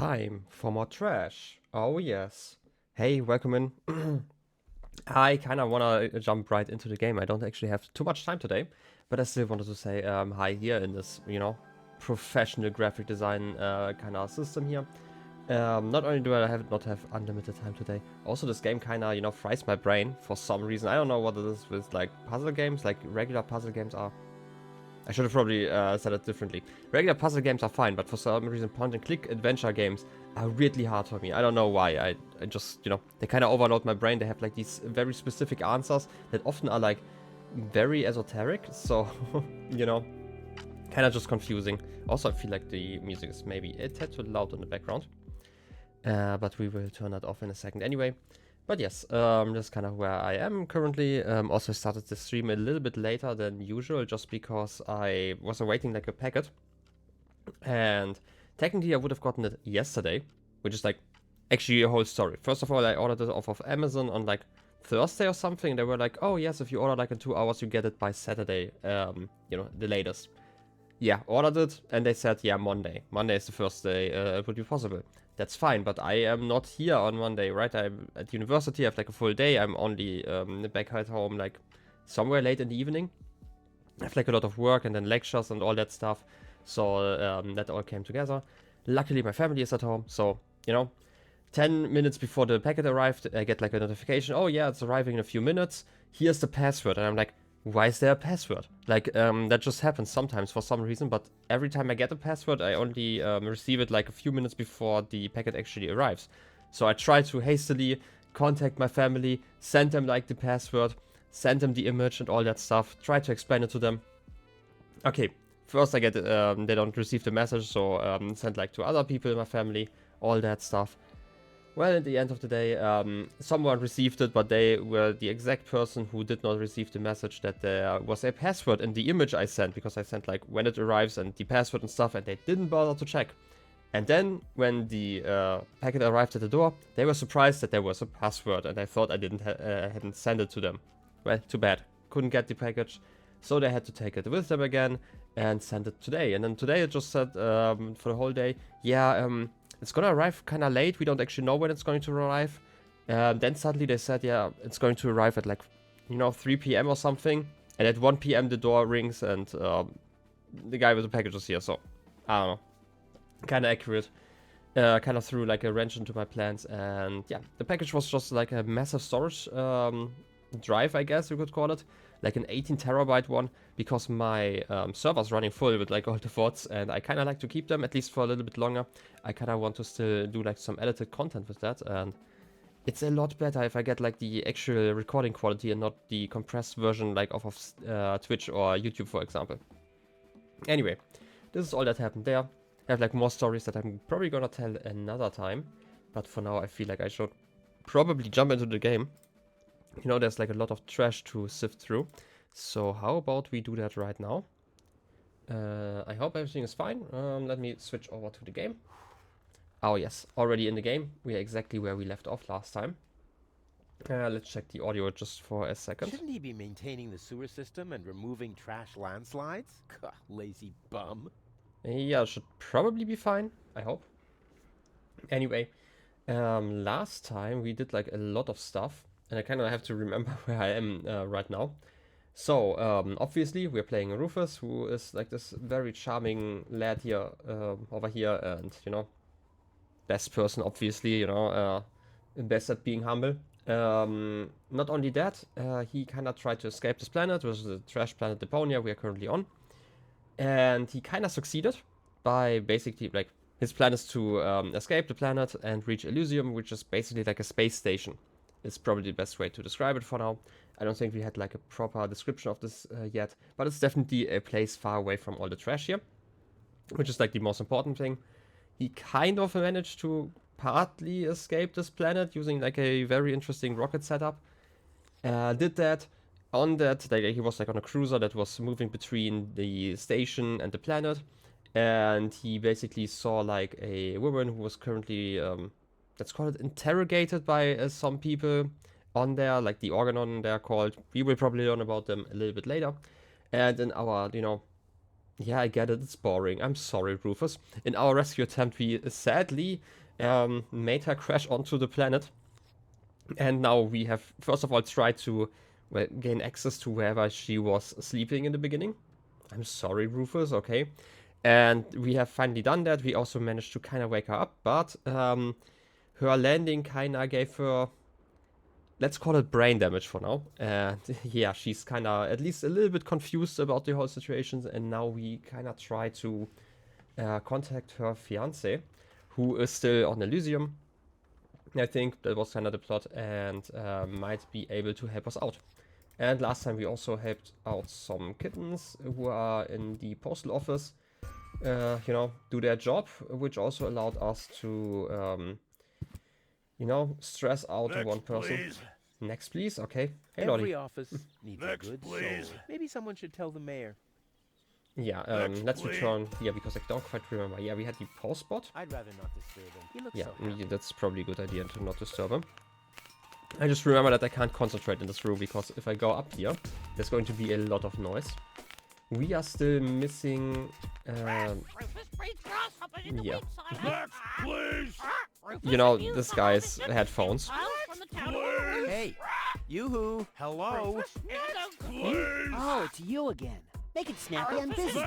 Time for more trash. Oh, yes. Hey, welcome in. I kind of want to jump right into the game. I don't actually have too much time today, but I still wanted to say hi here in this, professional graphic design kind of system here. Not only do I not have unlimited time today, also this game kind of, fries my brain for some reason. I don't know what it is with like puzzle games, like regular puzzle games are. I should have probably said it differently. Regular puzzle games are fine, but for some reason point and click adventure games are weirdly hard for me. I don't know why. I just, they kind of overload my brain. They have like these very specific answers that often are like very esoteric. So, kind of just confusing. Also, I feel like the music is maybe a tad too loud in the background. But we will turn that off in a second anyway. But yes, that's kind of where I am currently. Also started the stream a little bit later than usual, just because I was awaiting like a packet. And technically I would have gotten it yesterday, which is like actually a whole story. First of all, I ordered it off of Amazon on like Thursday or something. They were like, oh yes, if you order like in 2 hours, you get it by Saturday, the latest. Yeah, ordered it, and they said, yeah, Monday. Monday is the first day it would be possible. That's fine, but I am not here on Monday, right? I'm at university, I have like a full day. I'm only back at home like somewhere late in the evening. I have like a lot of work and then lectures and all that stuff. So that all came together. Luckily, my family is at home, so, 10 minutes before the packet arrived, I get like a notification. Oh yeah, it's arriving in a few minutes. Here's the password. And I'm like, why is there a password? Like, that just happens sometimes for some reason, but every time I get a password, I only receive it like a few minutes before the packet actually arrives. So I try to hastily contact my family, send them like the password, send them the image and all that stuff, try to explain it to them. Okay, first I get, they don't receive the message, so send like to other people in my family, all that stuff. Well, at the end of the day, someone received it, but they were the exact person who did not receive the message that there was a password in the image I sent, because I sent like when it arrives and the password and stuff, and they didn't bother to check. And then when the packet arrived at the door, they were surprised that there was a password, and I thought I hadn't sent it to them. Well, too bad. Couldn't get the package, so they had to take it with them again and send it today. And then today it just said for the whole day, yeah, it's gonna arrive kind of late. We don't actually know when it's going to arrive. Then suddenly they said, yeah, it's going to arrive at like, 3 p.m. or something. And at 1 p.m. the door rings and the guy with the package is here. So, I don't know. Kind of accurate. Kind of threw like a wrench into my plans. And yeah, the package was just like a massive storage drive, I guess you could call it. Like an 18 terabyte one, because my server's running full with like all the VODs, and I kind of like to keep them at least for a little bit longer. I kind of want to still do like some edited content with that, and it's a lot better if I get like the actual recording quality and not the compressed version like off of Twitch or YouTube, for example. Anyway, this is all that happened there. I have like more stories that I'm probably gonna tell another time, but for now I feel like I should probably jump into the game. There's like a lot of trash to sift through. So how about we do that right now? I hope everything is fine. Let me switch over to the game. Oh yes, already in the game. We are exactly where we left off last time. Let's check the audio just for a second. Shouldn't he be maintaining the sewer system and removing trash landslides? Lazy bum. Yeah, should probably be fine, I hope. Anyway, last time we did like a lot of stuff. And I kind of have to remember where I am right now. So, obviously, we're playing Rufus, who is like this very charming lad here, over here, and, best person, obviously, best at being humble. Not only that, he kind of tried to escape this planet, which is the trash planet Deponia we are currently on. And he kind of succeeded by basically, like, his plan is to escape the planet and reach Elysium, which is basically like a space station. Is probably the best way to describe it for now. I don't think we had like a proper description of this yet, but it's definitely a place far away from all the trash here, which is like the most important thing. He kind of managed to partly escape this planet using like a very interesting rocket setup. Did that. On that, like, he was like on a cruiser that was moving between the station and the planet, and he basically saw like a woman who was currently let's call it interrogated by some people on there, like the Organon they're called. We will probably learn about them a little bit later. And in our, Yeah, I get it. It's boring. I'm sorry, Rufus. In our rescue attempt, we sadly made her crash onto the planet. And now we have, first of all, tried to gain access to wherever she was sleeping in the beginning. I'm sorry, Rufus, okay. And we have finally done that. We also managed to kind of wake her up, but her landing kind of gave her, let's call it brain damage for now. And yeah, she's kind of at least a little bit confused about the whole situation. And now we kind of try to contact her fiance, who is still on Elysium. I think that was kind of the plot, and might be able to help us out. And last time we also helped out some kittens who are in the postal office, you know, do their job, which also allowed us to, you know, stress out Next, one person. please. Next, please. Okay. Hey, Every Lottie. office needs a Next, good please. soul. Maybe someone should tell the mayor. Yeah. Next, Let's please. return here because I don't quite remember. Yeah, we had the post bot. I'd rather not disturb him. He looks Yeah, so happy. that's probably a good idea to not disturb him. I just remember that I can't concentrate in this room because if I go up here, there's going to be a lot of noise. We are still missing. Yeah. Next, please. You know, this guy's headphones. Hey, yoo-hoo, hello. Please. Oh, it's you again. Make it snappy, I'm busy. Please.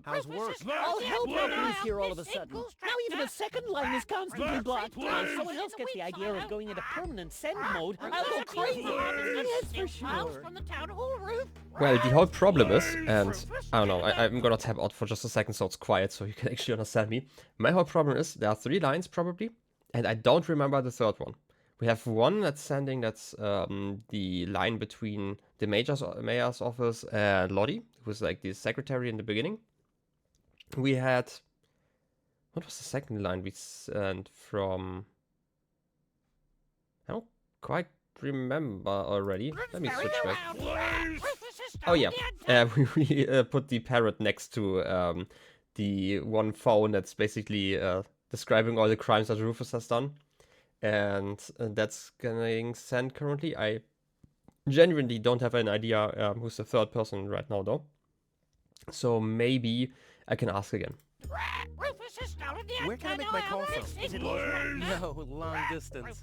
How's work? All hell broke loose Please. here all of a sudden. Now even the second line is constantly blocked. If someone else gets the idea of going into permanent send mode, I'll go crazy. Yes, for sure. Well, the whole problem is, and I don't know, I'm gonna tap out for just a second so it's quiet so you can actually understand me. My whole problem is there are 3 lines probably, and I don't remember the third one. We have one that's sending, that's the line between the mayor's office and Lottie, who's like the secretary in the beginning. We had, what was the second line we sent from? I don't quite remember already. Let me switch back. Oh yeah, we put the parrot next to the one phone that's basically describing all the crimes that Rufus has done. And that's getting sent currently. I genuinely don't have an idea who's the third person right now though. So maybe I can ask again. Where can I make my call from? Is it No, long distance.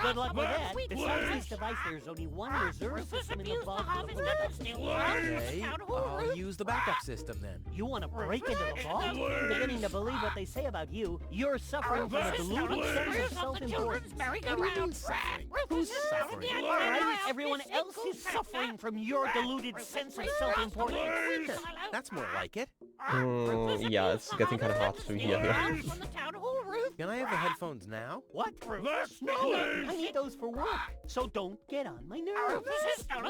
Good luck with that. Besides this device, there's only one reserve system in the vault. Okay, I'll use the backup system then. You want to break into the vault? I'm beginning to believe what they say about you. You're suffering from a deluded sense of self-importance. What do you mean suffering? Who's suffering? Right? Everyone else is suffering from your deluded sense of self-importance. That's more like it. Yeah, it's getting kind of hard to hear here. Can I have the headphones now? What? Next, No, please. I need those for work. So don't get on my nerves. Can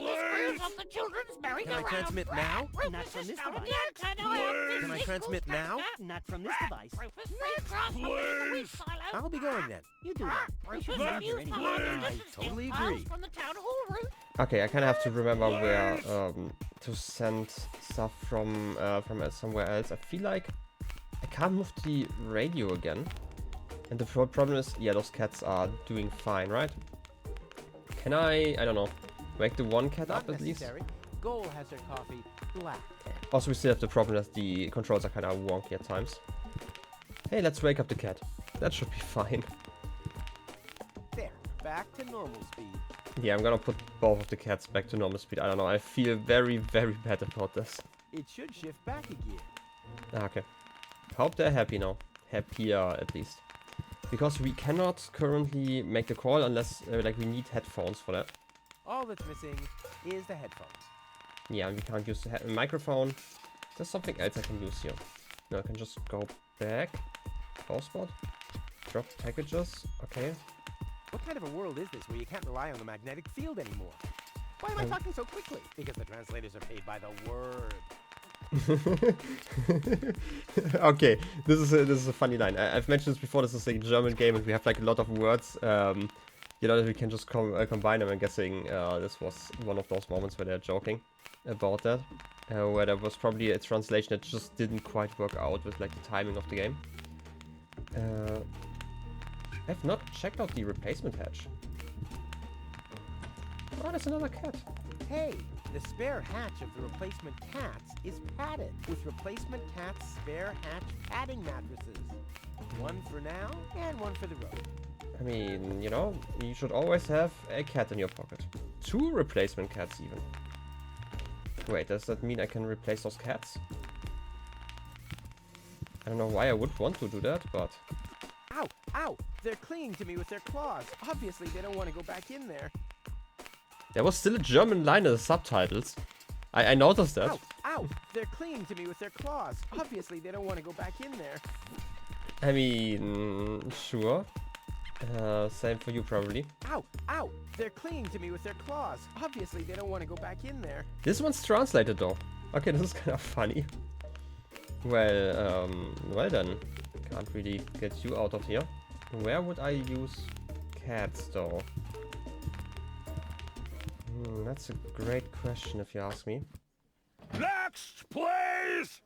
I transmit now? Not from this device. Can I transmit now? Not from this device. Please. I'll be going then. You do that. I should be here anyway. I totally agree. Okay, I kind of have to remember where to send stuff from somewhere else. I feel like I can't move the radio again. And the problem is, yeah, those cats are doing fine, right? Can I don't know, wake the one cat up Not at least? necessary. Goal has her coffee black. Also, we still have the problem that the controls are kind of wonky at times. Hey, let's wake up the cat. That should be fine. There, back to normal speed. Yeah, I'm gonna put both of the cats back to normal speed. I don't know, I feel very, very bad about this. It should shift back again. Okay. Hope they're happy now. Happier, at least. Because we cannot currently make the call unless, like, we need headphones for that. All that's missing is the headphones. Yeah, and we can't use the microphone. There's something else I can use here. No, I can just go back. Pause spot. Drop packages. Okay. What kind of a world is this where you can't rely on the magnetic field anymore? Why am I talking so quickly? Because the translators are paid by the word. Okay, this is a funny line. I've mentioned this before. This is a German game, and we have like a lot of words. You know that we can just combine them. I'm guessing this was one of those moments where they're joking about that, where there was probably a translation that just didn't quite work out with like the timing of the game. I've not checked out the replacement hatch. Oh, there's another cat. Hey, The spare hatch of the replacement cats is padded with replacement cats' spare hatch padding mattresses. One for now and one for the road. I mean, you know, you should always have a cat in your pocket. 2 replacement cats even. Wait, does that mean I can replace those cats? I don't know why I would want to do that, but... Ow! Ow! They're clinging to me with their claws. Obviously, they don't want to go back in there. There was still a German line in the subtitles. I noticed that. Ow! Ow! They're clinging to me with their claws. Obviously, they don't want to go back in there. I mean, sure. Same for you probably. Ow! Ow! They're clinging to me with their claws. Obviously, they don't want to go back in there. This one's translated though. Okay, this is kind of funny. Well, well then. Can't really get you out of here. Where would I use cats though? That's a great question if you ask me. Next, please.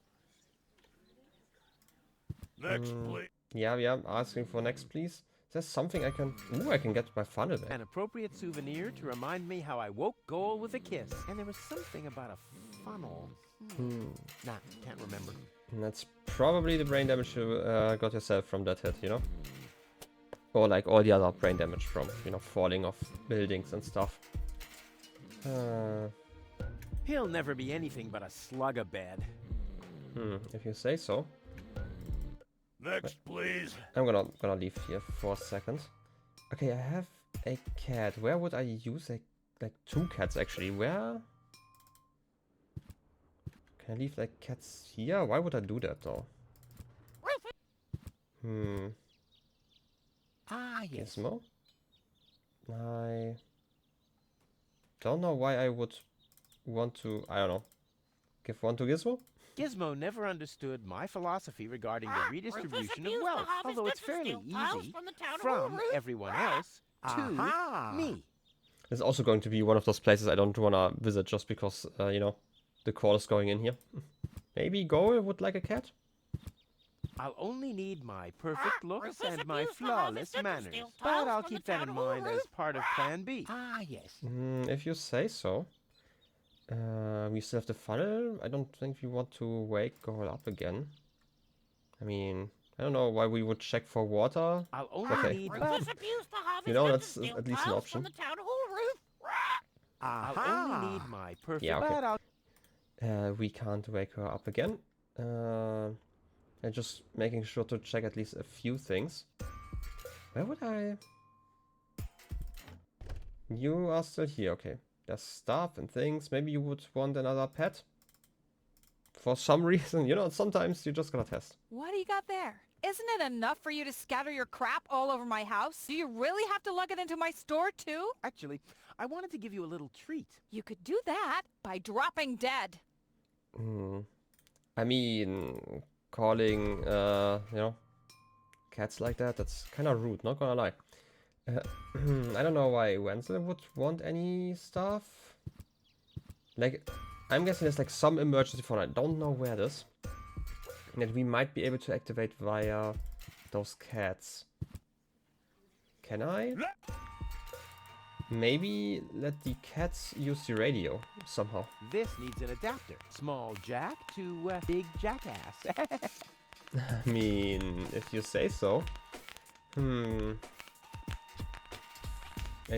Next, please. Yeah, asking for next please. Is there something I can... Ooh, I can get my funnel back. An appropriate souvenir to remind me how I woke Goal with a kiss. And there was something about a funnel. Nah, can't remember. And that's probably the brain damage you got yourself from that hit, you know? Or like all the other brain damage from, you know, falling off buildings and stuff. He'll never be anything but a slug-a-bed. If you say so. Next, please. I'm gonna leave here for a second. Okay, I have a cat. Where would I use like 2 cats actually? Where? Can I leave like cats here? Why would I do that though? Ah, yes. Gizmo? I don't know why I would want to, I don't know, give one to Gizmo? Gizmo never understood my philosophy regarding the redistribution of wealth, although it's fairly easy from everyone else to me. It's also going to be one of those places I don't want to visit just because, you know, the call is going in here. Maybe Goal would like a cat? I'll only need my perfect looks and my flawless manners, but I'll keep that in mind as part of Plan B. Ah, yes. If you say so. We still have the funnel. I don't think we want to wake Goal up again. I mean, I don't know why we would check for water. I'll only Okay. need You know, that's at least an option. I'll only need my perfect. Yeah, okay. But I'll We can't wake her up again. And just making sure to check at least a few things. Where would I... You are still here, okay. There's stuff and things. Maybe you would want another pet? For some reason, you know, sometimes you just gotta test. What do you got there? Isn't it enough for you to scatter your crap all over my house? Do you really have to lug it into my store too? actually, I wanted to give you a little treat. You could do that by dropping dead. I mean, calling, you know, cats like that, that's kind of rude, not gonna lie. I don't know why Wenzel would want any stuff. Like, I'm guessing there's like some emergency phone, I don't know where it is. That we might be able to activate via those cats. Can I? Maybe let the cats use the radio somehow. This needs an adapter. Small jack to big jackass. I mean, if you say so. I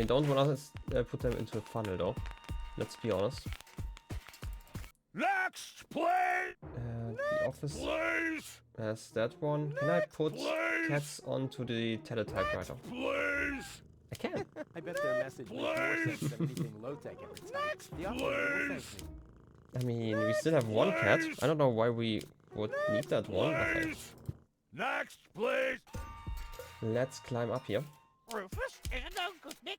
don't want to put them into a funnel though. Let's be honest. Next, please. The office Please. has that one. Can I put Please. cats onto the teletypewriter? Please. I can. I bet their message makes more sense than anything low-tech ever typed. The operator will thank me. I mean, we still have one cat. I don't know why we would need that one. Okay. Please. Next, please. Let's climb up here. Rufus and Uncle Nick.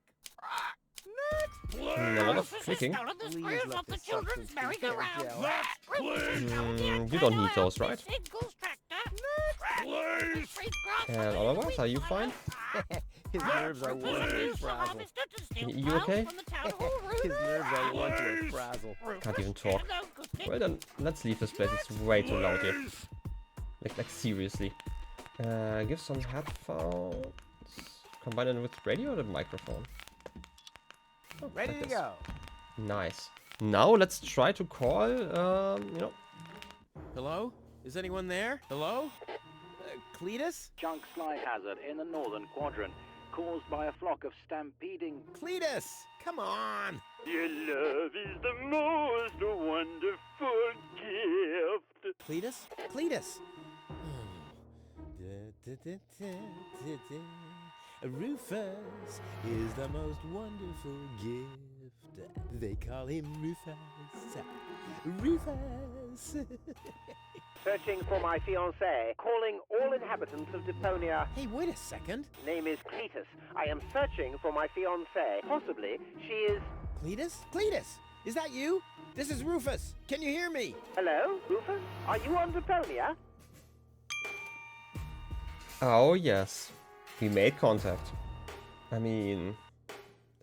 A lot of clicking. Down on the Please squares let of the this children's substance be merry-go-round. gel. Next, please. You don't need those, right? Please. And otherwise, are you fine? His nerves are one to a frazzle. You okay? His nerves are one to a frazzle. Can't even talk. Well then, let's leave this place. It's way too loud here. Like seriously. Give some headphones. Combine it with radio or the microphone? Oh, Ready like to this. go. Nice. now let's try to call, you know. Hello? Is anyone there? Hello? Cletus? Chunk slide hazard in the northern quadrant, caused by a flock of stampeding... Cletus! Come on! Your love is the most wonderful gift. Cletus? Cletus! Rufus is the most wonderful gift. They call him Rufus. Rufus! Searching for my fiancée, calling all inhabitants of Deponia. Hey, wait a second. Name is Cletus. I am searching for my fiancée. Possibly, she is... Cletus? Cletus! Is that you? This is Rufus. Can you hear me? Hello, Rufus? Are you on Deponia? Oh, yes. We made contact. I mean...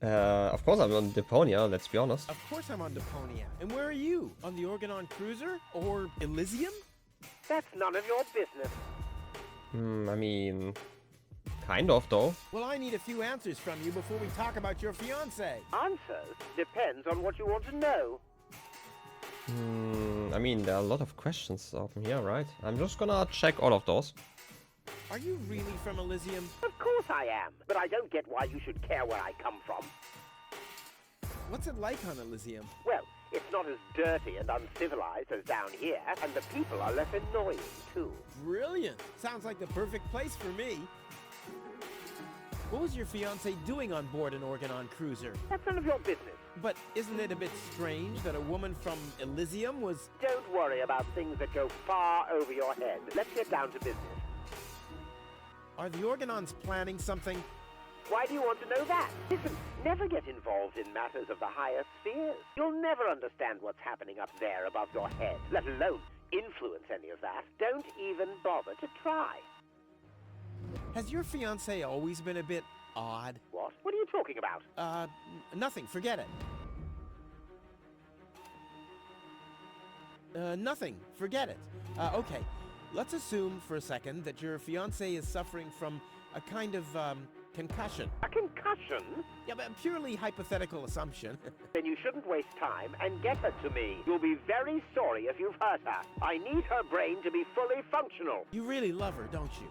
of course I'm on Deponia, let's be honest. Of course I'm on Deponia. And where are you? On the Organon Cruiser? Or Elysium? That's none of your business. I mean... Kind of, though. Well, I need a few answers from you before we talk about your fiancé. Answers? Depends on what you want to know. I mean, there are a lot of questions open here, right? I'm just gonna check all of those. Are you really from Elysium? Of course I am, but I don't get why you should care where I come from. What's it like on Elysium? Well, it's not as dirty and uncivilized as down here, and the people are less annoying, too. Brilliant! Sounds like the perfect place for me. What was your fiancé doing on board an Organon Cruiser? That's none of your business. But isn't it a bit strange that a woman from Elysium was... Don't worry about things that go far over your head. Let's get down to business. Are the Organons planning something? Why do you want to know that? Listen, never get involved in matters of the higher spheres. You'll never understand what's happening up there above your head, let alone influence any of that. Don't even bother to try. Has your fiancé always been a bit odd? What? What are you talking about? Nothing. Forget it. Nothing. Forget it. Okay. Let's assume for a second that your fiancé is suffering from a kind of, concussion. A concussion? Yeah, but purely hypothetical assumption. Then you shouldn't waste time and get her to me. You'll be very sorry if you've hurt her. I need her brain to be fully functional. You really love her, don't you?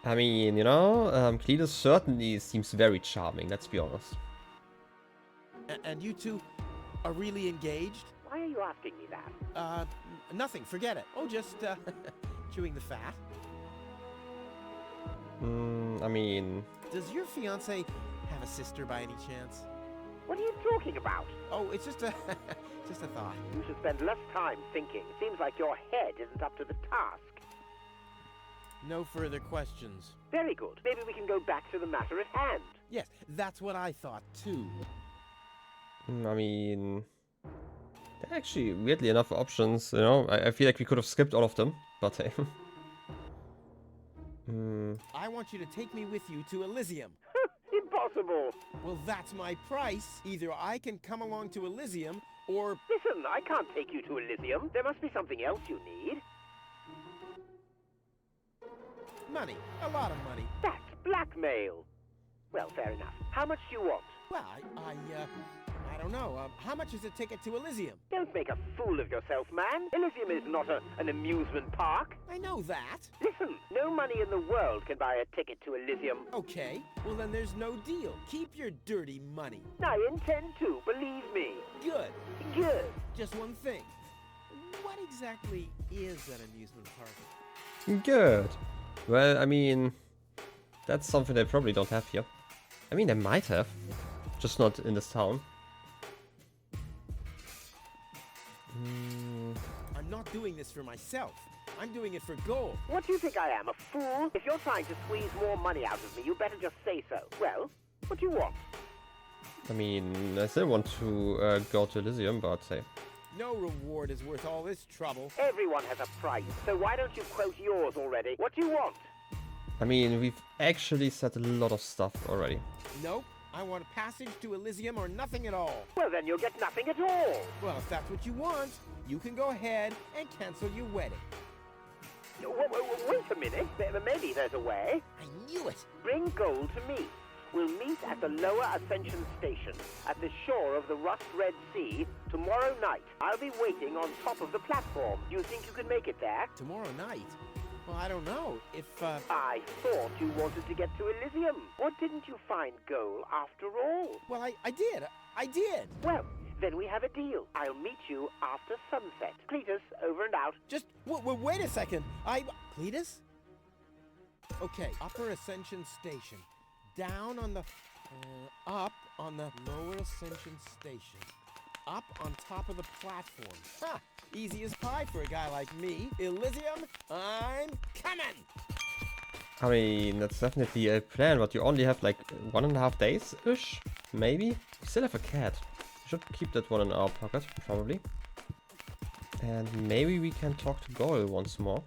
I mean, you know, Cletus certainly seems very charming, let's be honest. And you two are really engaged? Why are you asking me that? Nothing. Forget it. Oh, just, chewing the fat. I mean... Does your fiancé have a sister by any chance? What are you talking about? Oh, it's just a, just a thought. You should spend less time thinking. Seems like your head isn't up to the task. No further questions. Very good. Maybe we can go back to the matter at hand. Yes, that's what I thought, too. I mean... There are actually, weirdly enough, options, you know? I feel like we could have skipped all of them, but hey. I want you to take me with you to Elysium. Impossible. Well, that's my price. Either I can come along to Elysium, or... Listen, I can't take you to Elysium. There must be something else you need. Money. A lot of money. That's blackmail. Well, fair enough. How much do you want? Well, I don't know. How much is a ticket to Elysium? Don't make a fool of yourself, man. Elysium is not an amusement park. I know that. Listen, no money in the world can buy a ticket to Elysium. Okay, well then there's no deal. Keep your dirty money. I intend to, believe me. Good. Good. Just one thing. What exactly is an amusement park? Good. Well, I mean... That's something they probably don't have here. I mean, they might have. Just not in this town. I'm not doing this for myself. I'm doing it for gold. What do you think I am, a fool? If you're trying to squeeze more money out of me, you better just say so. Well, what do you want? I mean, I still want to go to Elysium, but hey. No reward is worth all this trouble. Everyone has a price, so why don't you quote yours already? What do you want? I mean, we've actually said a lot of stuff already. Nope. I want a passage to Elysium or nothing at all. Well, then you'll get nothing at all. Well, if that's what you want, you can go ahead and cancel your wedding. Wait a minute. Maybe there's a way. I knew it. Bring gold to me. We'll meet at the Lower Ascension Station at the shore of the Rust-Red Sea tomorrow night. I'll be waiting on top of the platform. Do you think you can make it there? Tomorrow night? Well, I don't know. If, I thought you wanted to get to Elysium. Or didn't you find gold after all? Well, I did. I did. Well, then we have a deal. I'll meet you after sunset. Cletus, over and out. Just, wait a second. Cletus? Okay, Upper Ascension Station. Down on the, up on the Lower Ascension Station. Up on top of the platform. Ha! Easy as pie for a guy like me. Elysium, I'm coming! I mean, that's definitely a plan, but you only have like 1.5 days-ish? Maybe? We still have a cat. We should keep that one in our pocket, probably. And maybe we can talk to Goyle once more.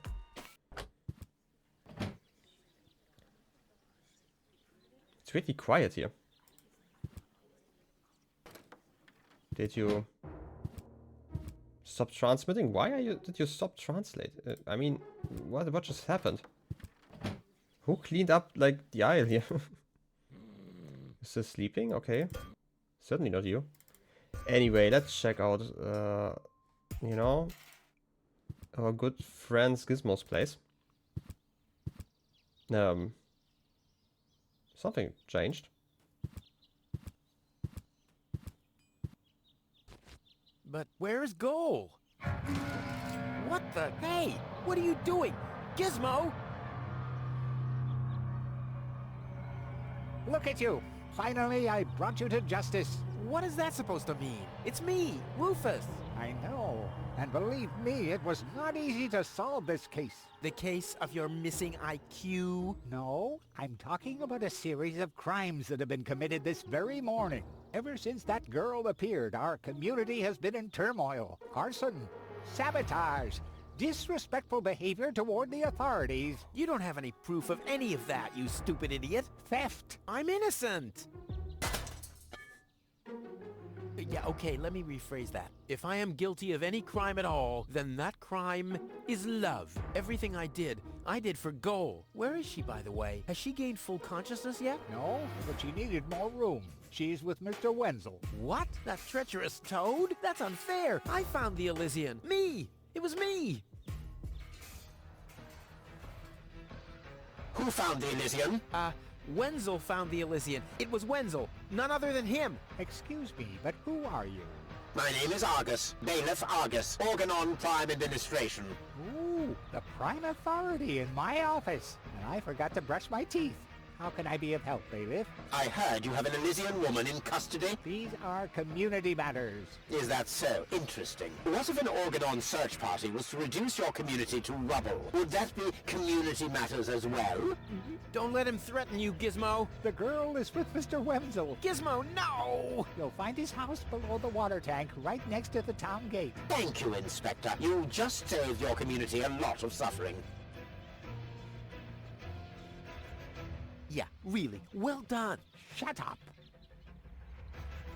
It's really quiet here. Did you stop transmitting? Why did you stop translate? I mean, what just happened? Who cleaned up like the aisle here? Is this sleeping? Okay. Certainly not you. Anyway, let's check out you know, our good friend's Gizmo's place. Something changed. But where's Goal? What the? Hey, what are you doing? Gizmo! Look at you! Finally, I brought you to justice. What is that supposed to mean? It's me, Rufus. I know. And believe me, it was not easy to solve this case. The case of your missing IQ? No, I'm talking about a series of crimes that have been committed this very morning. Ever since that girl appeared, our community has been in turmoil. Arson, sabotage, disrespectful behavior toward the authorities, You don't have any proof of any of that, you stupid idiot. theft. I'm innocent. Yeah, okay, let me rephrase that. If I am guilty of any crime at all, then that crime is love. Everything I did for Goal. Where is she, by the way? Has she gained full consciousness yet? No, but she needed more room. She's with Mr. Wenzel. What? That treacherous toad? That's unfair. I found the Elysian. Me! It was me! Who found the Elysium? Wenzel found the Elysian. It was Wenzel. None other than him. Excuse me, but who are you? My name is Argus. Bailiff Argus. Organon Prime Administration. Ooh, the prime authority in my office. And I forgot to brush my teeth. How can I be of help, bailiff? I heard you have an Elysian woman in custody. These are community matters. Is that so? Interesting. What if an Organon search party was to reduce your community to rubble? Would that be community matters as well? Don't let him threaten you, Gizmo. The girl is with Mr. Wenzel. Gizmo, no! You'll find his house below the water tank, right next to the town gate. Thank you, Inspector. You just saved your community a lot of suffering. Yeah, really. Well done. Shut up.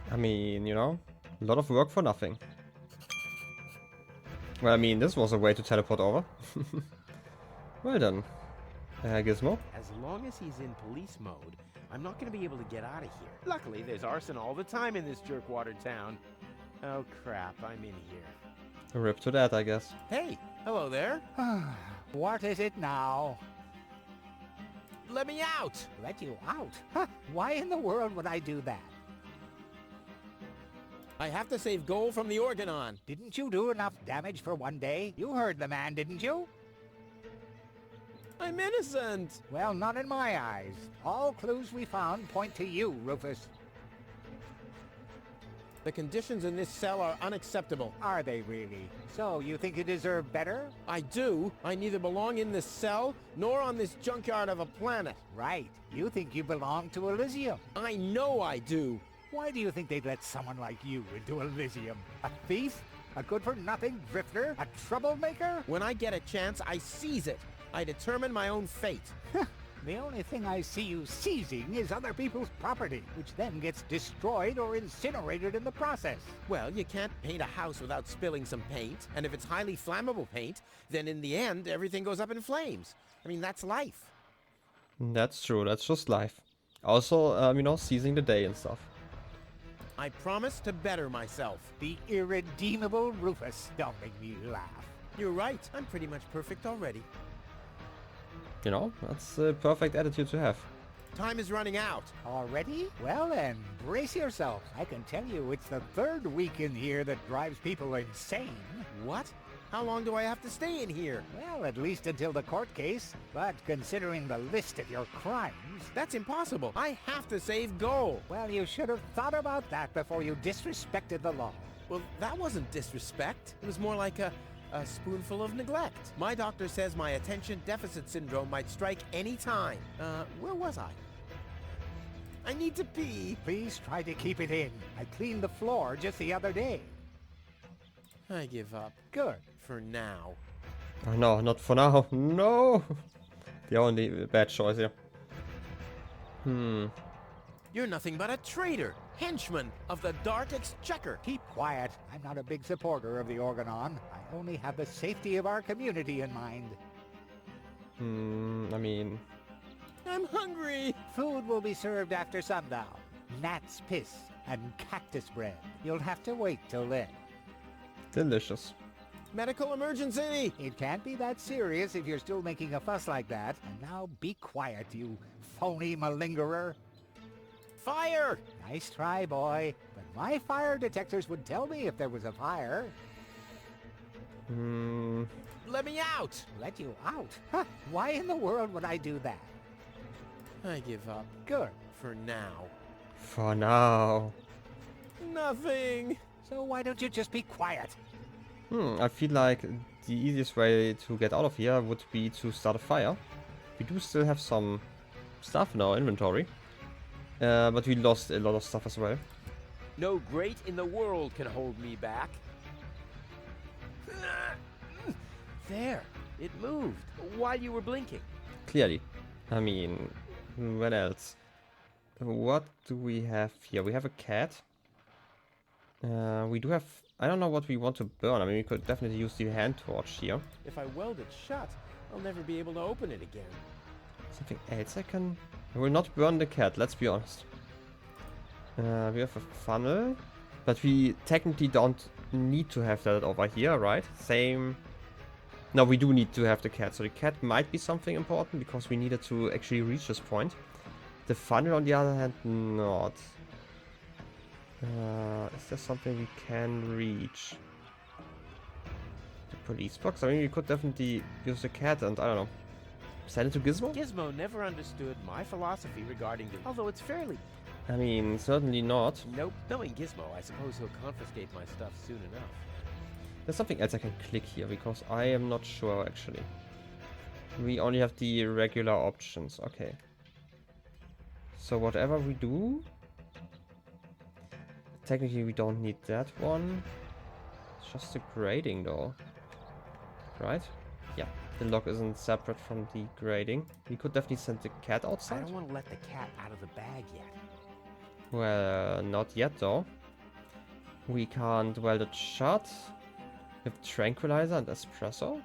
I mean, you know, a lot of work for nothing. Well, I mean, this was a way to teleport over. Well done, Gizmo. As long as he's in police mode, I'm not going to be able to get out of here. Luckily, there's arson all the time in this jerkwater town. Oh, crap. I'm in here. Rip to that, I guess. Hey, hello there. What is it now? Let me out! Let you out? Huh, why in the world would I do that? I have to save Goal from the Organon. Didn't you do enough damage for one day? You heard the man, didn't you? I'm innocent! Well, not in my eyes. All clues we found point to you, Rufus. The conditions in this cell are unacceptable. Are they really? So, you think you deserve better? I do. I neither belong in this cell, nor on this junkyard of a planet. Right. You think you belong to Elysium. I know I do. Why do you think they'd let someone like you into Elysium? A thief? A good-for-nothing drifter? A troublemaker? When I get a chance, I seize it. I determine my own fate. The only thing I see you seizing is other people's property, which then gets destroyed or incinerated in the process. Well, you can't paint a house without spilling some paint, and if it's highly flammable paint, then in the end, everything goes up in flames. I mean, that's life. That's true, that's just life. Also, you know, seizing the day and stuff. I promise to better myself. The irredeemable Rufus. Don't make me laugh. You're right. I'm pretty much perfect already. You know, that's a perfect attitude to have. Time is running out. Already? Well then, brace yourself. I can tell you it's the third week in here that drives people insane. What? How long do I have to stay in here? Well, at least until the court case. But considering the list of your crimes... That's impossible. I have to save Goal. Well, you should have thought about that before you disrespected the law. Well, that wasn't disrespect. It was more like a spoonful of neglect. My doctor says my attention deficit syndrome might strike any time. Where was I? I need to pee. Please try to keep it in. I cleaned the floor just the other day. I give up. Good. For now. Oh no, not for now. No! The only bad choice here. You're nothing but a traitor, henchman of the Dark Exchequer. Keep quiet. I'm not a big supporter of the Organon. I only have the safety of our community in mind. I mean... I'm hungry. Food will be served after sundown. Gnat's piss and cactus bread. You'll have to wait till then. delicious. Medical emergency! It can't be that serious if you're still making a fuss like that. And now be quiet, you phony malingerer. Fire! Nice try, boy. But my fire detectors would tell me if there was a fire. Let me out! Let you out? Huh, why in the world would I do that? I give up. Good. For now. For now. Nothing! So why don't you just be quiet? I feel like the easiest way to get out of here would be to start a fire. We do still have some stuff in our inventory. But we lost a lot of stuff as well. No great in the world can hold me back. There, it moved while you were blinking. Clearly. I mean, what else? What do we have here? We have a cat. We do have... I don't know what we want to burn. I mean, we could definitely use the hand torch here. If I weld it shut, I'll never be able to open it again. Something else I can... I will not burn the cat, let's be honest. We have a funnel. But we technically don't need to have that over here, right? Same... No, we do need to have the cat. So the cat might be something important because we needed to actually reach this point. The funnel, on the other hand, not. Is there something we can reach? The police box? I mean, we could definitely use the cat and, I don't know, send it to Gizmo? Gizmo never understood my philosophy regarding the... Although it's fairly... I mean, certainly not. Nope. Knowing Gizmo, I suppose he'll confiscate my stuff soon enough. There's something else I can click here because I am not sure actually. We only have the regular options. Okay. So whatever we do... Technically we don't need that one. It's just the grading though. Right? Yeah. The lock isn't separate from the grading. We could definitely send the cat I outside. don't want to let the cat out of the bag yet. Well, not yet though. We can't weld it shut. We have tranquilizer and espresso.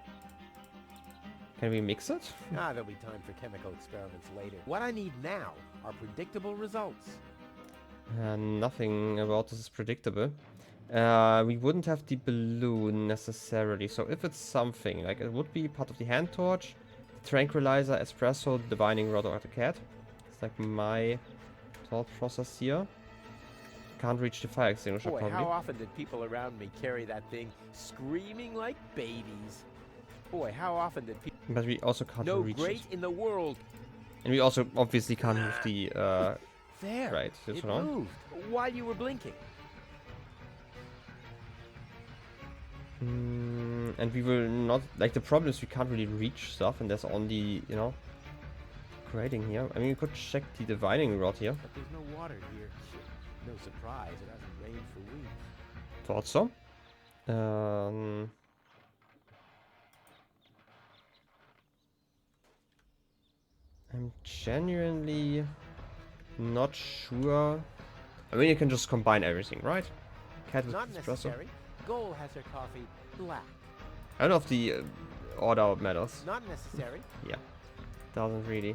Can we mix it? There'll be time for chemical experiments later. What I need now are predictable results. Nothing about this is predictable. We wouldn't have the balloon necessarily. So if it's something, like it would be part of the hand torch, the tranquilizer, espresso, the binding rod, or the cat. It's like my thought process here. Can't reach the fire extinguisher Boy, probably. how often did people around me carry that thing screaming like babies? Boy, how often did people... But we also can't No reach great it. in the world. And we also obviously can't move the... There, right, this it one. moved while you were blinking. And we will not... Like, the problem is we can't really reach stuff, and there's only, you know, grading here. I mean, we could check the divining rod here. But there's no water here. No surprise, it hasn't rained for weeks. Thought so. I'm genuinely not sure. I mean, you can just combine everything, right? Cat with Not espresso. necessary. Goal has her coffee black. I don't know if the order matters. Not necessary. Yeah, doesn't really.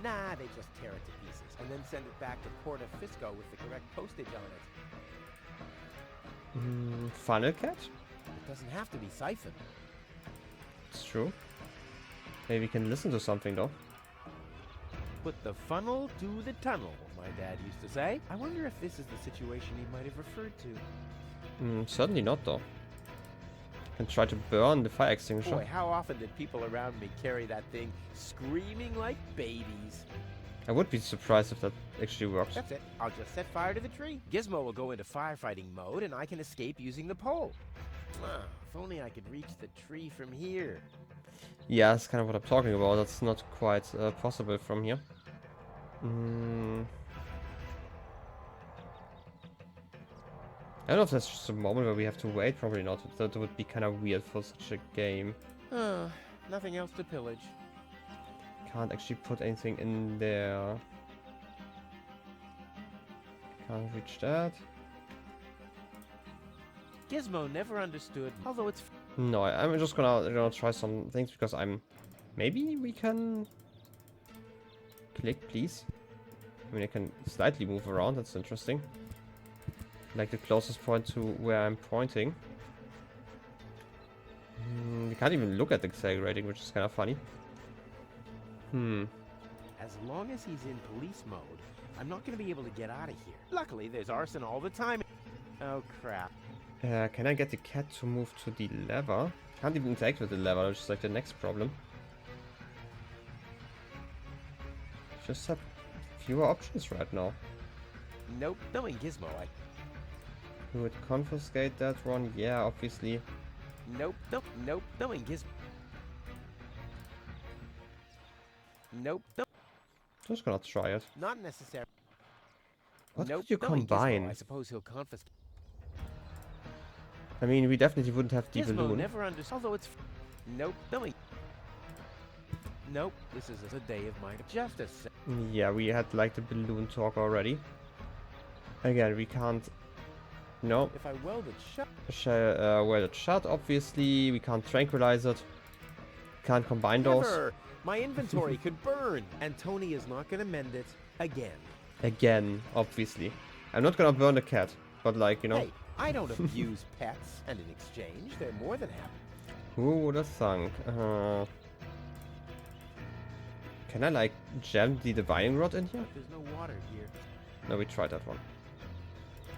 Nah, they just tear it to pieces and then send it back to Porta Fisco with the correct postage on it. Funnel cat? It doesn't have to be siphoned. It's true. Maybe we can listen to something though. Put the funnel to the tunnel, my dad used to say. I wonder if this is the situation he might have referred to. Certainly not though. Can try to burn the fire extinguisher. Boy, how often did people around me carry that thing screaming like babies? I would be surprised if that actually works. That's it. I'll just set fire to the tree. Gizmo will go into firefighting mode and I can escape using the pole. If only I could reach the tree from here. Yeah, that's kind of what I'm talking about. That's not quite possible from here. I don't know if that's just a moment where we have to wait. Probably not. That would be kind of weird for such a game. Nothing else to pillage. Can't actually put anything in there. Can't reach that. Gizmo never understood, although it's... No, I'm just gonna try some things because maybe we can... Click, please. I mean, I can slightly move around. That's interesting. Like the closest point to where I'm pointing. We can't even look at the accelerating, which is kind of funny. As long as he's in police mode, I'm not going to be able to get out of here. Luckily, there's arson all the time. Oh, crap. Can I get the cat to move to the lever? Can't even interact with the lever, which is like the next problem. Just have fewer options right now. Nope, knowing Gizmo, Who would confiscate that one? Yeah, obviously. Nope, knowing Gizmo. Nope. Just gonna try it. Not necessary. What nope, could you knowing combine? Gizmo, I suppose he'll confiscate. I mean, we definitely wouldn't have the Gizmo balloon. never understood. Although it's... Nope, knowing... Nope, this is a day of my justice. Yeah, we had like the balloon talk already. Again, we can't... No. If I weld it shut... Weld it shut, obviously. We can't tranquilize it. Can't combine those. Never! My inventory could burn, and Tony is not gonna mend it again. Again, obviously. I'm not gonna burn the cat, but like, you know. Hey, I don't abuse pets, and in exchange, they're more than happy. Who would have thunk? Can I like jam the divining rod in here? There's no water here. No, we tried that one.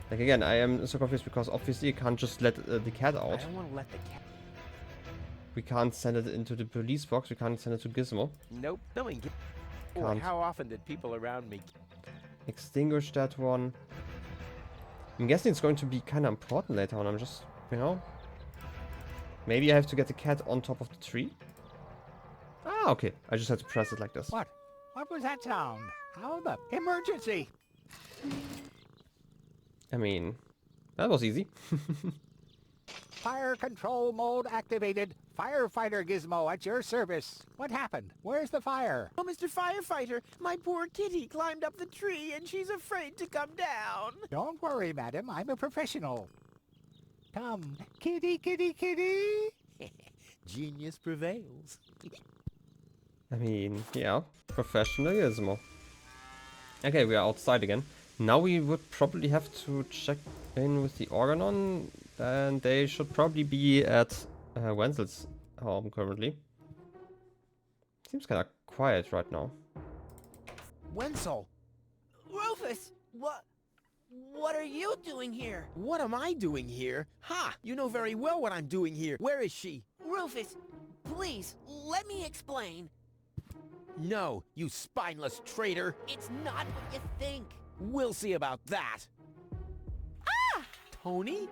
Like again, I am so confused because obviously you can't just let the cat I out. don't want to let the cat... We can't send it into the police box. We can't send it to Gizmo. Nope, knowing Boy, Can't. how often did people around me... Extinguish that one. I'm guessing it's going to be kind of important later on. I'm just, you know. Maybe I have to get the cat on top of the tree. Ah, okay. I just had to press it like this. What? What was that sound? How the... Emergency! I mean, that was easy. Fire control mode activated. Firefighter Gizmo at your service. What happened? Where's the fire? Oh, Mr. Firefighter, my poor kitty climbed up the tree and she's afraid to come down. Don't worry, madam. I'm a professional. Come, kitty, kitty, kitty. Genius prevails. I mean, yeah. Professional Gizmo. Okay, we are outside again. Now we would probably have to check in with the Organon. And they should probably be at Wenzel's home currently. Seems kind of quiet right now. Wenzel, Rufus, what are you doing here? what am I doing here? Ha! You know very well what I'm doing here. Where is she? Rufus, please, let me explain. No, you spineless traitor. It's not what you think. We'll see about that. Ah! Tony?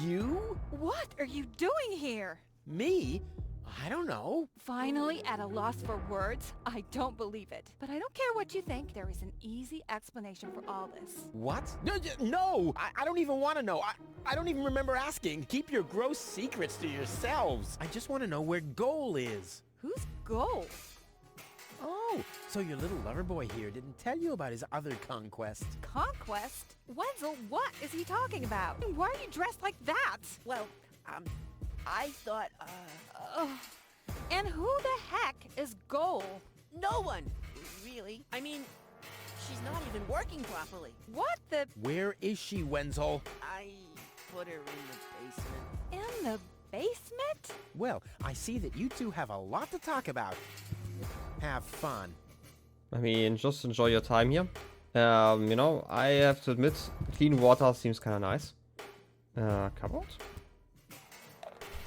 You? What are you doing here? Me? I don't know. Finally at a loss for words? I don't believe it. But I don't care what you think. There is an easy explanation for all this. What? No! I don't even want to know. I don't even remember asking. Keep your gross secrets to yourselves. I just want to know where Goal is. Who's Goal? Oh, so your little lover boy here didn't tell you about his other conquest. Conquest? Wenzel, what is he talking about? Why are you dressed like that? Well, I thought, And who the heck is Goal? no one. really. I mean, she's not even working properly. What the? Where is she, Wenzel? I put her in the basement. In the basement? Well, I see that you two have a lot to talk about. Have fun. I mean, just enjoy your time here. You know, I have to admit, clean water seems kind of nice. Cupboard?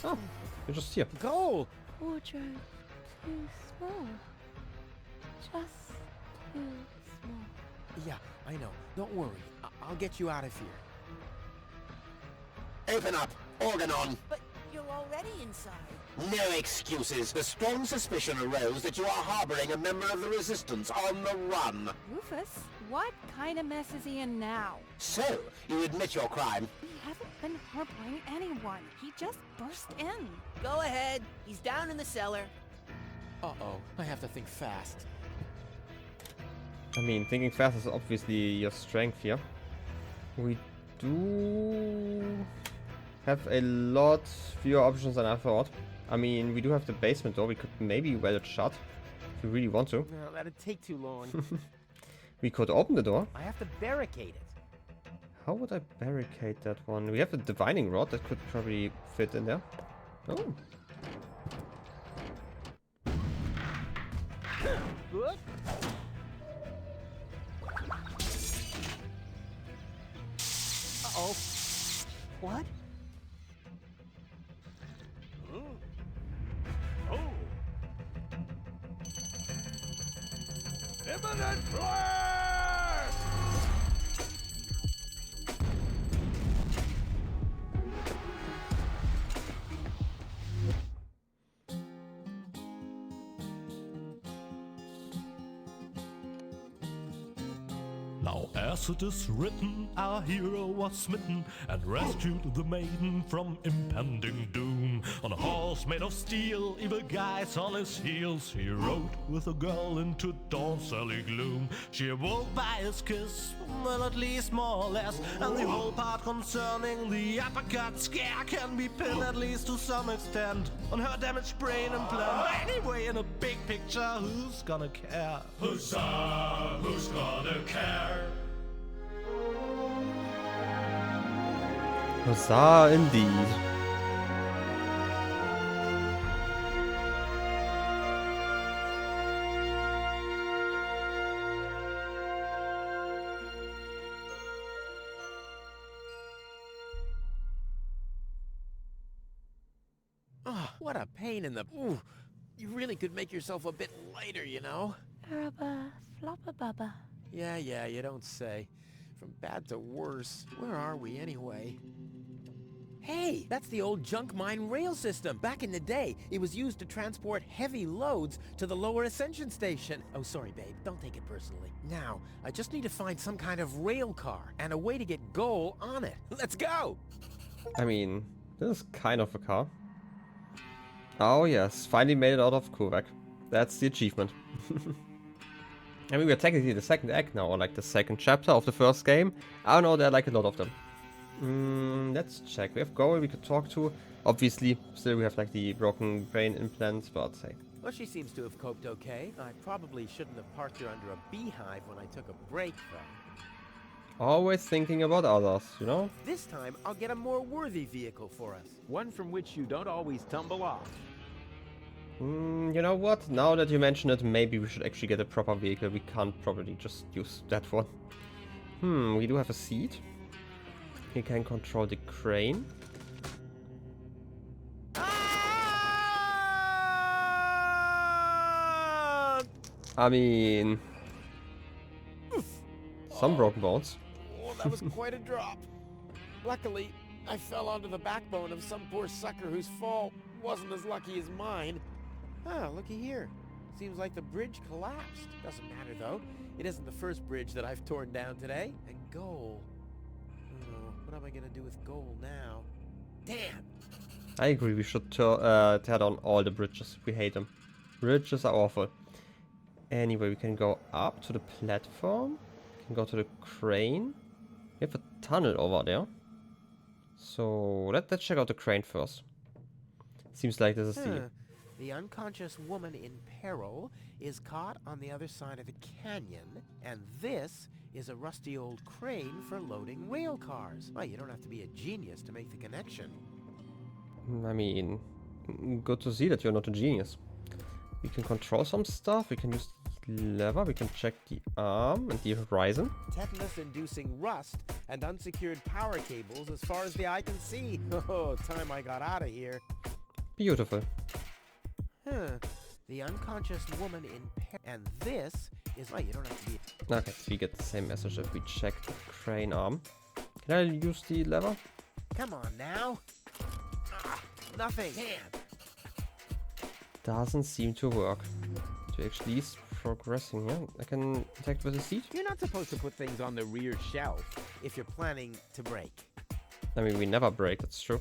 Oh, you're just here. Goal! Wardrobe too small. Just too small. Yeah, I know. Don't worry. I'll get you out of here. Open up! Organ on! But you're already inside. No excuses. The strong suspicion arose that you are harboring a member of the Resistance on the run. Rufus? What kind of mess is he in now? So, you admit your crime. We haven't been harboring anyone. He just burst in. Go ahead. He's down in the cellar. Uh-oh. I have to think fast. I mean, thinking fast is obviously your strength here. We do have a lot fewer options than I thought. I mean, we do have the basement door. We could maybe weld it shut if we really want to. No, that'd take too long. We could open the door. I have to barricade it. How would I barricade that one? We have a divining rod that could probably fit in there. Oh. Uh-oh. What? Oh! Imminent blast! Now as it is written, our hero was smitten and rescued the maiden from impending doom. On a horse made of steel, evil guys on his heels, he rode with a girl into dawn's early gloom. She awoke by his kiss, well at least more or less, and the whole part concerning the uppercut scare can be pinned at least to some extent on her damaged brain implant. Anyway, in a big picture, who's gonna care? Huzzah! Who's gonna care? Huzzah indeed. Oh, what a pain in the... Ooh, you really could make yourself a bit lighter, you know? Rubber, flopper, bubba. Yeah, you don't say. From bad to worse. Where are we, anyway? Hey, that's the old junk mine rail system. Back in the day, it was used to transport heavy loads to the lower ascension station. Oh, sorry, babe. Don't take it personally. Now, I just need to find some kind of rail car and a way to get Goal on it. Let's go! I mean, this is kind of a car. Oh yes, finally made it out of kuvaq. That's the achievement. I mean, we're technically the second act now, or like the second chapter of the first game. I don't know, there are like a lot of them. Let's check. We have Goal we could talk to. Obviously, still we have like the broken brain implants, but hey. Well, she seems to have coped okay. I probably shouldn't have parked her under a beehive when I took a break, though. Always thinking about others, you know? This time, I'll get a more worthy vehicle for us. One from which you don't always tumble off. You know what? Now that you mention it, maybe we should actually get a proper vehicle. We can't probably just use that one. We do have a seat. We can control the crane. I mean... some broken bones. Oh, that was quite a drop. Luckily, I fell onto the backbone of some poor sucker whose fall wasn't as lucky as mine. Ah, looky here. Seems like the bridge collapsed. Doesn't matter, though. It isn't the first bridge that I've torn down today. And Goal. Oh, what am I gonna do with Goal now? Damn! I agree, we should tear down all the bridges. We hate them. Bridges are awful. Anyway, we can go up to the platform. We can go to the crane. We have a tunnel over there. So let's check out the crane first. Seems like this is the The unconscious woman in peril is caught on the other side of the canyon, and this is a rusty old crane for loading rail cars. Well, you don't have to be a genius to make the connection. I mean, good to see that you're not a genius. We can control some stuff, we can use the lever, we can check the arm and the horizon. Tetanus-inducing rust and unsecured power cables as far as the eye can see. Oh, time I got out of here. Beautiful. Huh. The unconscious woman in and this is... Oh, you don't have to be... Okay, we get the same message if we check the crane arm. Can I use the lever? Come on now. Nothing. Doesn't seem to work. To actually is progressing here. I can attack with a seat. You're not supposed to put things on the rear shelf if you're planning to break. I mean, we never break, that's true.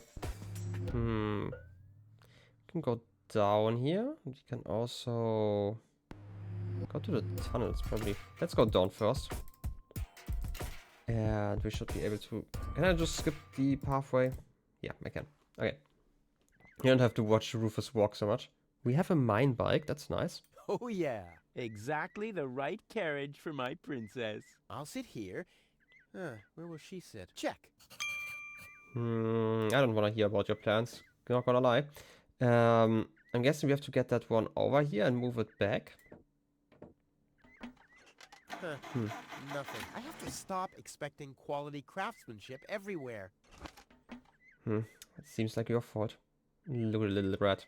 We can go down here. We can also go to the tunnels, probably. Let's go down first. And we should be able to... Can I just skip the pathway? Yeah, I can. Okay. You don't have to watch Rufus walk so much. We have a mine bike, that's nice. Oh yeah, exactly the right carriage for my princess. I'll sit here. Where will she sit? Check. I don't want to hear about your plans. Not gonna lie. I'm guessing we have to get that one over here and move it back. Nothing. I have to stop expecting quality craftsmanship everywhere. It seems like your fault. Look at the little rat.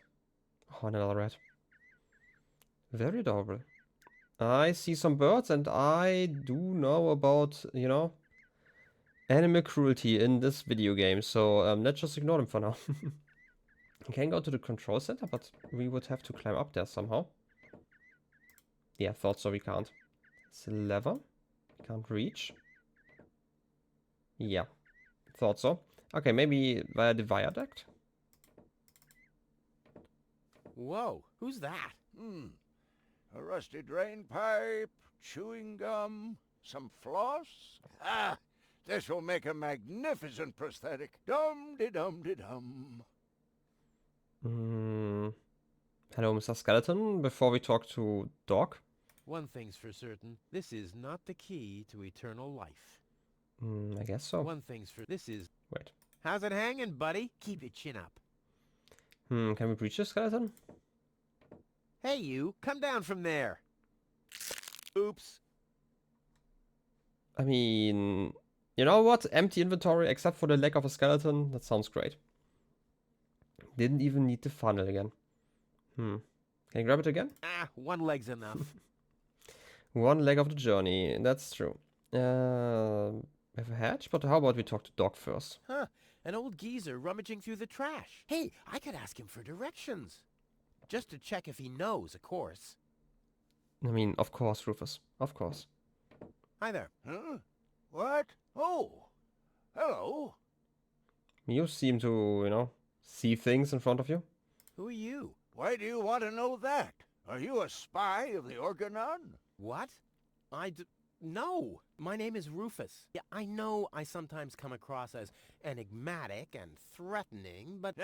Oh, another rat. Very adorable. I see some birds and I do know about, you know, animal cruelty in this video game. So let's just ignore them for now. We can go to the control center, but we would have to climb up there somehow. Yeah, thought so, we can't. It's a lever. Can't reach. Yeah, thought so. Okay, maybe via the viaduct? Whoa, who's that? A rusty drain pipe, chewing gum, some floss. Ah, this will make a magnificent prosthetic. Dum-de-dum-de-dum. Hello, Mr. Skeleton. Before we talk to Doc. One thing's for certain. This is not the key to eternal life. I guess so. One thing's for... This is... Wait. How's it hanging, buddy? Keep your chin up. Can we breach the skeleton? Hey, you. Come down from there. Oops. I mean... You know what? Empty inventory except for the lack of a skeleton. That sounds great. Didn't even need the funnel again. Can you grab it again? One leg's enough. One leg of the journey. That's true. We have a hatch, but how about we talk to Doc first? An old geezer rummaging through the trash. Hey, I could ask him for directions. Just to check if he knows, of course. I mean, of course, Rufus. Of course. Hi there. Huh? What? Oh, hello. You seem to, you know, see things in front of you. Who are you? Why do you want to know that? Are you a spy of the Organon? What? No. My name is Rufus. Yeah, I know I sometimes come across as enigmatic and threatening, but...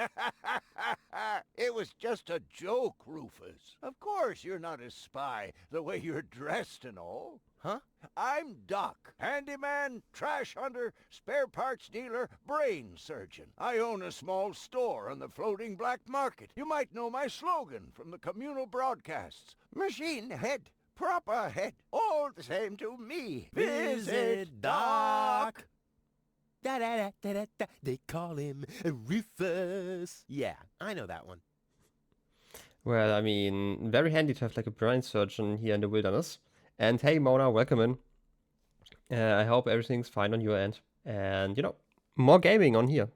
It was just a joke, Rufus. Of course you're not a spy, the way you're dressed and all. Huh? I'm Doc, handyman, trash hunter, spare parts dealer, brain surgeon. I own a small store on the floating black market. You might know my slogan from the communal broadcasts. Machine head, proper head, all the same to me. Visit Doc. Da-da-da-da-da-da. They call him Rufus. Yeah, I know that one. Well, I mean, very handy to have like a brain surgeon here in the wilderness. And hey, Mona, welcome in. I hope everything's fine on your end. And, you know, more gaming on here.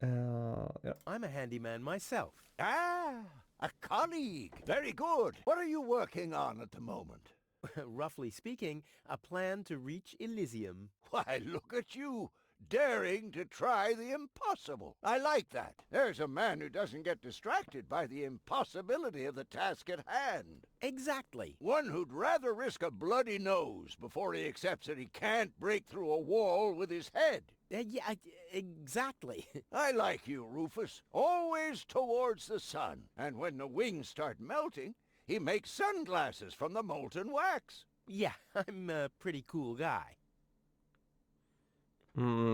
Yeah. I'm a handyman myself. Ah, a colleague. Very good. What are you working on at the moment? Roughly speaking, a plan to reach Elysium. Why, look at you, daring to try the impossible. I like that. There's a man who doesn't get distracted by the impossibility of the task at hand. Exactly. One who'd rather risk a bloody nose before he accepts that he can't break through a wall with his head. Yeah, exactly. I like you, Rufus. Always towards the sun. And when the wings start melting, he makes sunglasses from the molten wax. Yeah, I'm a pretty cool guy.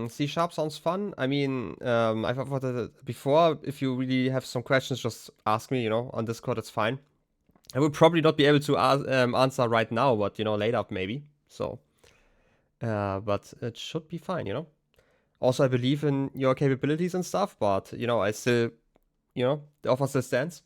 C# sounds fun. I mean, I've offered it before. If you really have some questions, just ask me, on Discord, it's fine. I will probably not be able to answer right now, but, later maybe. So, but it should be fine, Also, I believe in your capabilities and stuff, but, I still, the offer still stands.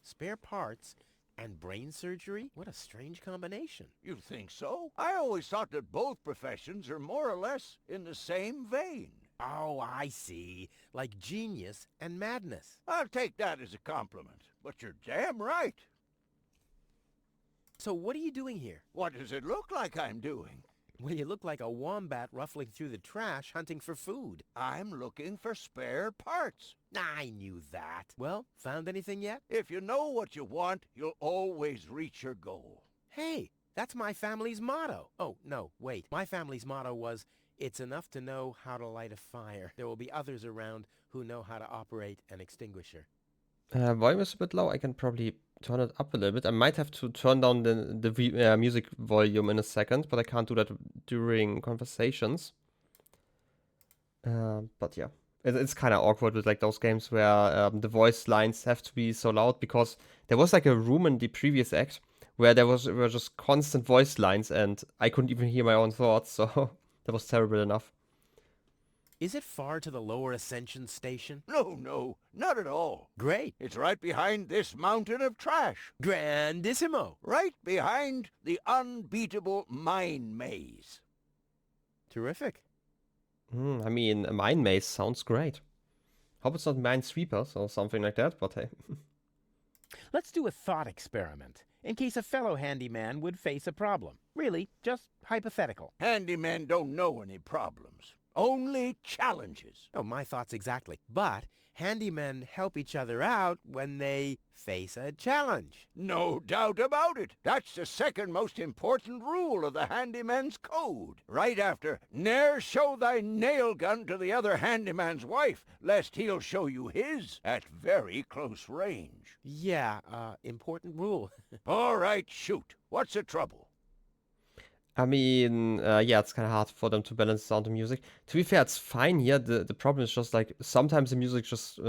Spare parts and brain surgery? What a strange combination. You think so? I always thought that both professions are more or less in the same vein. Oh, I see. Like genius and madness. I'll take that as a compliment, but you're damn right. So what are you doing here? What does it look like I'm doing? Well, you look like a wombat ruffling through the trash hunting for food. I'm looking for spare parts. I knew that. Well, found anything yet? If you know what you want, you'll always reach your goal. Hey, that's my family's motto. Oh, no, wait. My family's motto was, it's enough to know how to light a fire. There will be others around who know how to operate an extinguisher. Volume is a bit low. I can probably turn it up a little bit. I might have to turn down the music volume in a second, but I can't do that during conversations. But yeah, it's kind of awkward with like those games where the voice lines have to be so loud, because there was like a room in the previous act where were just constant voice lines and I couldn't even hear my own thoughts, so that was terrible enough. Is it far to the lower Ascension station? No, not at all. Great. It's right behind this mountain of trash. Grandissimo. Right behind the unbeatable mine maze. Terrific. I mean, a mine maze sounds great. Hope it's not minesweepers or something like that, but hey. Let's do a thought experiment, in case a fellow handyman would face a problem. Really, just hypothetical. Handymen don't know any problems. Only challenges. Oh, my thoughts exactly. But handymen help each other out when they face a challenge. No doubt about it. That's the second most important rule of the handyman's code. Right after, ne'er show thy nail gun to the other handyman's wife, lest he'll show you his at very close range. Yeah, important rule. All right, shoot. What's the trouble? I mean, yeah, it's kind of hard for them to balance sound and music. To be fair, it's fine here. The problem is just like sometimes the music just,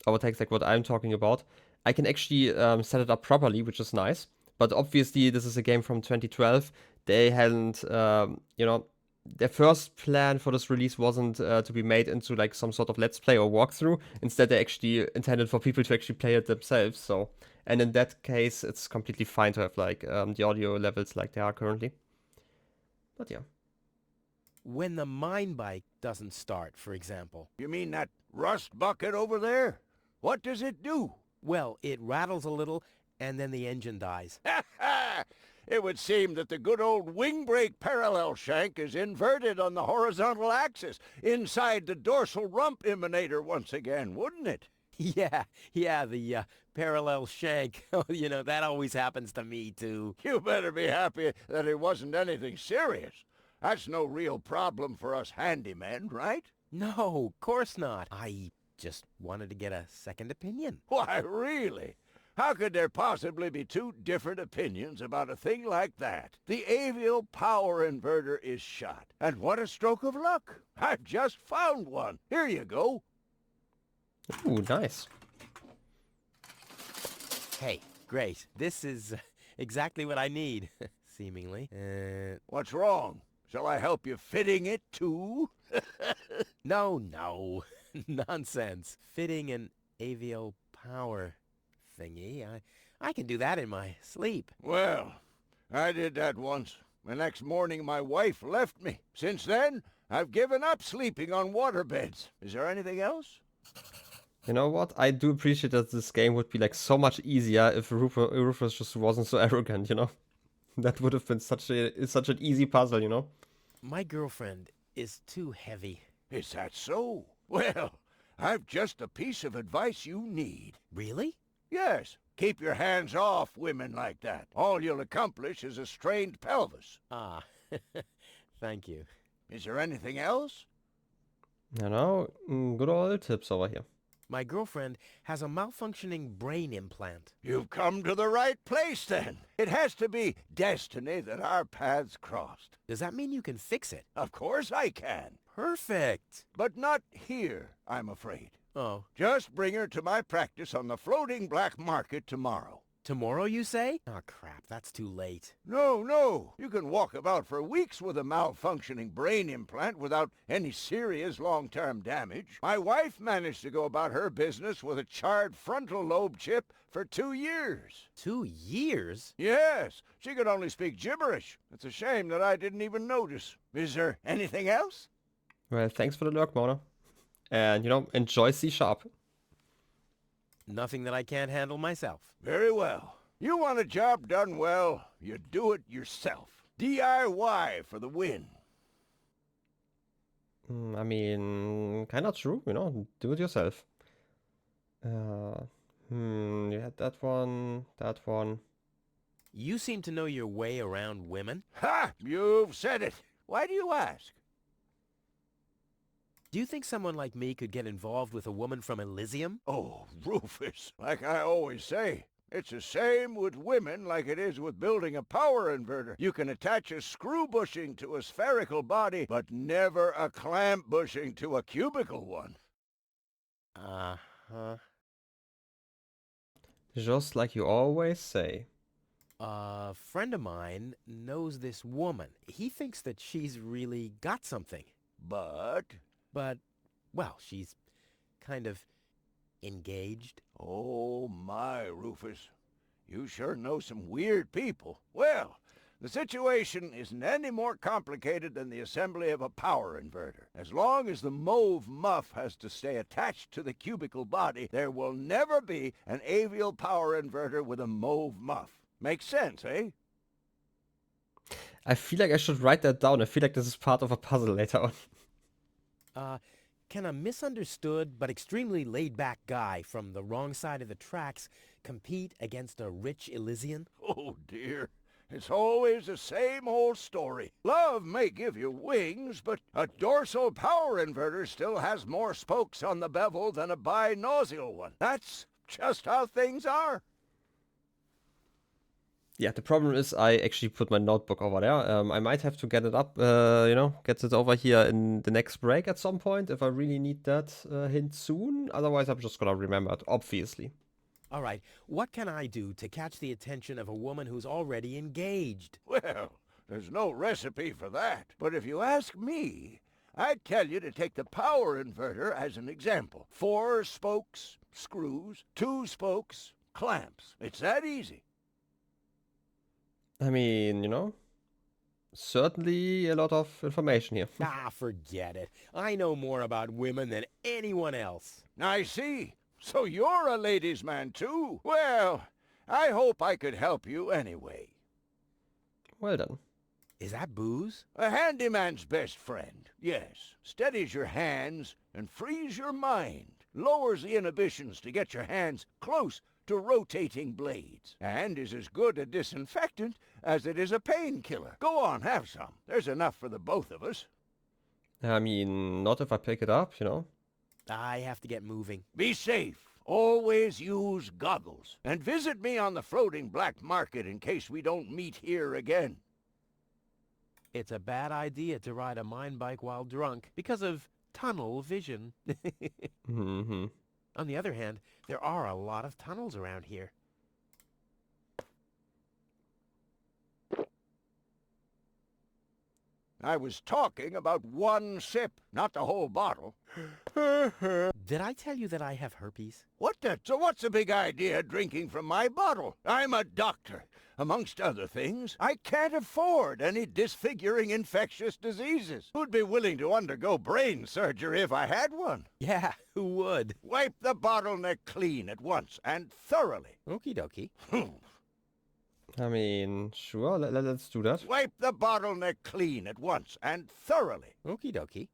overtakes like what I'm talking about. I can actually set it up properly, which is nice. But obviously, this is a game from 2012. They hadn't, their first plan for this release wasn't to be made into like some sort of let's play or walkthrough. Instead, they actually intended for people to actually play it themselves. So, and in that case, it's completely fine to have like the audio levels like they are currently. But yeah. When the mine bike doesn't start, for example. You mean that rust bucket over there? What does it do? Well, it rattles a little, and then the engine dies. It would seem that the good old wing brake parallel shank is inverted on the horizontal axis, inside the dorsal rump emanator once again, wouldn't it? Yeah, the parallel shank. That always happens to me, too. You better be happy that it wasn't anything serious. That's no real problem for us handymen, right? No, of course not. I just wanted to get a second opinion. Why, really? How could there possibly be two different opinions about a thing like that? The avial power inverter is shot. And what a stroke of luck. I've just found one. Here you go. Ooh, nice. Hey, great. This is exactly what I need, seemingly. What's wrong? Shall I help you fitting it, too? No. Nonsense. Fitting an avial power thingy. I can do that in my sleep. Well, I did that once. The next morning my wife left me. Since then, I've given up sleeping on waterbeds. Is there anything else? You know what? I do appreciate that this game would be like so much easier if Rufus just wasn't so arrogant, That would have been such an easy puzzle, My girlfriend is too heavy. Is that so? Well, I've just a piece of advice you need. Really? Yes. Keep your hands off women like that. All you'll accomplish is a strained pelvis. Ah, thank you. Is there anything else? You know, good old tips over here. My girlfriend has a malfunctioning brain implant. You've come to the right place, then. It has to be destiny that our paths crossed. Does that mean you can fix it? Of course I can. Perfect. But not here, I'm afraid. Oh. Just bring her to my practice on the floating black market tomorrow. Tomorrow, you say? Oh, crap, that's too late. No. You can walk about for weeks with a malfunctioning brain implant without any serious long-term damage. My wife managed to go about her business with a charred frontal lobe chip for 2 years. 2 years? Yes, she could only speak gibberish. It's a shame that I didn't even notice. Is there anything else? Well, thanks for the lurk, Mona. And, you know, enjoy C#. Nothing that I can't handle myself. Very well. You want a job done well, you do it yourself. DIY for the win. I mean, kind of true, you know, do it yourself. You had that one. You seem to know your way around women. Ha! You've said it. Why do you ask? Do you think someone like me could get involved with a woman from Elysium? Oh, Rufus, like I always say, it's the same with women like it is with building a power inverter. You can attach a screw bushing to a spherical body, but never a clamp bushing to a cubical one. Uh-huh. Just like you always say. A friend of mine knows this woman. He thinks that she's really got something. But, well, she's kind of engaged. Oh my, Rufus. You sure know some weird people. Well, the situation isn't any more complicated than the assembly of a power inverter. As long as the mauve muff has to stay attached to the cubical body, there will never be an avial power inverter with a mauve muff. Makes sense, eh? I feel like I should write that down. I feel like this is part of a puzzle later on. Can a misunderstood but extremely laid-back guy from the wrong side of the tracks compete against a rich Elysian? Oh, dear. It's always the same old story. Love may give you wings, but a dorsal power inverter still has more spokes on the bevel than a binossial one. That's just how things are. Yeah, the problem is I actually put my notebook over there. I might have to get it up, you know, get it over here in the next break at some point if I really need that hint soon. Otherwise, I'm just gonna remember it, obviously. All right, what can I do to catch the attention of a woman who's already engaged? Well, there's no recipe for that. But if you ask me, I'd tell you to take the power inverter as an example. 4 spokes, screws, 2 spokes, clamps. It's that easy. I mean, you know, certainly a lot of information here. Forget it. I know more about women than anyone else. I see. So you're a ladies' man too? Well, I hope I could help you anyway. Well done. Is that booze? A handyman's best friend, yes. Steadies your hands and frees your mind. Lowers the inhibitions to get your hands close to rotating blades. And is as good a disinfectant as it is a painkiller. Go on, have some. There's enough for the both of us. I mean, not if I pick it up, you know. I have to get moving. Be safe. Always use goggles. And visit me on the floating black market in case we don't meet here again. It's a bad idea to ride a mine bike while drunk because of tunnel vision. Mm-hmm. On the other hand, there are a lot of tunnels around here. I was talking about 1 sip, not the whole bottle. Did I tell you that I have herpes? What the? So what's the big idea drinking from my bottle? I'm a doctor. Amongst other things, I can't afford any disfiguring infectious diseases. Who'd be willing to undergo brain surgery if I had one? Yeah, who would? Wipe the bottleneck clean at once and thoroughly. Okie dokie. I mean, sure, let's do that. Wipe the bottleneck clean at once and thoroughly. Okie dokie.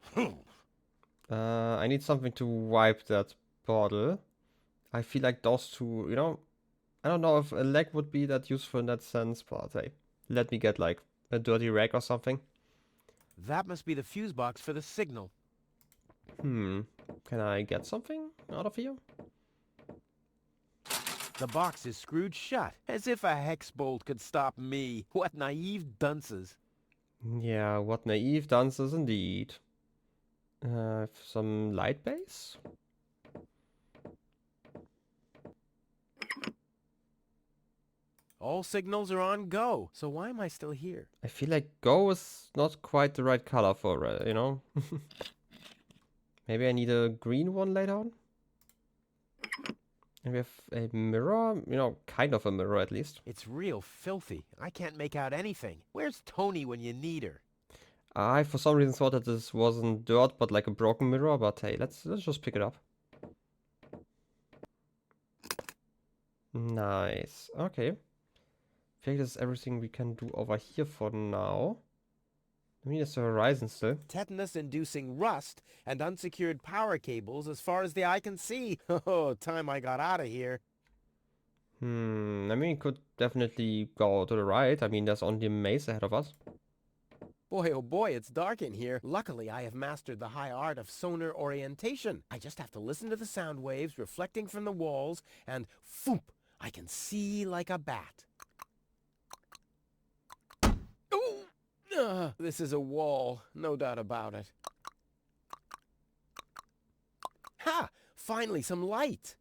I need something to wipe that bottle. I feel like those two, you know, I don't know if a leg would be that useful in that sense, but hey, let me get like a dirty rag or something. That must be the fuse box for the signal. Can I get something out of here? The box is screwed shut, as if a hex bolt could stop me. What naive dunces. Yeah, what naive dances indeed. Some light base? All signals are on go, so why am I still here? I feel like go is not quite the right color for it, you know? Maybe I need a green one later on? And we have a mirror, you know, kind of a mirror at least. It's real filthy. I can't make out anything. Where's Tony when you need her? I for some reason thought that this wasn't dirt but like a broken mirror, but hey, let's just pick it up. Nice. Okay. I think that's everything we can do over here for now. I mean, it's the horizon still. Tetanus-inducing rust and unsecured power cables as far as the eye can see. Oh, time I got out of here. I mean, we could definitely go to the right. I mean, there's only a maze ahead of us. Boy, oh boy, it's dark in here. Luckily, I have mastered the high art of sonar orientation. I just have to listen to the sound waves reflecting from the walls, and phoomp, I can see like a bat. This is a wall, no doubt about it. Ha! Finally, some light!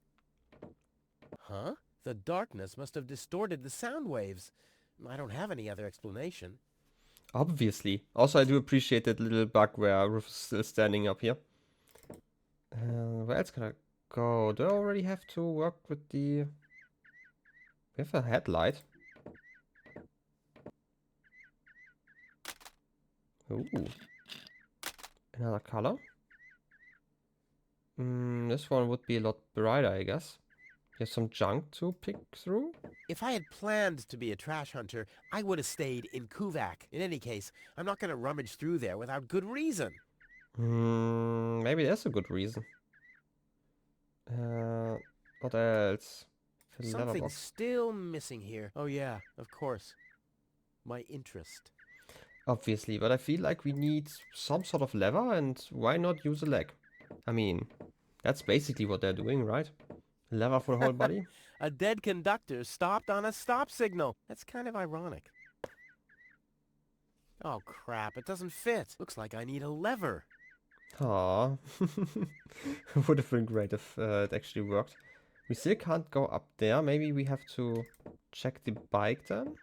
Huh? The darkness must have distorted the sound waves. I don't have any other explanation. Obviously. Also, I do appreciate that little bug where Rufus is still standing up here. Where else can I go? Do I already have to work with the... We have a headlight. Ooh. Another color. This one would be a lot brighter, I guess. There's some junk to pick through. If I had planned to be a trash hunter, I would have stayed in Kuvaq. In any case, I'm not going to rummage through there without good reason. Maybe there's a good reason. What else? Something's still missing here. Oh yeah, of course. My interest. Obviously, but I feel like we need some sort of lever, and why not use a leg? I mean, that's basically what they're doing, right? A lever for the whole body. A dead conductor stopped on a stop signal. That's kind of ironic. Oh crap, it doesn't fit. Looks like I need a lever. Aww. Would have been great if it actually worked. We still can't go up there. Maybe we have to check the bike then?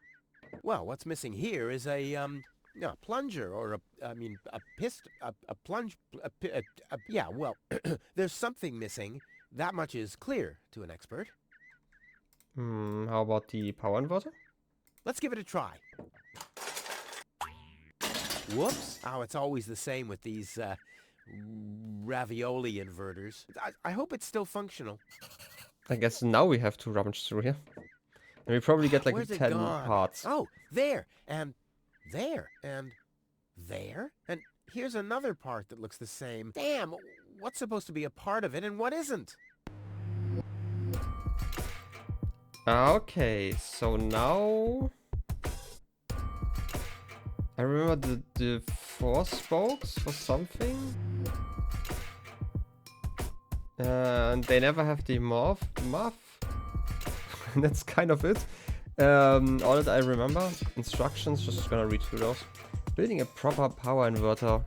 Well, what's missing here is a plunger or yeah, well, there's something missing. That much is clear to an expert. How about the power inverter? Let's give it a try. Whoops. Oh, it's always the same with these ravioli inverters. I hope it's still functional. I guess now we have to rummage through here. And we probably get like 10 parts. Oh, there, and there, and there. And here's another part that looks the same. Damn, what's supposed to be a part of it and what isn't? Okay, so now... I remember the 4 spokes for something. And they never have the muff. That's kind of it. All that I remember. Instructions, just gonna read through those. Building a proper power inverter.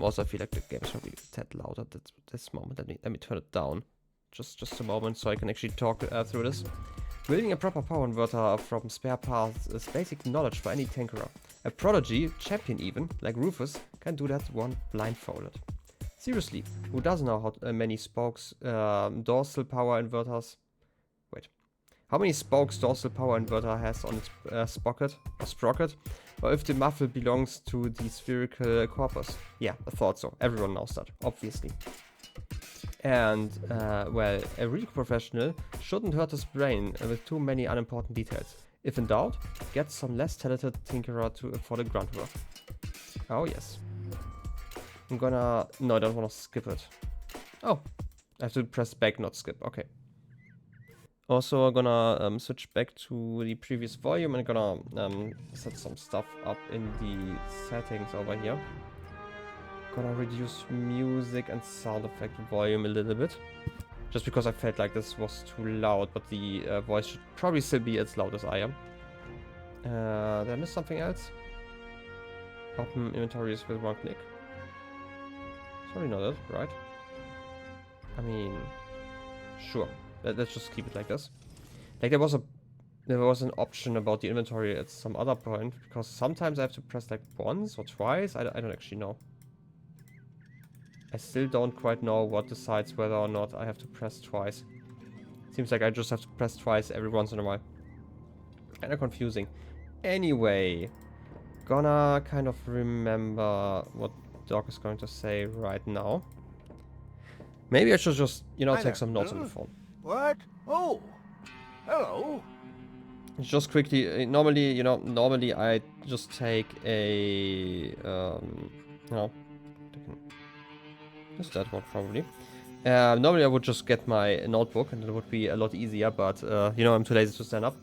Also, I feel like the game is probably a tad louder at this moment. Let me turn it down. Just a moment so I can actually talk through this. Building a proper power inverter from spare parts is basic knowledge for any tinkerer. A prodigy, champion even, like Rufus, can do that one blindfolded. Seriously, who doesn't know how many spokes dorsal power inverters... Wait. How many spokes dorsal power inverter has on its sprocket? Or if the muffle belongs to the spherical corpus? Yeah, I thought so. Everyone knows that, obviously. And, well, a real professional shouldn't hurt his brain with too many unimportant details. If in doubt, get some less talented tinkerer for the grunt work. Oh, yes. I'm gonna... No, I don't want to skip it. Oh, I have to press back, not skip. Okay. Also, I'm gonna switch back to the previous volume and gonna set some stuff up in the settings over here. Gonna reduce music and sound effect volume a little bit. Just because I felt like this was too loud, but the voice should probably still be as loud as I am. Did I miss something else? Open inventories with one click. Sorry, not it, right? I mean, sure. Let's just keep it like this. Like there was an option about the inventory at some other point, because sometimes I have to press like once or twice. I don't actually know. I still don't quite know what decides whether or not I have to press twice. Seems like I just have to press twice every once in a while. Kinda confusing. Anyway, gonna kind of remember what Doc is going to say right now. Maybe I should just, you know, take some notes on the phone. What? Oh, hello. Just quickly, normally I just take a, just that one probably. Normally I would just get my notebook and it would be a lot easier, but, I'm too lazy to stand up.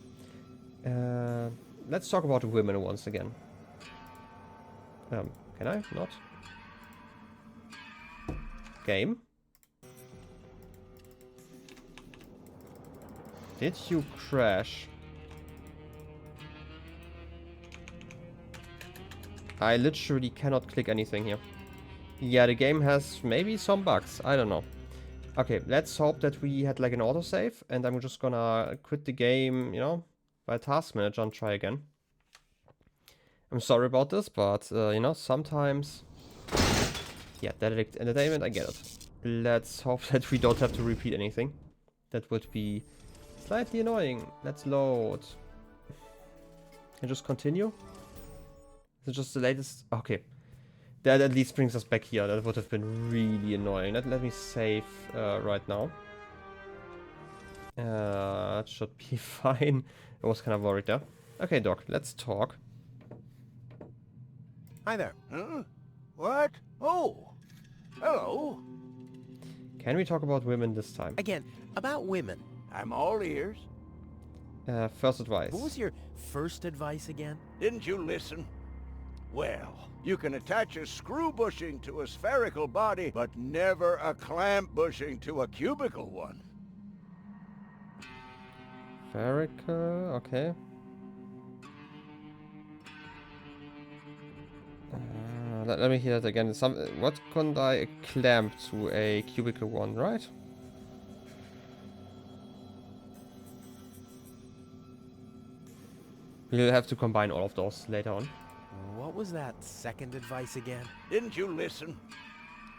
Let's talk about the women once again. Can I? Not? Game? Did you crash? I literally cannot click anything here. Yeah, the game has maybe some bugs. I don't know. Okay, let's hope that we had like an autosave, and I'm just gonna quit the game, by task manager and try again. I'm sorry about this, but, sometimes... Yeah, Daedalic Entertainment, I get it. Let's hope that we don't have to repeat anything. That would be slightly annoying. Let's load. And just continue? Is it just the latest? Okay. That at least brings us back here. That would have been really annoying. Let me save right now. It should be fine. I was kind of worried there. Okay, Doc, let's talk. Hi there. Huh? What? Oh, hello. Can we talk about women this time? Again, about women. I'm all ears. First advice. What was your first advice again? Didn't you listen? Well, you can attach a screw bushing to a spherical body, but never a clamp bushing to a cubical one. Spherical, okay. Let me hear that again. What couldn't I clamp to a cubical one, right? We'll have to combine all of those later on. What was that second advice again? Didn't you listen?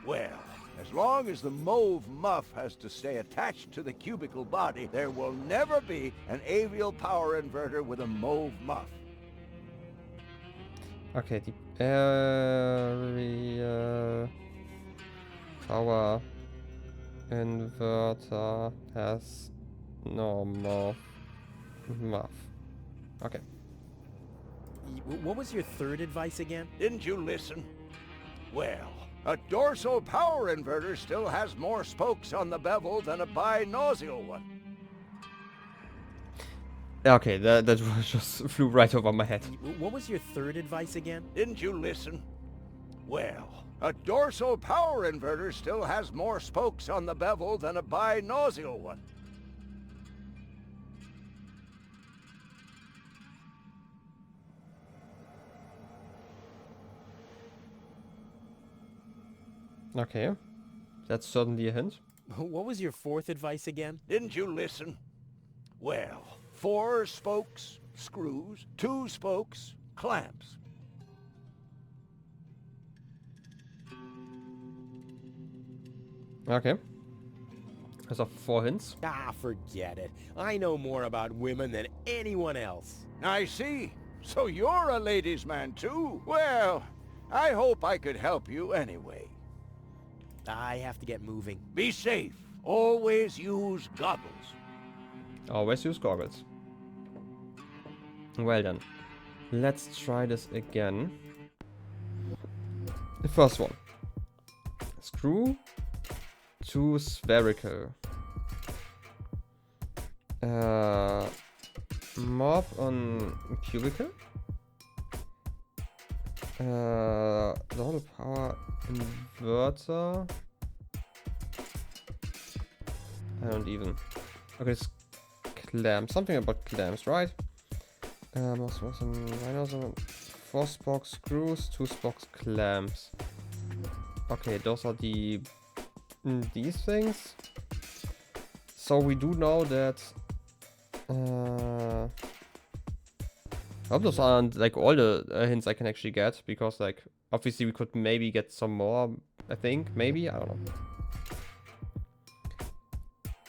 Well, as long as the mauve muff has to stay attached to the cubical body, there will never be an avial power inverter with a mauve muff. Okay, the area power inverter has no mauve muff. Okay. What was your third advice again? Didn't you listen? Well, a dorsal power inverter still has more spokes on the bevel than a binossial one. Okay, that just flew right over my head. What was your third advice again? Didn't you listen? Well, a dorsal power inverter still has more spokes on the bevel than a binossial one. Okay, that's certainly a hint. What was your fourth advice again? Didn't you listen? Well, 4 spokes, screws, 2 spokes, clamps. Okay. Those are 4 hints. Ah, forget it. I know more about women than anyone else. I see. So you're a ladies' man too? Well, I hope I could help you anyway. I have to get moving. Be safe. Always use goggles. Always use goggles. Well then. Let's try this again. The first one. Screw to spherical. Mob on cubicle. The whole power inverter. I don't even. Okay, it's clamps. Something about clamps, right? Was some 4-spoke screws, 2-spoke clamps. Okay, those are these things. So we do know that. I hope those aren't like all the hints I can actually get, because like obviously we could maybe get some more. I think maybe, I don't know.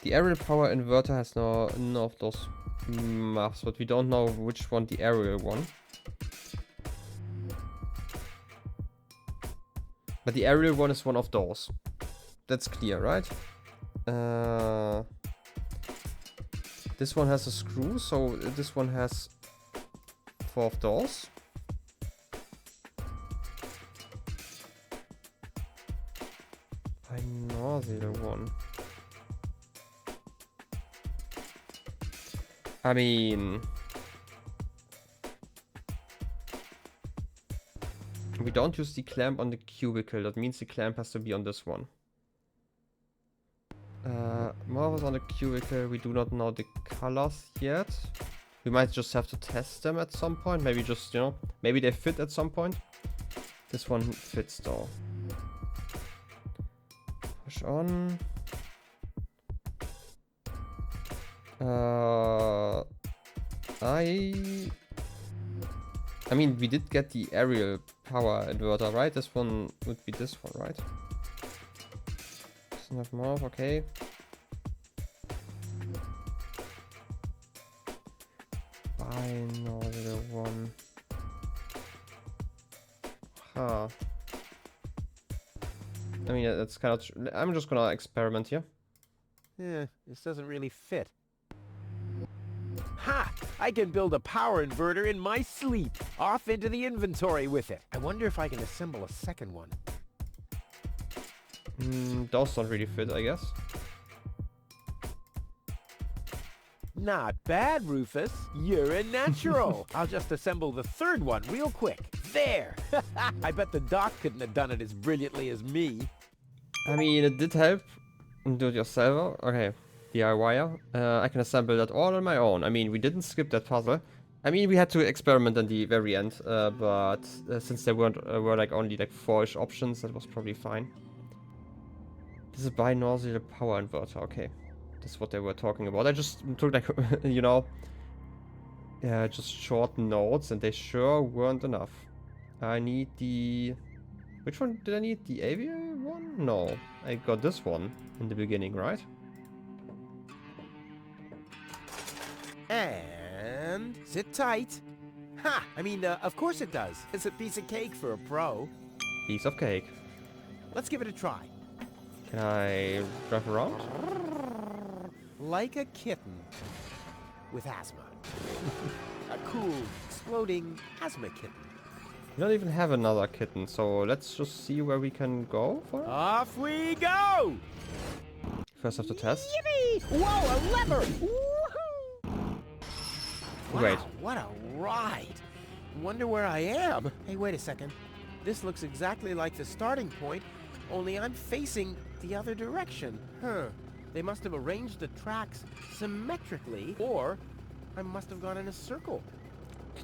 The aerial power inverter has none of those maps, but we don't know which one the aerial one. But the aerial one is one of those. That's clear, right? This one has a screw, so this one has 4 of those. Binaural one. I mean, we don't use the clamp on the cubicle. That means the clamp has to be on this one. More was on the cubicle. We do not know the colors yet. We might just have to test them at some point. Maybe just, you know, maybe they fit at some point. This one fits though. Push on. I mean, we did get the aerial power inverter, right? This one would be this one, right? Doesn't have more, okay. Binaural one. Huh. I mean, that's kind of. I'm just gonna experiment here. Yeah, this doesn't really fit. Ha! I can build a power inverter in my sleep. Off into the inventory with it. I wonder if I can assemble a second one. Those don't really fit, I guess. Not bad, Rufus. You're a natural. I'll just assemble the third one real quick. There! I bet the doc couldn't have done it as brilliantly as me. I mean, it did help. Do it yourself. Okay. DIYer. I can assemble that all on my own. I mean, we didn't skip that puzzle. I mean, we had to experiment in the very end, but since there were like only like 4-ish options, that was probably fine. This is binaural power inverter. Okay, this is what they were talking about. I just took like, you know, just short notes, and they sure weren't enough. I need the. Which one did I need? The avian one? No, I got this one in the beginning, right? And sit tight. Ha! I mean, of course it does. It's a piece of cake for a pro. Piece of cake. Let's give it a try. Can I drive around? Like a kitten with asthma. A cool, exploding asthma kitten. We don't even have another kitten, so let's just see where we can go for it. Off we go! First have to test. Yippee! Whoa, a lever! Wow, Great. what a ride! Wonder where I am. Hey, wait a second. This looks exactly like the starting point, only I'm facing the other direction. Huh. They must have arranged the tracks symmetrically, or I must have gone in a circle.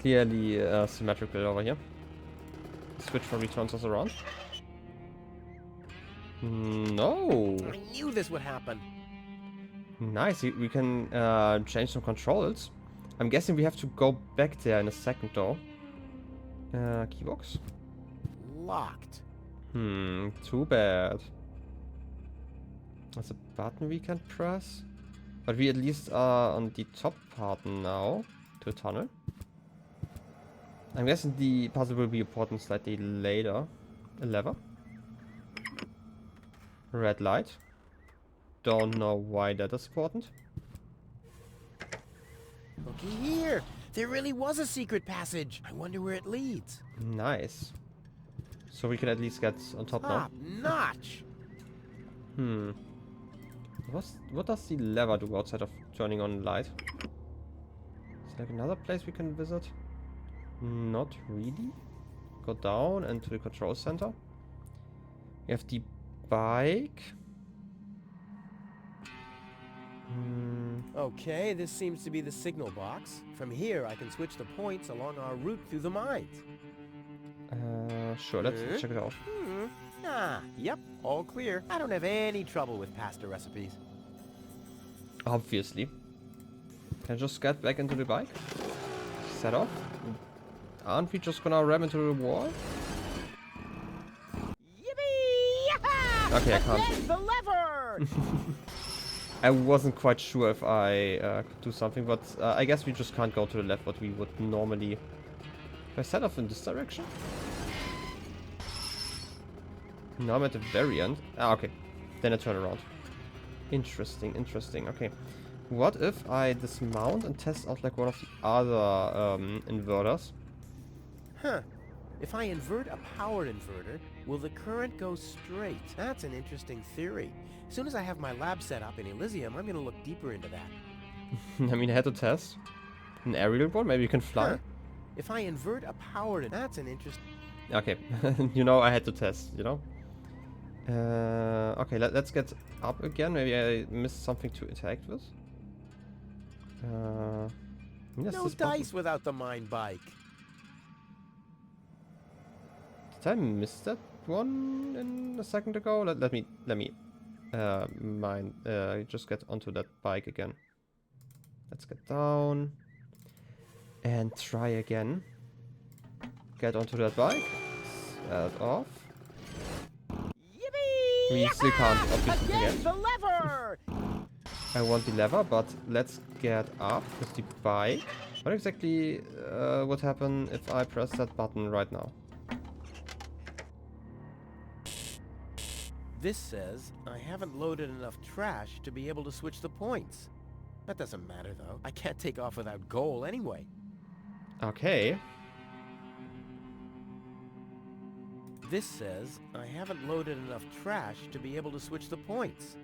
Clearly symmetrical over here. Switch probably turns us around. No. I knew this would happen. Nice. We can change some controls. I'm guessing we have to go back there in a second though. Keybox? Locked. Too bad. There's a button we can press. But we at least are on the top part now. To the tunnel. I'm guessing the puzzle will be important slightly later. A lever. Red light. Don't know why that is important. Looky here. There really was a secret passage. I wonder where it leads. Nice. So we can at least get on top now. Top notch. What does the lever do outside of turning on light? Is there like another place we can visit? Not really. go down and to the control center. We have the bike. Okay, this seems to be the signal box. From here, I can switch the points along our route through the mines. Sure, let's check it out. Yep, all clear. I don't have any trouble with pasta recipes. Obviously. Can I just get back into the bike? Set off? Aren't we just gonna ram into the wall? Yippee! Okay, I can't. Again, the lever! I wasn't quite sure if I could do something, but I guess we just can't go to the left what we would normally. If I set off in this direction? Now I'm at the very end. Ah, okay. Then I turn around. Interesting, interesting. Okay. What if I dismount and test out like one of the other inverters? Huh. If I invert a power inverter, will the current go straight? That's an interesting theory. As soon as I have my lab set up in Elysium, I'm going to look deeper into that. I mean, I had to test. An aerial one? Maybe you can fly? Huh. If I invert a power... That's an interesting... Okay. You know, I had to test, you know? Okay, let's get up again. Maybe I missed something to interact with. Yes, No dice without the mine bike. Did I miss that one in a second ago? Let me just get onto that bike again. Let's get down and try again. Get onto that bike. Set off. Yippee! We still can't obviously Again, get. the lever! I want the lever, but let's get up with the bike. What exactly would happen if I press that button right now? This says I haven't loaded enough trash to be able to switch the points. That doesn't matter though. I can't take off without goal anyway. Okay. This says I haven't loaded enough trash to be able to switch the points.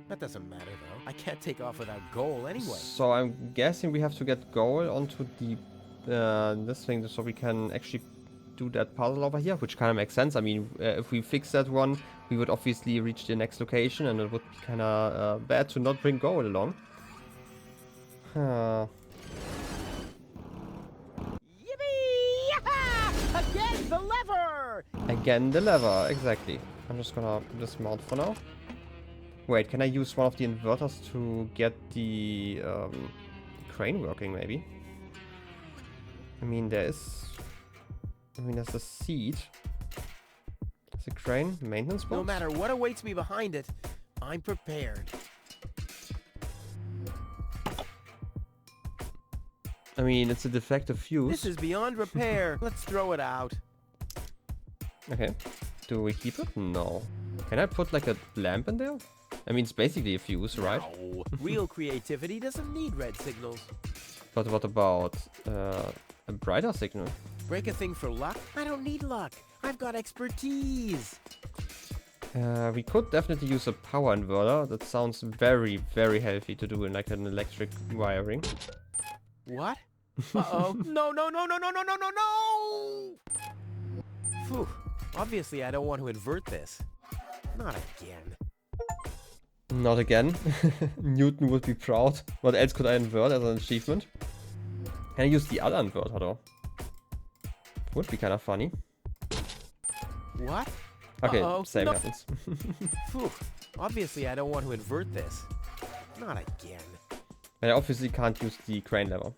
That doesn't matter though. I can't take off without goal anyway. So I'm guessing we have to get goal onto the this thing so we can actually do that puzzle over here, which kind of makes sense. I mean, if we fix that one, we would obviously reach the next location, and it would be kind of bad to not bring goal along. Yippee! Again, the lever! Again, the lever, exactly. I'm just gonna dismount for now. Wait, can I use one of the inverters to get the crane working, maybe? I mean, there's a seat. There's a crane maintenance box. No matter what awaits me behind it, I'm prepared. I mean, it's a defective fuse. This is beyond repair. Let's throw it out. Okay. Do we keep it? No. Can I put like a lamp in there? I mean, it's basically a fuse, right? No. Real creativity doesn't need red signals. But what about a brighter signal? Break a thing for luck? I don't need luck. I've got expertise. We could definitely use a power inverter. That sounds very, very healthy to do in like an electric wiring. What? Uh-oh. No, no, no, no, no, no, no, no, no! Phew. Obviously, I don't want to invert this. Not again. Not again. Newton would be proud. What else could I invert as an achievement? Can I use the other inverter though? Would be kind of funny. What? Okay, Uh-oh. same No. happens. Phew. Obviously, I don't want to invert this. Not again. I obviously can't use the crane lever.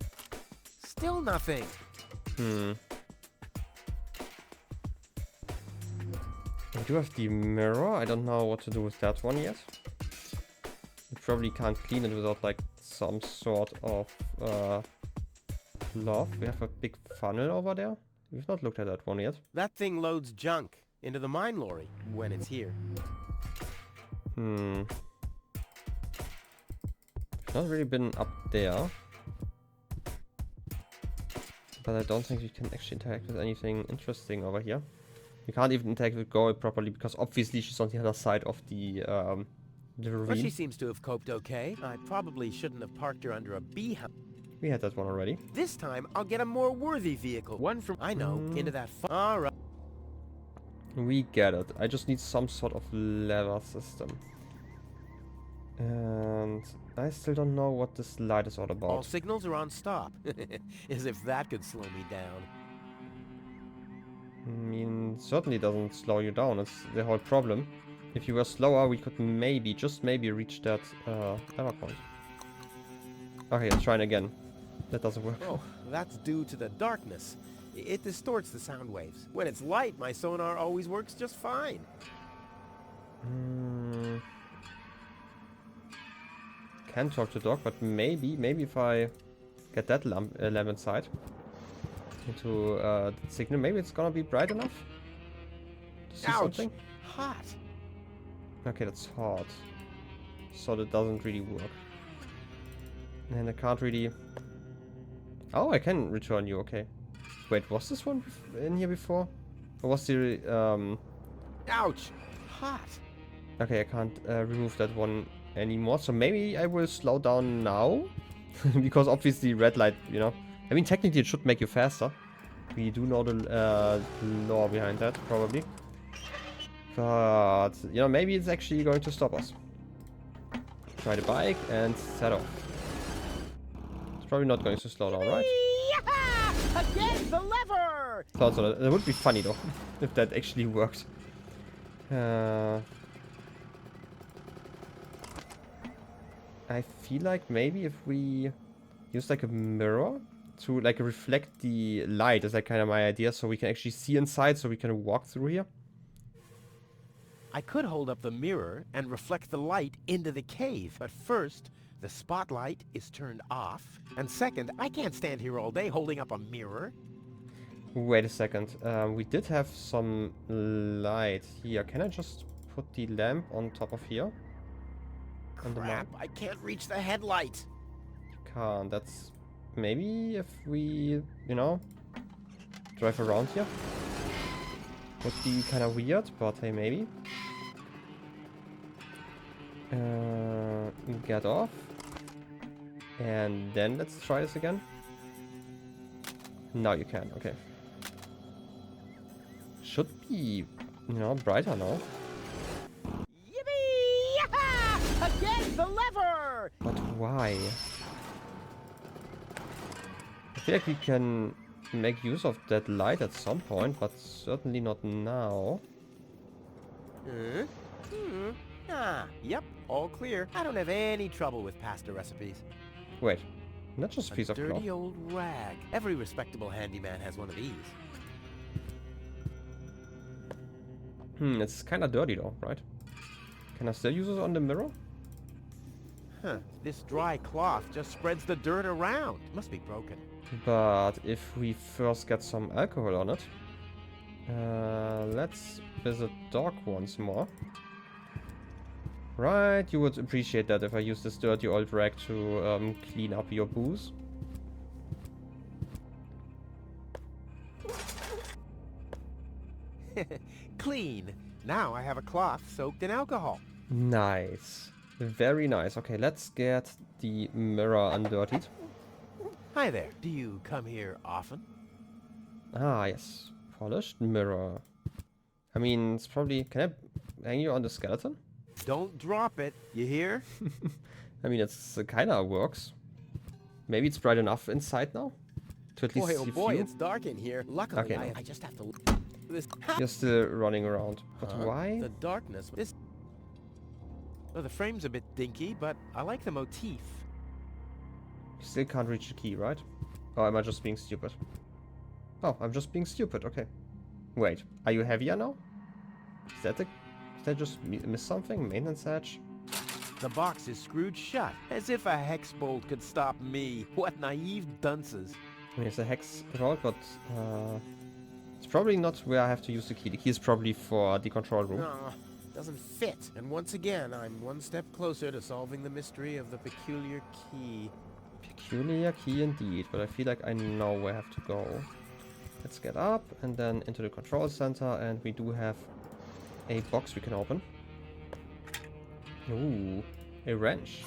Still nothing. I do have the mirror. I don't know what to do with that one yet. You probably can't clean it without like some sort of cloth. We have a big funnel over there. We've not looked at that one yet. That thing loads junk into the mine lorry when it's here. We've not really been up there. But I don't think we can actually interact with anything interesting over here. We can't even interact with Gold properly because obviously she's on the other side of the ravine. But she seems to have coped okay. I probably shouldn't have parked her under a beehive. We had that one already. This time, I'll get a more worthy vehicle. One from... I know, into that... Alright. We get it. I just need some sort of lever system. And I still don't know what this light is all about. All signals are on stop. As if that could slow me down. I mean, certainly doesn't slow you down. It's the whole problem. If you were slower, we could maybe, just maybe, reach that lever point. Okay, let's try it again. That doesn't work. Oh, that's due to the darkness. It distorts the sound waves. When it's light, my sonar always works just fine. Can talk to dog, but maybe if I get that lamp inside into the signal, maybe it's gonna be bright enough to see something. Hot. Okay, that's hot. So that doesn't really work. And I can't really... Oh, I can return you, okay. Wait, was this one in here before? Or was the... Ouch! Hot! Okay, I can't remove that one anymore. So maybe I will slow down now. Because obviously red light, you know. I mean, technically it should make you faster. We do know the law behind that, probably. But, you know, maybe it's actually going to stop us. Try the bike and set off. It's probably not going to slow down, right? Again, the lever! Thought so. That would be funny though, if that actually worked. I feel like maybe if we use like a mirror to like reflect the light, is like kind of my idea, so we can actually see inside, so we can walk through here. I could hold up the mirror and reflect the light into the cave, but first, the spotlight is turned off, and second, I can't stand here all day holding up a mirror. Wait a second, we did have some light here. Can I just put the lamp on top of here? Crap, I can't reach the headlight. Can't, that's... Maybe if we, you know, drive around here? Would be kind of weird, but hey, maybe. Get off. And then let's try this again. Now you can, okay. Should be, you know, brighter now. Yippee! Again, the lever! But why? I feel like we can make use of that light at some point, but certainly not now. Yep, all clear. I don't have any trouble with pasta recipes. Wait, not just a piece of cloth. Dirty old rag. Every respectable handyman has one of these. It's kind of dirty though, right? Can I still use it on the mirror? Huh, this dry cloth just spreads the dirt around. Must be broken. But if we first get some alcohol on it... let's visit dog once more. Right, you would appreciate that if I use this dirty old rag to clean up your booze. Clean. Now I have a cloth soaked in alcohol. Nice. Very nice. Okay, let's get the mirror undirtied. Hi there. Do you come here often? Ah, yes. Polished mirror. I mean, it's probably... Can I hang you on the skeleton? Don't drop it, you hear? I mean, it's kind of works. Maybe it's bright enough inside now? To at least Boy, oh see boy, view? it's dark in here. Luckily, Okay, I just have to... This... You're still running around. But why? The darkness. This... Oh, the frame's a bit dinky, but I like the motif. Still can't reach the key, right? Or am I just being stupid? Oh, I'm just being stupid, okay. Wait, are you heavier now? Is that the... Did I just miss something? Maintenance hatch? The box is screwed shut, as if a hex bolt could stop me. What naive dunces. I mean, it's a hex vault, but it's probably not where I have to use the key. The key is probably for the control room. No, doesn't fit. And once again, I'm one step closer to solving the mystery of the peculiar key. Peculiar key indeed, but I feel like I know where I have to go. Let's get up and then into the control center, and we do have a box we can open. Ooh, a wrench.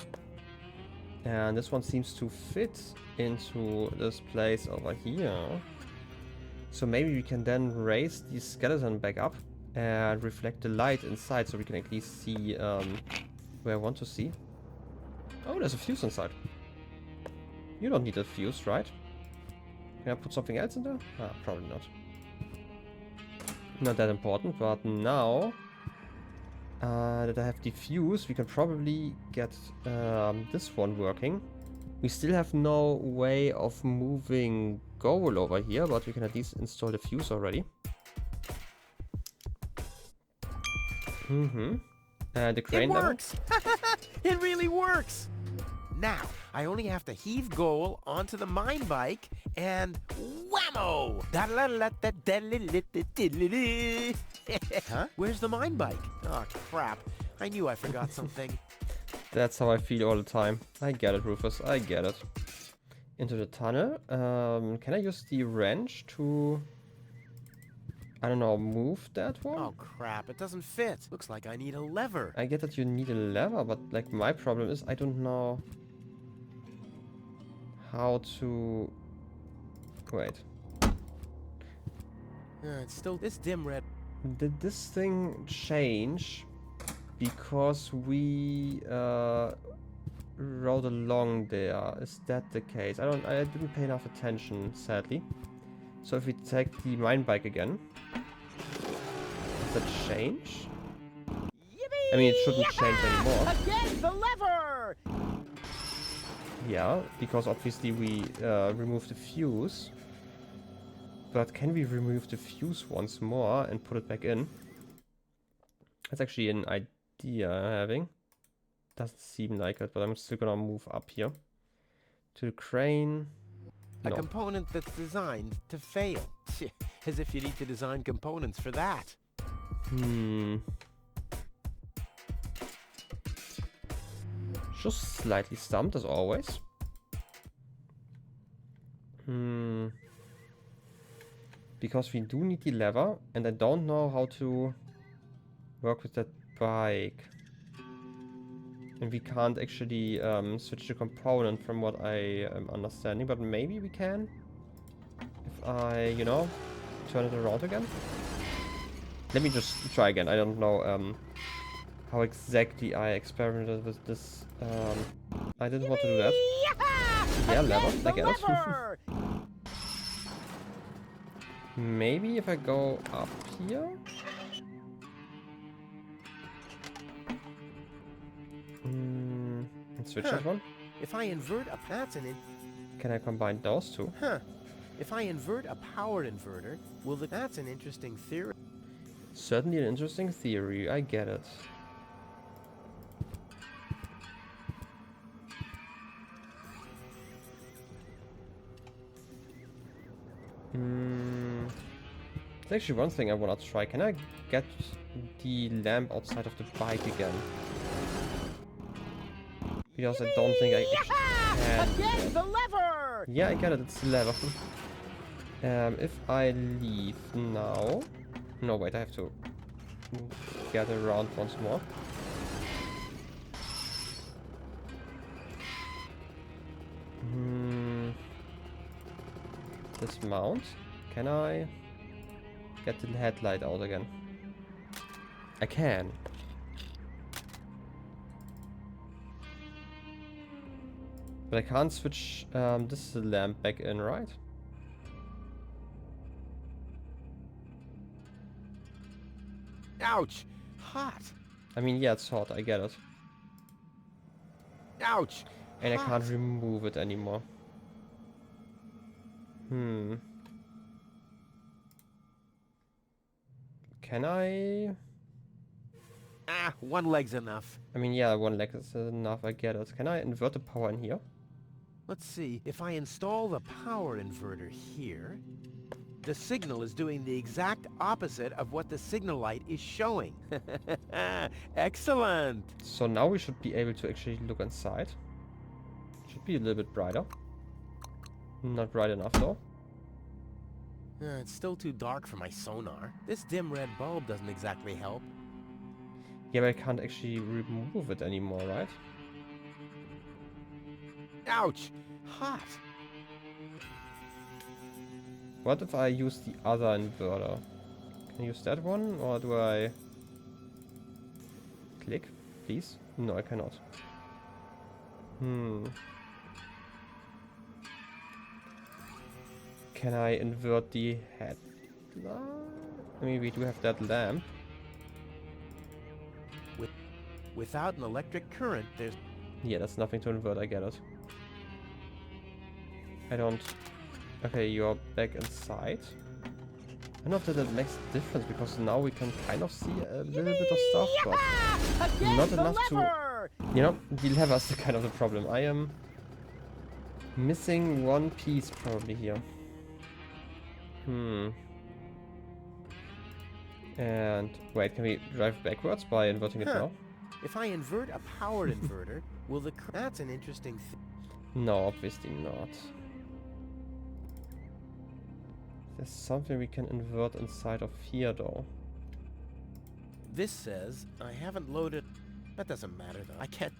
And this one seems to fit into this place over here. So maybe we can then raise the skeleton back up and reflect the light inside so we can at least see where I want to see. Oh, there's a fuse inside. You don't need a fuse, right? Can I put something else in there? Ah, probably not. Not that important, but now that I have the fuse, we can probably get this one working. We still have no way of moving goal over here, but we can at least install the fuse already. The crane It lever. works! It really works! Now, I only have to heave goal onto the mine bike and whammo! Huh? Where's the mine bike? Oh, crap. I knew I forgot something. That's how I feel all the time. I get it, Rufus. I get it. Into the tunnel. Can I use the wrench to... I don't know, move that one? Oh, crap. It doesn't fit. Looks like I need a lever. I get that you need a lever, but like my problem is I don't know how to... Wait. It's still this dim red. Did this thing change because we rode along there? Is that the case? I didn't pay enough attention, sadly. So if we take the mine bike again, does that change? I mean, it shouldn't change anymore. Again, the lever! Yeah, because obviously we removed the fuse. But can we remove the fuse once more and put it back in? That's actually an idea I'm having. Doesn't seem like it, but I'm still gonna move up here. To the crane. A No. component that's designed to fail. As if you need to design components for that. Just slightly stumped as always. Because we do need the lever, and I don't know how to work with that bike. And we can't actually switch the component from what I am understanding, but maybe we can. If I, you know, turn it around again. Let me just try again. I don't know how exactly I experimented with this. I didn't want to do that. Yeah, lever. I get it. Maybe if I go up here. And switch that one. If I invert a pattern, Can I combine those two? If I invert a power inverter, that's an interesting theory. Certainly an interesting theory. I get it. There's actually one thing I want to try. Can I get the lamp outside of the bike again? Because I don't think I can. Again, the lever! Yeah, I get it. It's the lever. If I leave now... No, wait, I have to get around once more. Dismount. Can I get the headlight out again? I can. But I can't switch this lamp back in, right? Ouch! Hot! I mean, yeah, it's hot, I get it. Ouch! And hot. I can't remove it anymore. Can I... One leg's enough. I mean, yeah, one leg is enough, I get it. Can I invert the power in here? Let's see. If I install the power inverter here, the signal is doing the exact opposite of what the signal light is showing. Excellent! So now we should be able to actually look inside. Should be a little bit brighter. Not bright enough though. It's still too dark for my sonar. This dim red bulb doesn't exactly help. Yeah, but I can't actually remove it anymore, right? Ouch! Hot! What if I use the other inverter? Can Can I use that one, or do I click, please? No, I cannot. Can I invert the headlight? I mean, we do have that lamp. Without an electric current, there's... Yeah, that's nothing to invert, I get it. I don't... Okay, you're back inside. I don't know if that makes a difference, because now we can kind of see a little bit of stuff, but not enough to... You know, the lever is kind of the problem. I am missing one piece probably here. And wait, can we drive backwards by inverting it now? If I invert a powered inverter, will the... That's an interesting thing. No, obviously not. There's something we can invert inside of here, though. This says I haven't loaded... That doesn't matter, though. I can't...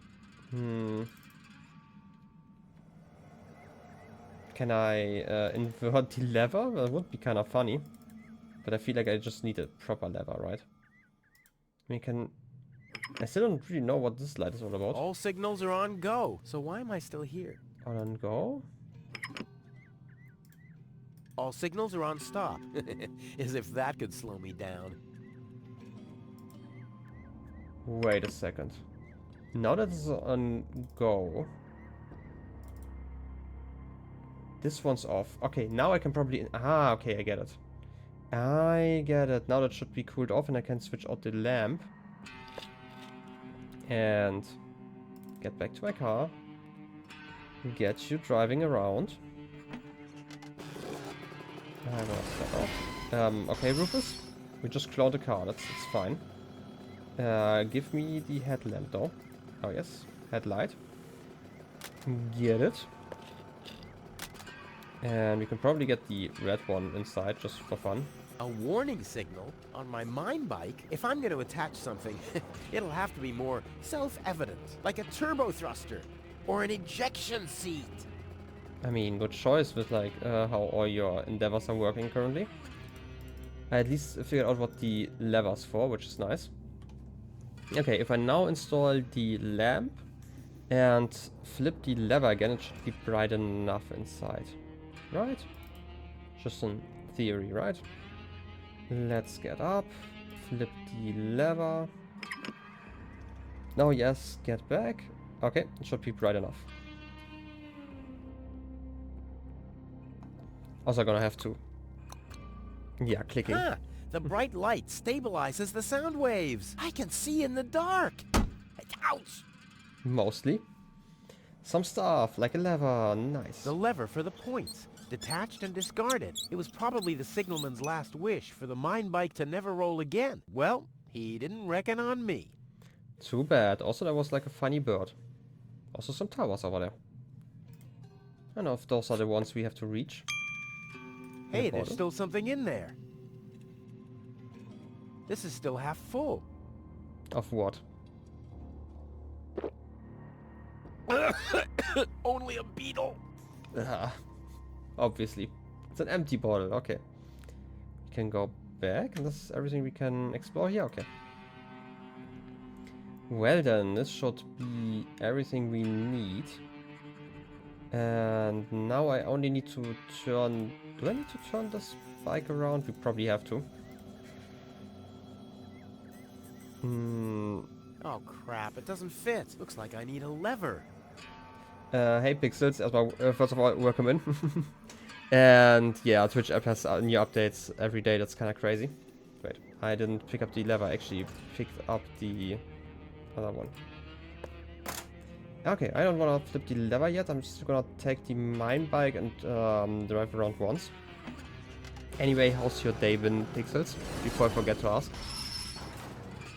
Can I invert the lever? That would be kind of funny. But I feel like I just need a proper lever, right? I mean, I still don't really know what this light is all about. All signals are on go, so why am I still here? On go? All signals are on stop. As if that could slow me down. Wait a second. Now that it's on go... This one's off. Okay, now I can probably... Ah, okay, I get it. I get it. Now that should be cooled off and I can switch out the lamp. And get back to my car. Get you driving around. I'm gonna step out. Okay, Rufus. We just cloned a car. That's fine. Give me the headlamp though. Oh yes, headlight. Get it. And we can probably get the red one inside just for fun. A warning signal on my mine bike? If I'm going to attach something, it'll have to be more self-evident, like a turbo thruster or an ejection seat. I mean, good choice with like how all your endeavors are working currently. I at least figured out what the lever's for, which is nice. Okay, if I now install the lamp and flip the lever again, it should be bright enough inside. Right? Just in theory, right? Let's get up, flip the lever. Now, yes, get back. Okay, it should be bright enough. Also gonna have to... Yeah, clicking. Ah, the bright light stabilizes the sound waves. I can see in the dark. Ouch! Mostly. Some stuff, like a lever, nice. The lever for the points. Detached and discarded. It was probably the signalman's last wish for the mine bike to never roll again. Well, he didn't reckon on me. Too bad. Also, there was like a funny bird. Also some towers over there. I don't know if those are the ones we have to reach. Hey, there's still something in there. This is still half full. Of what? Only a beetle. Obviously. It's an empty bottle, okay. We can go back, and this is everything we can explore here, okay. Well then, this should be everything we need. And now I only need to turn... Do I need to turn this bike around? We probably have to. Oh crap, it doesn't fit. Looks like I need a lever. Hey Pixels, first of all, welcome in. And yeah, Twitch app has new updates every day, that's kind of crazy. Wait, I didn't pick up the lever, I actually picked up the other one. Okay, I don't want to flip the lever yet, I'm just gonna take the mine bike and drive around once. Anyway, how's your day been, Pixels? Before I forget to ask.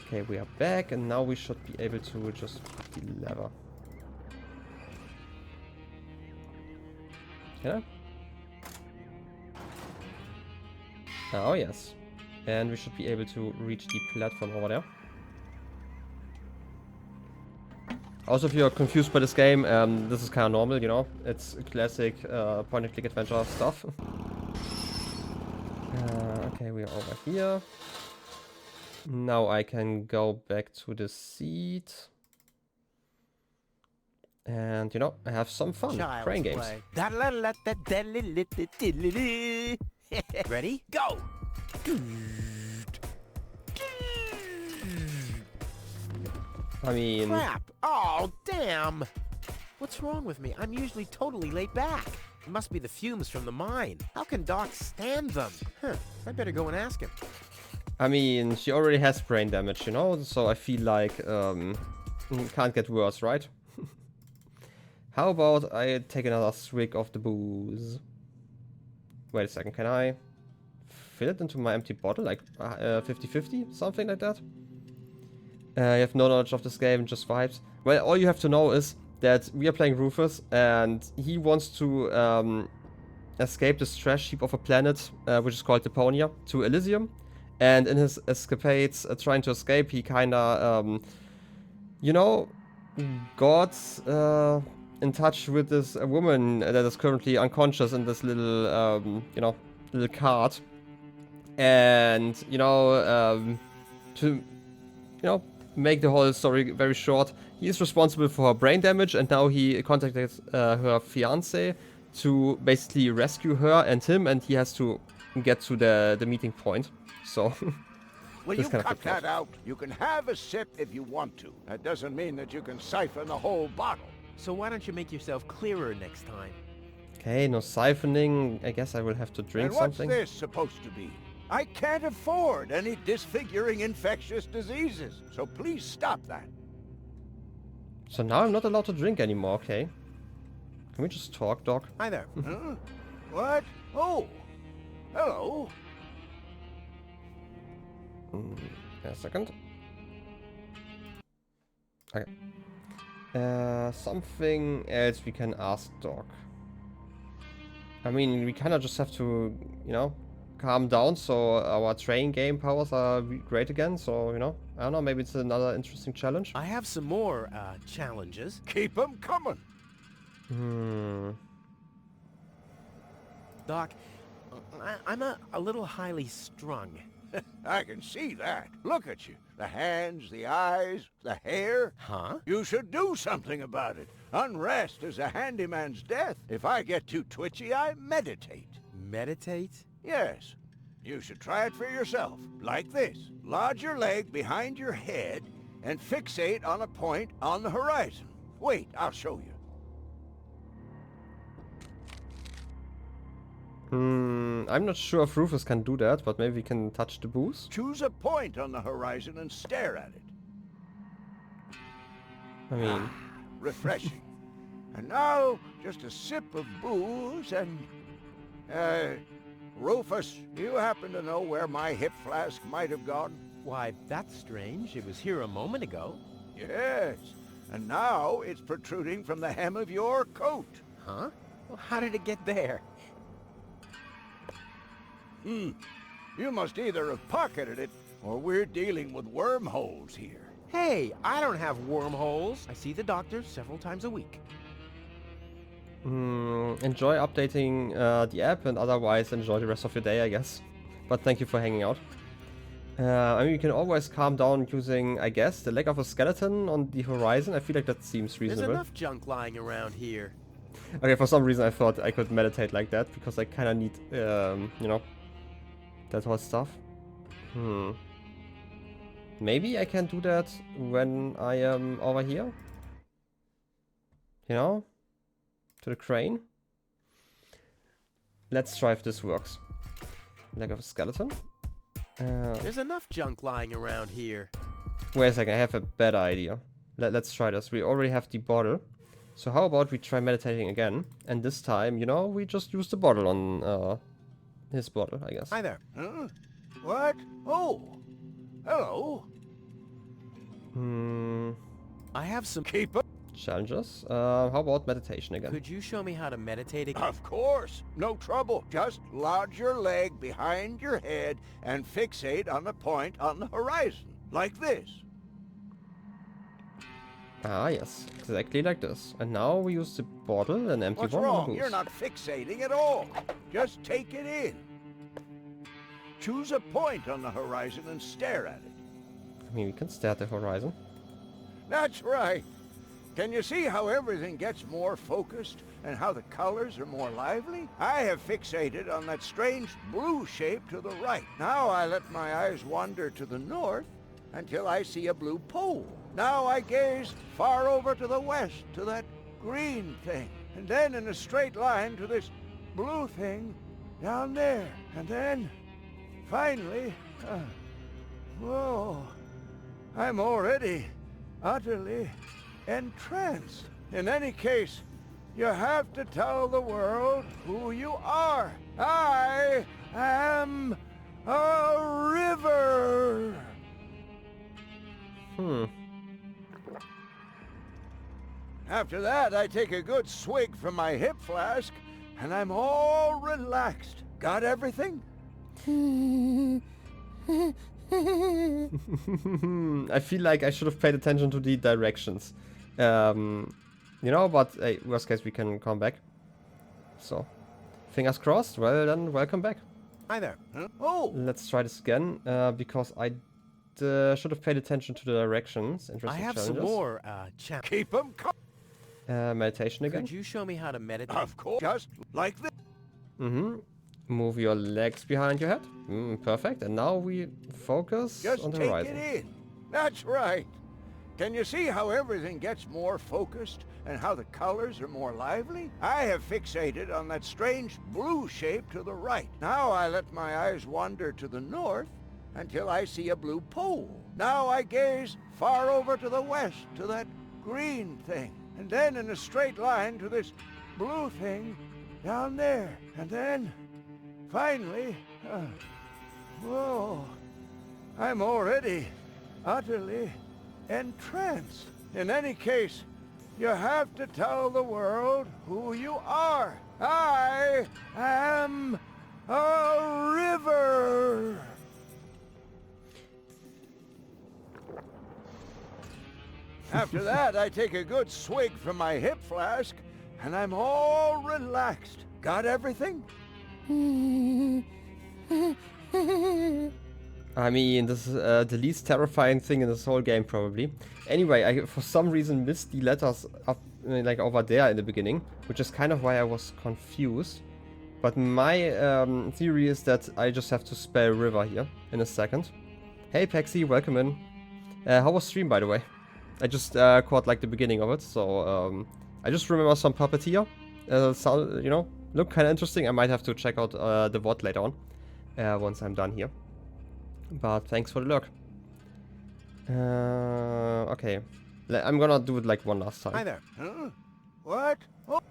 Okay, we are back, and now we should be able to just flip the lever. Can I? Oh yes. And we should be able to reach the platform over there. Also, if you're confused by this game, this is kind of normal, you know. It's classic point-and-click adventure stuff. Okay, we are over here. Now I can go back to the seat. And, you know, I have some fun. Crane games. Ready? Go! I mean... Crap! Oh, damn! What's wrong with me? I'm usually totally laid back. It must be the fumes from the mine. How can Doc stand them? Huh, I better go and ask him. I mean, she already has brain damage, you know? So I feel like, can't get worse, right? How about I take another swig of the booze? Wait a second, can I fill it into my empty bottle? Like 50-50? Something like that? You have no knowledge of this game, just vibes. Well, all you have to know is that we are playing Rufus and he wants to escape this trash heap of a planet, which is called Deponia, to Elysium. And in his escapades, trying to escape, he kinda, you know, got in touch with this woman that is currently unconscious in this little, you know, little cart. And, you know, to, you know, make the whole story very short, he is responsible for her brain damage, and now he contacted her fiance to basically rescue her and him, and he has to get to the meeting point. So, Will you cut that out? You can have a sip if you want to. That doesn't mean that you can siphon the whole bottle. So why don't you make yourself clearer next time? Okay, no siphoning. I guess I will have to drink something. And what's this supposed to be? I can't afford any disfiguring infectious diseases, so please stop that. So now I'm not allowed to drink anymore, okay. Can we just talk, Doc? Hi there. Huh? What? Oh, hello. A second. Okay. Something else we can ask Doc. I mean, we kinda just have to, you know, calm down so our train game powers are great again. So, you know, I don't know, maybe it's another interesting challenge. I have some more challenges. Keep them coming. Doc, I'm a little highly strung. I can see that. Look at you. The hands, the eyes, the hair. Huh? You should do something about it. Unrest is a handyman's death. If I get too twitchy, I meditate. Meditate? Yes. You should try it for yourself. Like this. Lodge your leg behind your head and fixate on a point on the horizon. Wait, I'll show you. I'm not sure if Rufus can do that, but maybe we can touch the booze. Choose a point on the horizon and stare at it. I mean... refreshing. And now, just a sip of booze and... Rufus, you happen to know where my hip flask might have gone? Why, that's strange. It was here a moment ago. Yes. And now it's protruding from the hem of your coat. Huh? Well, how did it get there? You must either have pocketed it, or we're dealing with wormholes here. Hey, I don't have wormholes. I see the doctor several times a week. Enjoy updating the app, and otherwise enjoy the rest of your day, I guess. But thank you for hanging out. I mean, you can always calm down using, I guess, the leg of a skeleton on the horizon. I feel like that seems reasonable. There's enough junk lying around here. Okay, for some reason I thought I could meditate like that, because I kind of need, you know, that whole stuff. Maybe I can do that when I am over here? You know? To the crane? Let's try if this works. Leg of a skeleton. There's enough junk lying around here. Wait a second, I have a better idea. Let's try this. We already have the bottle. So how about we try meditating again? And this time, you know, we just use the bottle on his bottle, I guess. Hi there. Huh? What? Oh, hello. I have some challenges. How about meditation again? Could you show me how to meditate again? Of course. No trouble. Just lodge your leg behind your head and fixate on the point on the horizon. Like this. Ah, yes. Exactly like this. And now we use the bottle, an empty one. What's wrong? You're not fixating at all. Just take it in. Choose a point on the horizon and stare at it. I mean, we can stare at the horizon. That's right. Can you see how everything gets more focused and how the colors are more lively? I have fixated on that strange blue shape to the right. Now I let my eyes wander to the north until I see a blue pole. Now I gaze far over to the west to that green thing. And then in a straight line to this blue thing down there. And then, finally, whoa, I'm already utterly entranced. In any case, you have to tell the world who you are. I am a river. After that, I take a good swig from my hip flask, and I'm all relaxed. Got everything? I feel like I should have paid attention to the directions. You know, but hey, worst case we can come back. So, fingers crossed. Well then, welcome back. Hi there. Huh? Oh! Let's try this again, because I should have paid attention to the directions. Interesting I have challenges. some more, Keep them meditation again. Could you show me how to meditate? Of course. Just like this. Move your legs behind your head. Perfect. And now we focus Just on the take horizon. it in. That's right. Can you see how everything gets more focused and how the colors are more lively? I have fixated on that strange blue shape to the right. Now I let my eyes wander to the north until I see a blue pole. Now I gaze far over to the west to that green thing. And then in a straight line to this blue thing down there. And then, finally, whoa, I'm already utterly entranced. In any case, you have to tell the world who you are. I am a river. After that, I take a good swig from my hip flask, and I'm all relaxed. Got everything? I mean, this is the least terrifying thing in this whole game, probably. Anyway, I for some reason missed the letters up, like over there in the beginning, which is kind of why I was confused. But my theory is that I just have to spell river here in a second. Hey Paxi, welcome in. How was stream, by the way? I just caught like the beginning of it, so I just remember some puppeteer. Sound, you know, look kind of interesting. I might have to check out the VOD later on, once I'm done here. But thanks for the look. Okay, I'm gonna do it like one last time. Hi there. Huh? What? Oh.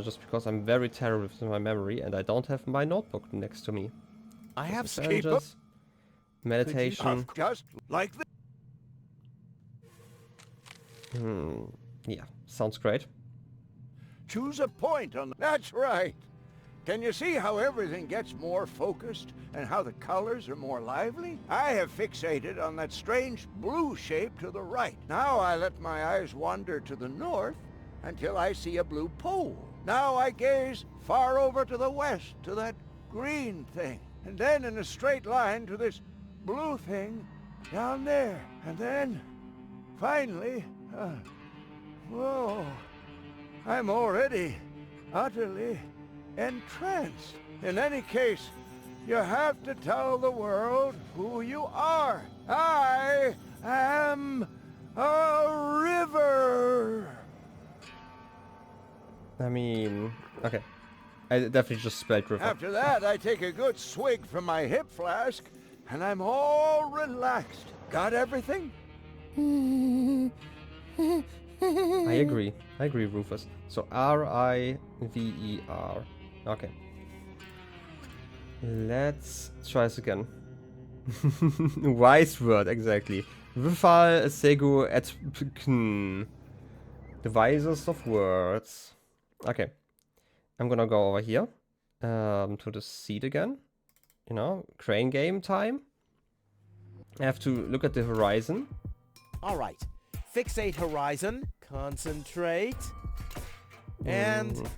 Just because I'm very terrible with my memory and I don't have my notebook next to me. I have Keep challenges, meditation. Just like this. Yeah, sounds great. Choose a point on the... That's right. Can you see how everything gets more focused and how the colors are more lively? I have fixated on that strange blue shape to the right. Now I let my eyes wander to the north until I see a blue pole. Now I gaze far over to the west to that green thing. And then in a straight line to this blue thing down there. And then, finally, whoa, I'm already utterly entranced. In any case, you have to tell the world who you are. I am a river. I mean, okay. I definitely just spelled river. After that, I take a good swig from my hip flask, and I'm all relaxed. Got everything? I agree, Rufus. So R-I-V-E-R. Okay. Let's try this again. Wise word, exactly. Vifal segu et pkn. The wisest of words. Okay. I'm gonna go over here. To the seat again. You know, crane game time. I have to look at the horizon. Alright. Fixate horizon. Concentrate. And...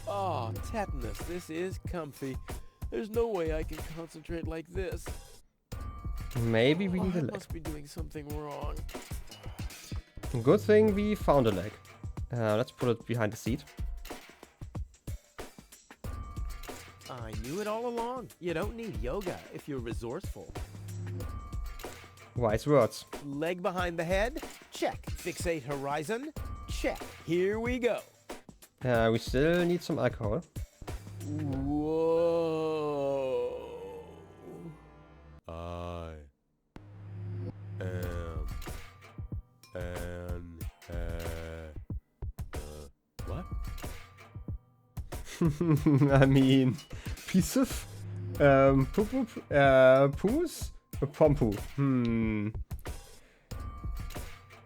Oh, tetanus. This is comfy. There's no way I can concentrate like this. Maybe we need a I leg. must be doing something wrong. Good thing we found a leg. Let's put it behind the seat. I knew it all along. You don't need yoga if you're resourceful. Wise words. Leg behind the head? Check. Fixate horizon? Check. Here we go. We still need some alcohol. Whoa. I am what? I mean, piece of poos? A pompu.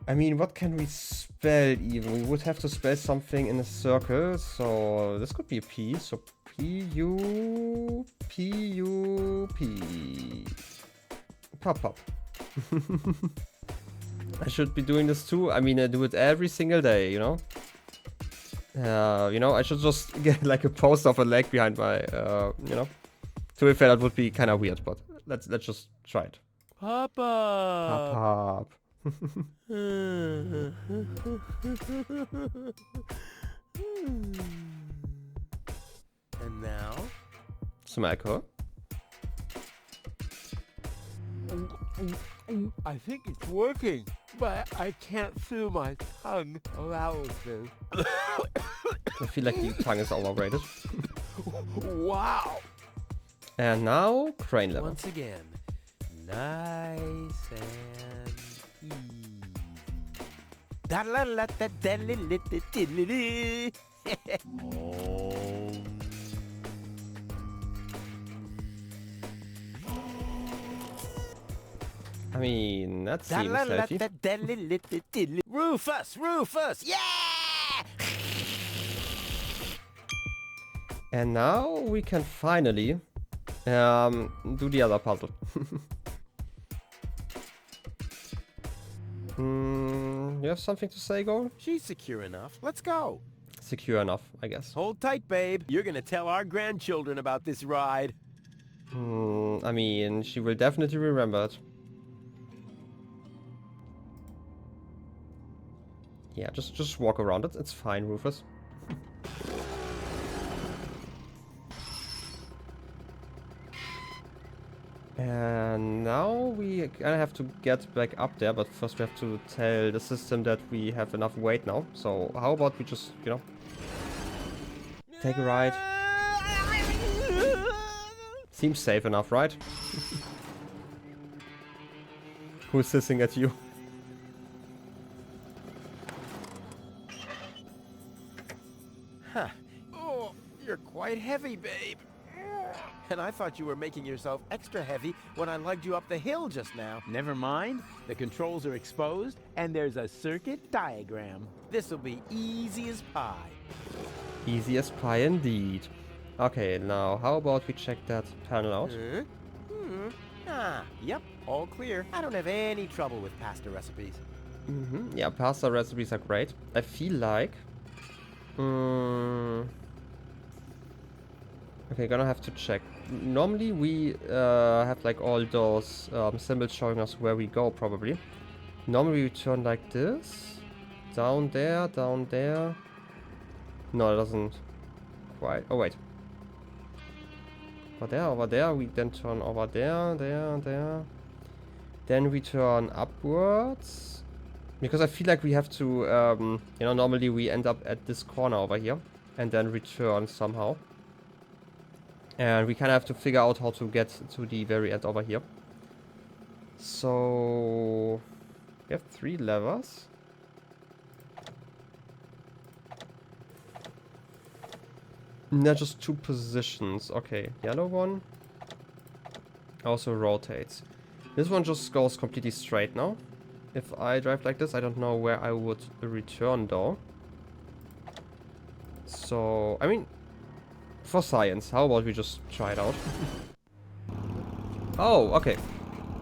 I mean, what can we spell even? We would have to spell something in a circle, so this could be a P, so P-U... P-U-P... Pop pop. I should be doing this too. I mean, I do it every single day, you know? You know, I should just get like a post of a leg behind my, you know? To be fair, that would be kind of weird, but let's just try it. Pop up. Pop up. And now? Some alcohol. I think it's working, but I can't feel my tongue allowing. I feel like your tongue is overrated. Wow! And now, crane level. Once again, nice and easy. I mean, that seems healthy. Rufus! Rufus! Yeah! And now we can finally do the other puzzle. You have something to say, Goal? She's secure enough. Let's go. Secure enough, I guess. Hold tight, babe. You're gonna tell our grandchildren about this ride. I mean, she will definitely remember it. Yeah, just walk around it. It's fine, Rufus. And now we kind of have to get back up there, but first we have to tell the system that we have enough weight now. So how about we just, you know, take a ride. Seems safe enough, right? Who's hissing at you? Huh. Oh, you're quite heavy, babe. And I thought you were making yourself extra heavy when I lugged you up the hill just now. Never mind. The controls are exposed, and there's a circuit diagram. This'll be easy as pie. Easy as pie indeed. Okay, now how about we check that panel out? Yep, all clear. I don't have any trouble with pasta recipes. Yeah, pasta recipes are great. I feel like... Okay, gonna have to check. Normally we have like all those symbols showing us where we go, probably. Normally we turn like this. Down there, down there. No, it doesn't quite... Oh, wait. Over there. We then turn over there, there. Then we turn upwards. Because I feel like we have to... you know, normally we end up at this corner over here. And then return somehow. And we kind of have to figure out how to get to the very end over here. So... We have 3 levers. No, just 2 positions. Okay, yellow one also rotates. This one just goes completely straight now. If I drive like this, I don't know where I would return though. So, I mean, for science, how about we just try it out? Oh, okay.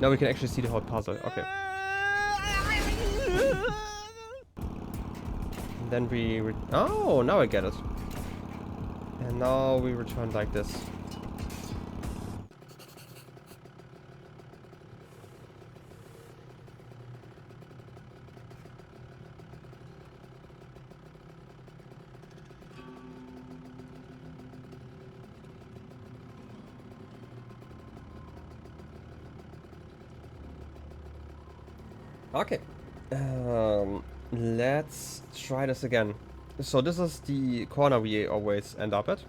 Now we can actually see the whole puzzle. Okay. And then we... Oh, now I get it. And now we return like this. Okay, let's try this again. So this is the corner we always end up at.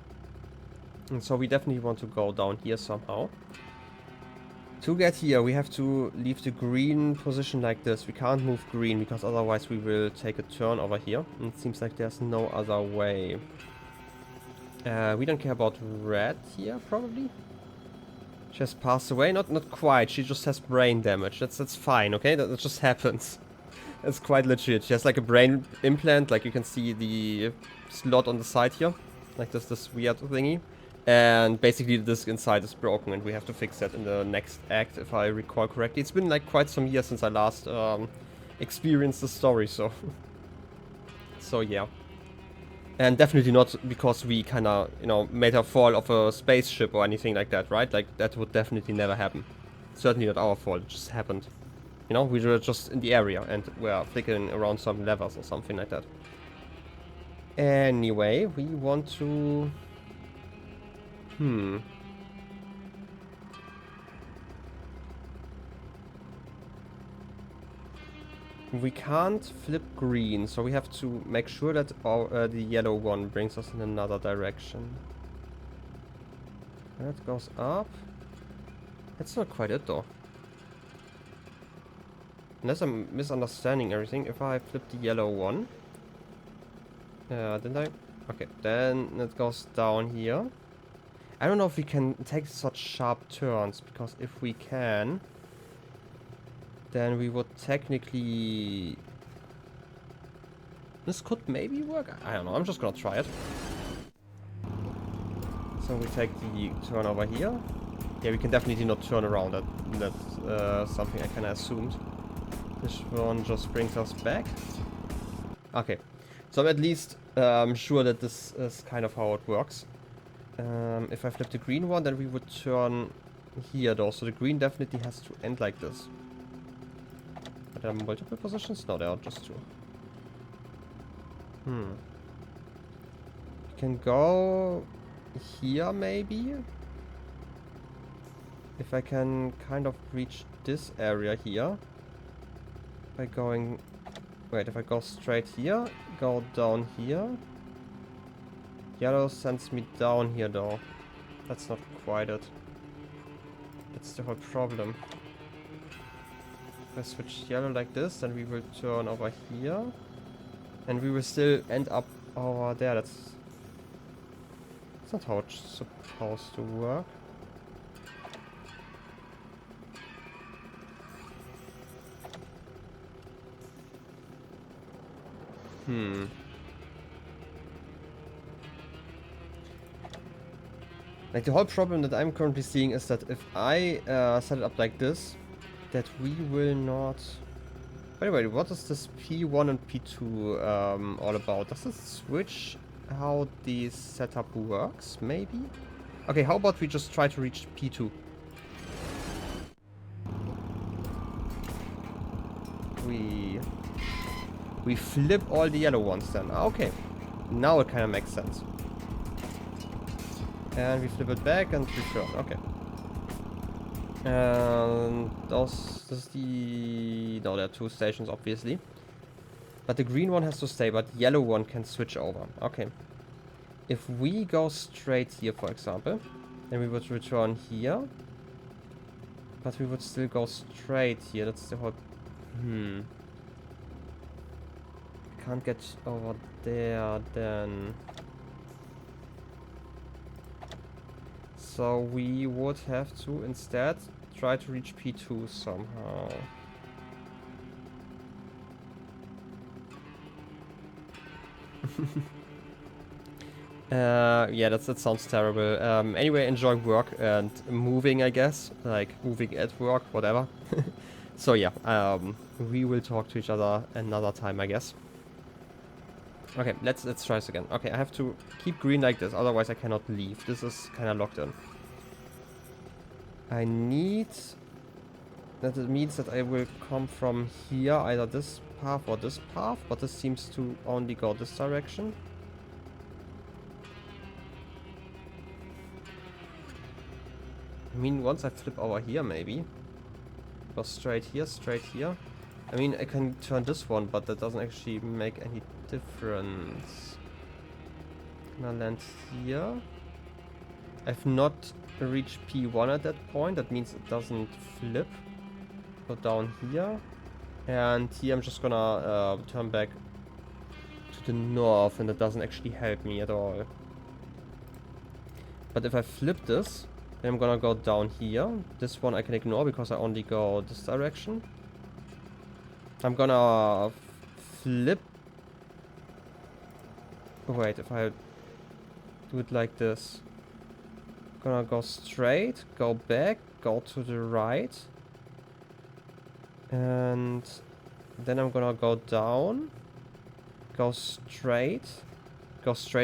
And so we definitely want to go down here somehow. To get here, we have to leave the green position like this. We can't move green because otherwise we will take a turn over here. And it seems like there's no other way. We don't care about red here, probably. She has passed away. Not quite. She just has brain damage. That's fine, okay? That just happens. It's quite legit. She has like a brain implant. Like you can see the slot on the side here. Like this weird thingy. And basically the disc inside is broken and we have to fix that in the next act, if I recall correctly. It's been like quite some years since I last experienced the story, so... So yeah. And definitely not because we kinda, you know, made her fall off a spaceship or anything like that, right? Like, that would definitely never happen. Certainly not our fault, it just happened. You know, we were just in the area and we're flickering around some levers or something like that. Anyway, we want to... We can't flip green, so we have to make sure that the yellow one brings us in another direction. That goes up. That's not quite it though. Unless I'm misunderstanding everything, if I flip the yellow one... didn't I? Okay, then it goes down here. I don't know if we can take such sharp turns, because if we can... then we would technically... This could maybe work? I don't know, I'm just gonna try it. So we take the turn over here. Yeah, we can definitely not turn around. That's something I kinda assumed. This one just brings us back. Okay, so I'm at least sure that this is kind of how it works. If I flip the green one, then we would turn here though. So the green definitely has to end like this. Are there multiple positions? No, there are just two. You can go here maybe. If I can kind of reach this area here. By going... Wait, if I go straight here, go down here. Yellow sends me down here though. That's not quite it. That's the whole problem. If I switch yellow like this, then we will turn over here. And we will still end up over there. That's not how it's supposed to work. Like the whole problem that I'm currently seeing is that if I set it up like this, that we will not... By the way, what is this P1 and P2 all about? Does it switch how the setup works, maybe? Okay, how about we just try to reach P2? We flip all the yellow ones then. Okay, now it kind of makes sense. And we flip it back and return. Okay. And this is the... No, there are two stations, obviously. But the green one has to stay, but the yellow one can switch over. Okay. If we go straight here, for example, then we would return here. But we would still go straight here. That's the whole... Can't get over there, then... So we would have to instead try to reach P2 somehow. Yeah, that sounds terrible. Anyway, enjoy work and moving, I guess. Like, moving at work, whatever. So yeah, we will talk to each other another time, I guess. Okay, let's try this again. Okay, I have to keep green like this, otherwise I cannot leave. This is kind of locked in. I need... That it means that I will come from here, either this path or this path, but this seems to only go this direction. I mean, once I flip over here, maybe. Go straight here, straight here. I mean, I can turn this one, but that doesn't actually make any difference. Can I land here? I've not reached P1 at that point. That means it doesn't flip. Go down here. And here I'm just gonna turn back to the north, and that doesn't actually help me at all. But if I flip this, then I'm gonna go down here. This one I can ignore because I only go this direction. I'm gonna flip. Wait, if I do it like this. Gonna go straight, go back, go to the right. And then I'm gonna go down. Go straight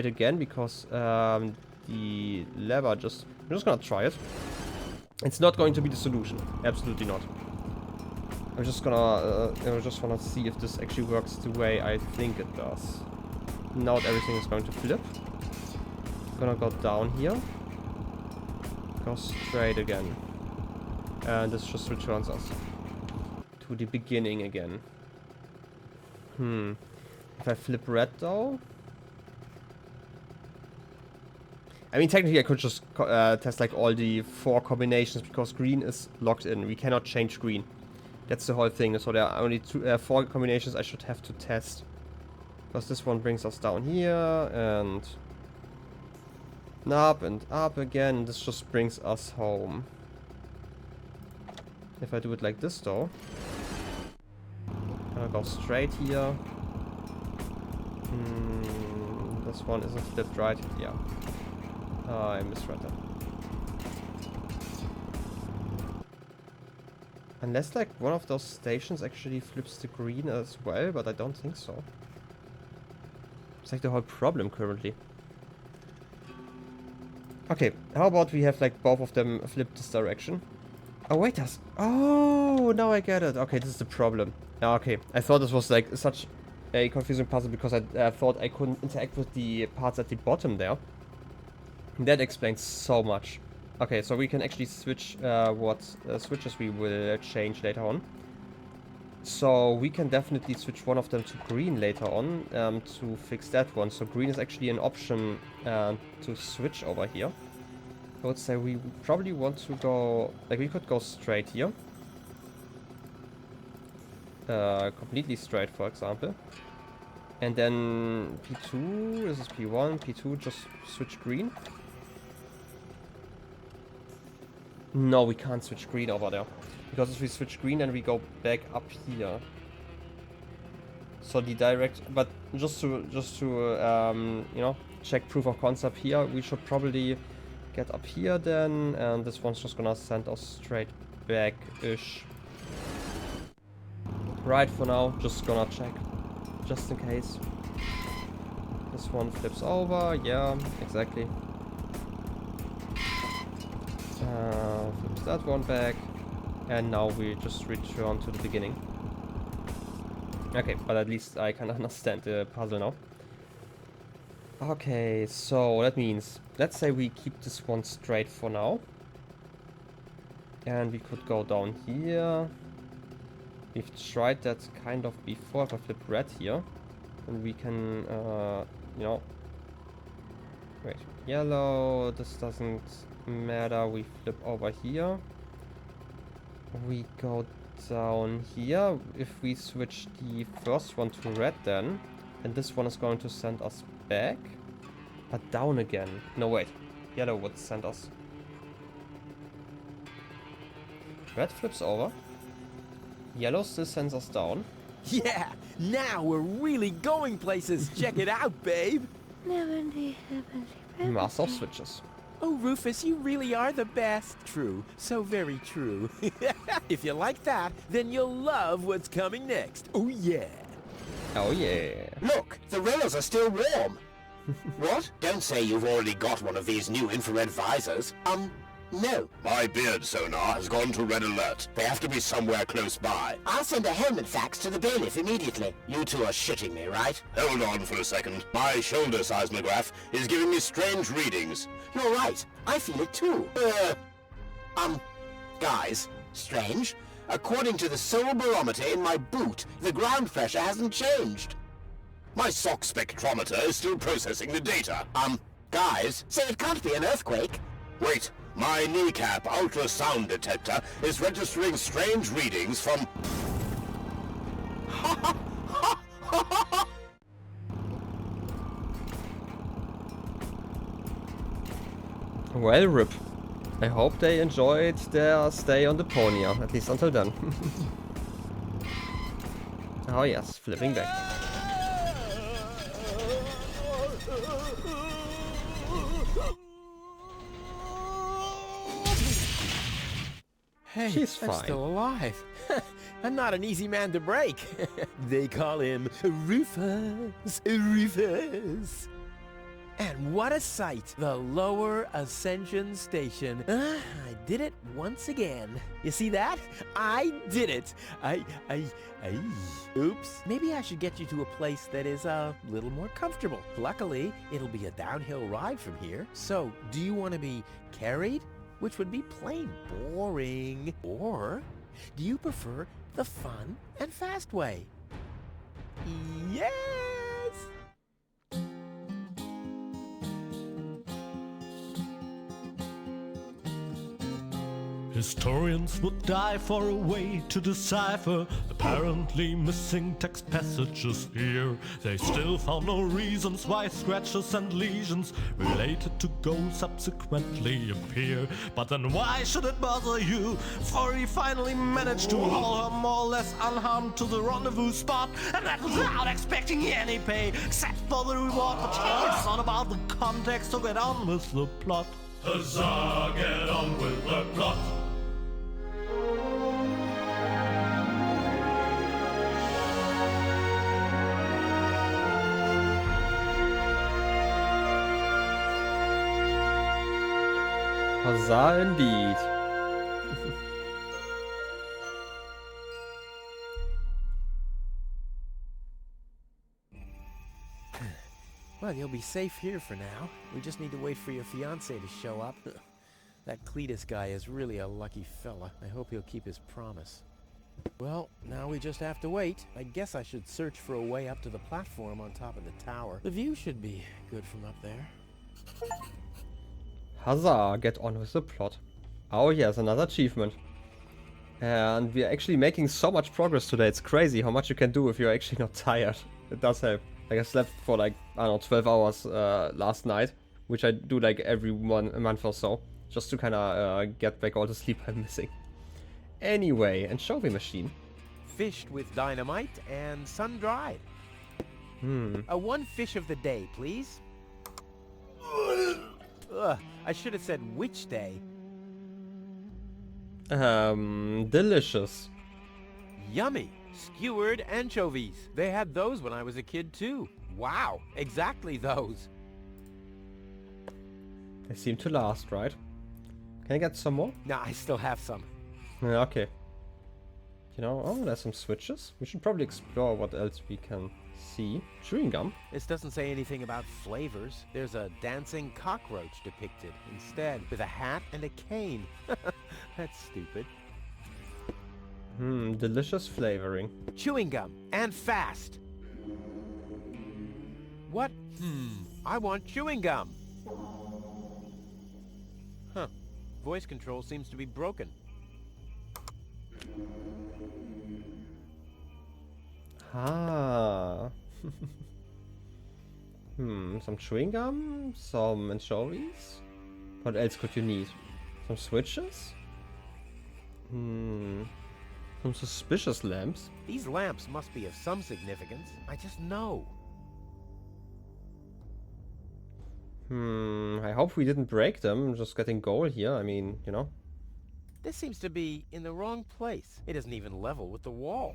again because the lever just... I'm just gonna try it. It's not going to be the solution. Absolutely not. I just wanna see if this actually works the way I think it does. Now everything is going to flip. Gonna go down here. Go straight again. And this just returns us to the beginning again. If I flip red though... I mean, technically I could just test like all the 4 combinations because green is locked in. We cannot change green. That's the whole thing. So there are only 4 combinations I should have to test. Because this one brings us down here and up again. This just brings us home. If I do it like this though, I'm gonna go straight here. This one isn't flipped right. Yeah. I misread that. Unless like one of those stations actually flips the green as well, but I don't think so. It's like the whole problem currently. Okay, how about we have like both of them flip this direction? Oh wait, that's... Oh, now I get it. Okay, this is the problem. Okay, I thought this was like such a confusing puzzle because I thought I couldn't interact with the parts at the bottom there. That explains so much. Okay, so we can actually switch what switches we will change later on. So we can definitely switch one of them to green later on to fix that one. So green is actually an option to switch over here. I would say we probably want to go... Like, we could go straight here. Completely straight, for example. And then P2, this is P1, P2, just switch green. No, we can't switch green over there. Because if we switch green, then we go back up here. So the direct... But just to you know, check proof of concept here, we should probably get up here then. And this one's just gonna send us straight back-ish. Right, for now, just gonna check. Just in case. This one flips over. Yeah, exactly. Flips that one back. And now we just return to the beginning. Okay, but at least I can understand the puzzle now. Okay, so that means, let's say we keep this one straight for now. And we could go down here. We've tried that kind of before. If I flip red here, and we can, you know... Wait, yellow, this doesn't matter. We flip over here. We go down here. If we switch the first one to red then, and this one is going to send us back, but down again. No, wait. Yellow would send us. Red flips over. Yellow still sends us down. Yeah, now we're really going places. Check it out, babe. Master of switches. Oh, Rufus, you really are the best. True. So very true. If you like that, then you'll love what's coming next. Oh, yeah. Oh yeah. Look, the rails are still warm. What? Don't say you've already got one of these new infrared visors. No. My beard sonar has gone to red alert. They have to be somewhere close by. I'll send a helmet fax to the bailiff immediately. You two are shitting me, right? Hold on for a second. My shoulder seismograph is giving me strange readings. You're right. I feel it too. Guys, strange. According to the soul barometer in my boot, the ground pressure hasn't changed. My sock spectrometer is still processing the data. Guys, so it can't be an earthquake. Wait, my kneecap ultrasound detector is registering strange readings from... Well, rip. I hope they enjoyed their stay on Deponia, at least until then. Oh yes, flipping back. Hey, She's I'm fine. still alive. I'm not an easy man to break. They call him Rufus. Rufus. And what a sight! The Lower Ascension Station. I did it once again. You see that? I did it! Oops. Maybe I should get you to a place that is a little more comfortable. Luckily, it'll be a downhill ride from here. So, do you want to be carried? Which would be plain boring. Or, do you prefer the fun and fast way? Yes! Historians would die for a way to decipher apparently missing text passages here. They still found no reasons why scratches and lesions related to goals subsequently appear. But then why should it bother you? For he finally managed to haul her more or less unharmed to the rendezvous spot, and that without expecting any pay except for the reward. But it's not about the context, so get on with the plot. Huzzah, get on with the plot. Huzzah indeed. Well, you'll be safe here for now. We just need to wait for your fiancé to show up. That Cletus guy is really a lucky fella. I hope he'll keep his promise. Well, now we just have to wait. I guess I should search for a way up to the platform on top of the tower. The view should be good from up there. Huzzah, get on with the plot. Oh yes, another achievement. And we're actually making so much progress today. It's crazy how much you can do if you're actually not tired. It does help. Like I slept for like, I don't know, 12 hours last night. Which I do like every month or so. Just to kind of get back all the sleep I'm missing. Anyway, anchovy machine. Fished with dynamite and sun-dried. One fish of the day, please. Ugh, I should have said which day. Delicious. Yummy. Skewered anchovies. They had those when I was a kid too. Wow, exactly those. They seem to last, right? Can I get some more? Nah, I still have some. Yeah, okay. You know, oh, there's some switches. We should probably explore what else we can see. Chewing gum. This doesn't say anything about flavors. There's a dancing cockroach depicted instead, with a hat and a cane. That's stupid. Delicious flavoring. Chewing gum, and fast. What? I want chewing gum. Huh. Voice control seems to be broken. Ah. Some chewing gum, some anchovies. What else could you need? Some switches? Some suspicious lamps. These lamps must be of some significance. I just know. I hope we didn't break them. Just getting gold here. I mean, you know. This seems to be in the wrong place. It isn't even level with the wall.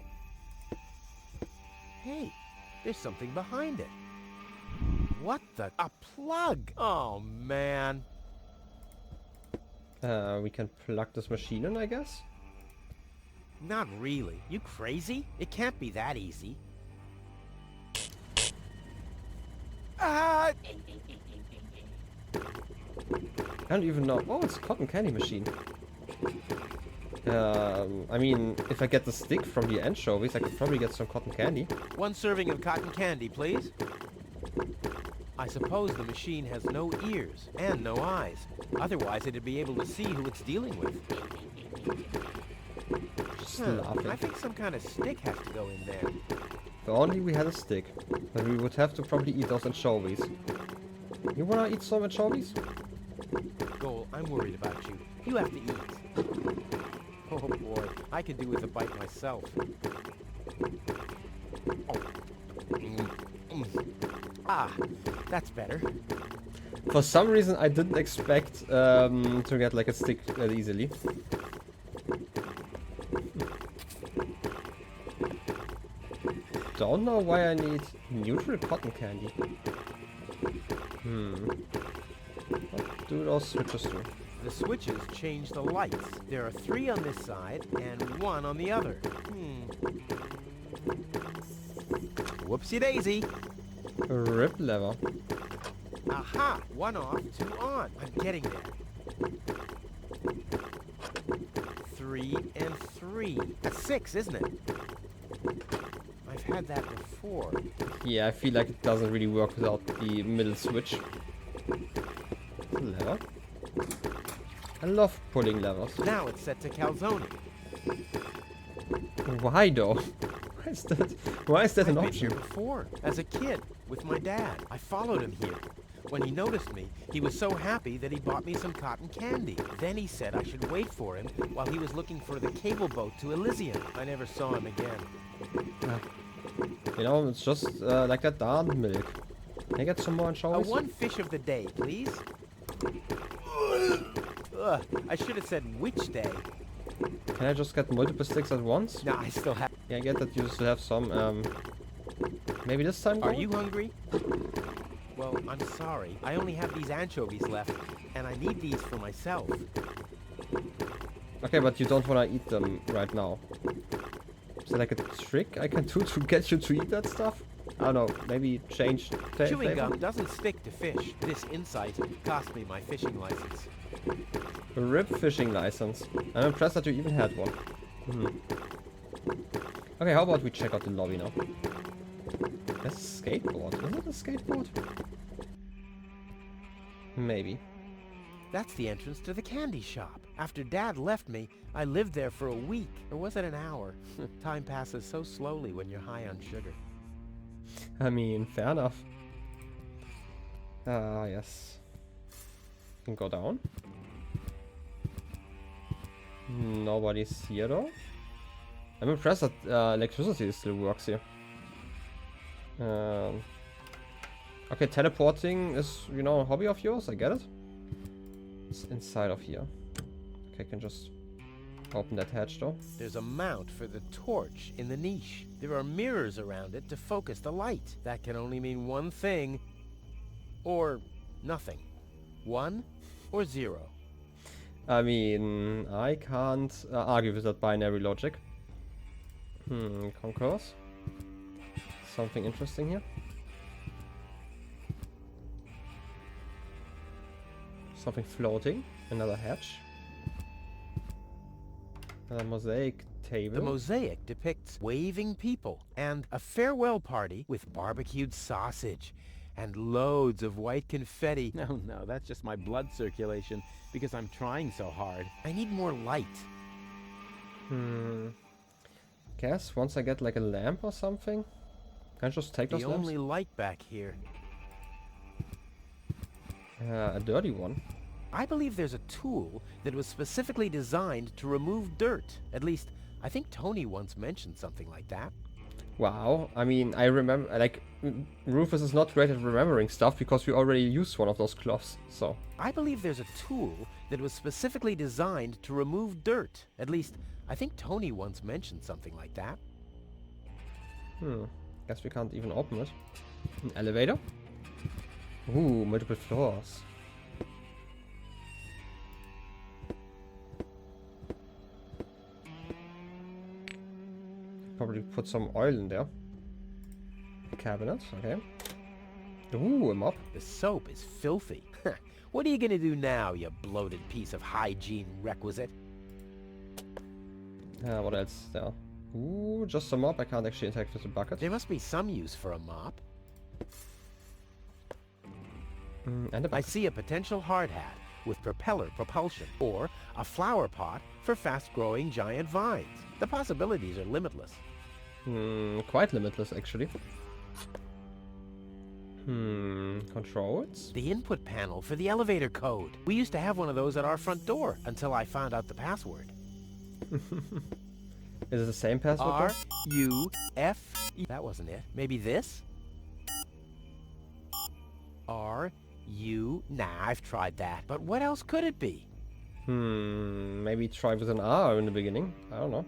Hey, There's something behind it. What the? A plug! Oh, man. We can plug this machine in, I guess? Not really. You crazy? It can't be that easy. Ah! I don't even know. Oh, it's a cotton candy machine. I mean, if I get the stick from the anchovies, I could probably get some cotton candy. 1 serving of cotton candy, please. I suppose the machine has no ears and no eyes. Otherwise, it'd be able to see who it's dealing with. Just laughing. I think some kind of stick has to go in there. If only we had a stick. Then we would have to probably eat those anchovies. You wanna eat some anchovies? Goal, I'm worried about you. You have to eat. Oh boy, I could do with a bite myself. Oh. Ah, that's better. For some reason, I didn't expect to get like a stick that easily. Don't know why I need neutral cotton candy. What do those switches do? The switches change the lights. There are 3 on this side and 1 on the other. Whoopsie daisy. Rip lever. Aha! 1 off, 2 on. I'm getting there. 3 and 3. That's 6, isn't it? I've had that before. Yeah, I feel like it doesn't really work without the middle switch. Lever. I love pulling levers. Now it's set to calzone. Why though? Why is that an I've been option? here before, as a kid, with my dad. I followed him here. When he noticed me, he was so happy that he bought me some cotton candy. Then he said I should wait for him while he was looking for the cable boat to Elysium. I never saw him again. You know, it's just like that darn milk. Can I get some more anchovies? 1 fish of the day, please. Ugh, I should have said which day. Can I just get multiple sticks at once? No, I still have. Yeah, I get that you still have some. Maybe this time. Are you hungry? Well, I'm sorry. I only have these anchovies left, and I need these for myself. Okay, but you don't want to eat them right now. Is there like a trick I can do to get you to eat that stuff? I don't know, maybe change Chewing gum doesn't stick to fish. This insight cost me my fishing license. RIP fishing license. I'm impressed that you even had one. Okay, how about we check out the lobby now? That's a skateboard. Is it a skateboard? Maybe. That's the entrance to the candy shop. After Dad left me, I lived there for a week. Or was it an hour? Time passes so slowly when you're high on sugar. I mean, fair enough. Yes. Can go down. Nobody's here though. I'm impressed that electricity still works here. Okay, teleporting is, you know, a hobby of yours. I get it. It's inside of here. Okay, I can just open that hatch though. There's a mount for the torch in the niche. There are mirrors around it to focus the light. That can only mean one thing. Or nothing. 1 or 0. I mean, I can't argue with that binary logic. Concourse. Something interesting here. Something floating. Another hatch. Another mosaic table. The mosaic depicts waving people and a farewell party with barbecued sausage and loads of white confetti. No, that's just my blood circulation because I'm trying so hard. I need more light. Guess once I get like a lamp or something. Can I just take those The lamps? only light back here. A dirty one. I believe there's a tool that was specifically designed to remove dirt. At least, I think Tony once mentioned something like that. Wow, I mean, I remember, like, Rufus is not great at remembering stuff because we already used one of those cloths, so. I believe there's a tool that was specifically designed to remove dirt. At least, I think Tony once mentioned something like that. Guess we can't even open it. An elevator? Ooh, multiple floors. Probably put some oil in there. Cabinet, okay. Ooh, a mop. The soap is filthy. What are you gonna do now, you bloated piece of hygiene requisite? What else there? Ooh, just a mop. I can't actually interact with the bucket. There must be some use for a mop. And a bucket. I see a potential hard hat with propeller propulsion, or a flower pot for fast-growing giant vines. The possibilities are limitless. Quite limitless, actually. Controls? The input panel for the elevator code. We used to have one of those at our front door until I found out the password. Is it the same password? R-U-F-E. That wasn't it. Maybe this? R-U... Nah, I've tried that. But what else could it be? Maybe try with an R in the beginning. I don't know.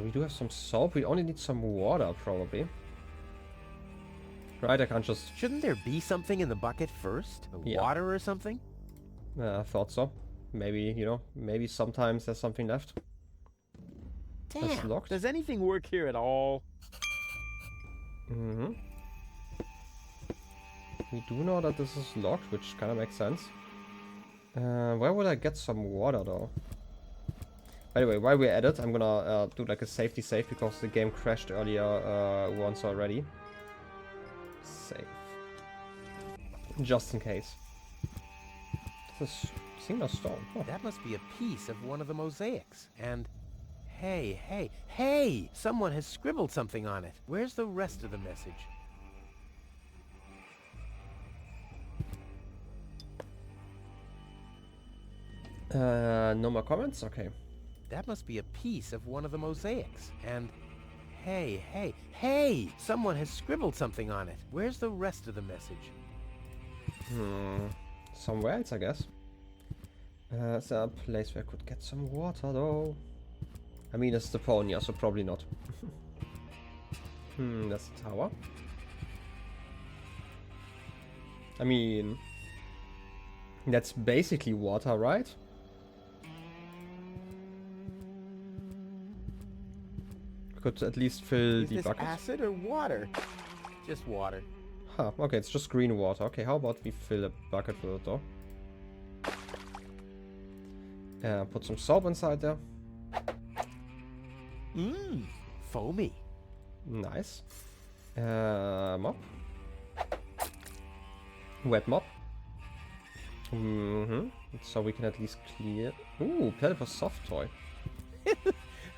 We do have some soap. We only need some water, probably. Right, I can't just... Shouldn't there be something in the bucket first? Water or something? I thought so. Maybe, you know, maybe sometimes there's something left. That's Damn, locked. does anything work here at all? We do know that this is locked, which kind of makes sense. Where would I get some water, though? By the way, while we're at it, I'm gonna do like a safety save because the game crashed earlier once already. Save. Just in case. This is single stone. Oh. That must be a piece of one of the mosaics. And hey! Someone has scribbled something on it. Where's the rest of the message? No more comments? Okay. That must be a piece of one of the mosaics. And hey! Someone has scribbled something on it. Where's the rest of the message? Somewhere else, I guess. Is there a place where I could get some water, though? I mean, it's Deponia, so probably not. That's the tower. I mean... that's basically water, right? Could at least fill Is the this bucket. acid or water? Just water. Huh, okay, it's just green water. Okay, how about we fill a bucket with it, though? Put some soap inside there. Foamy. Nice. Mop. Wet mop. So we can at least clear... Ooh, Pelipper's soft toy.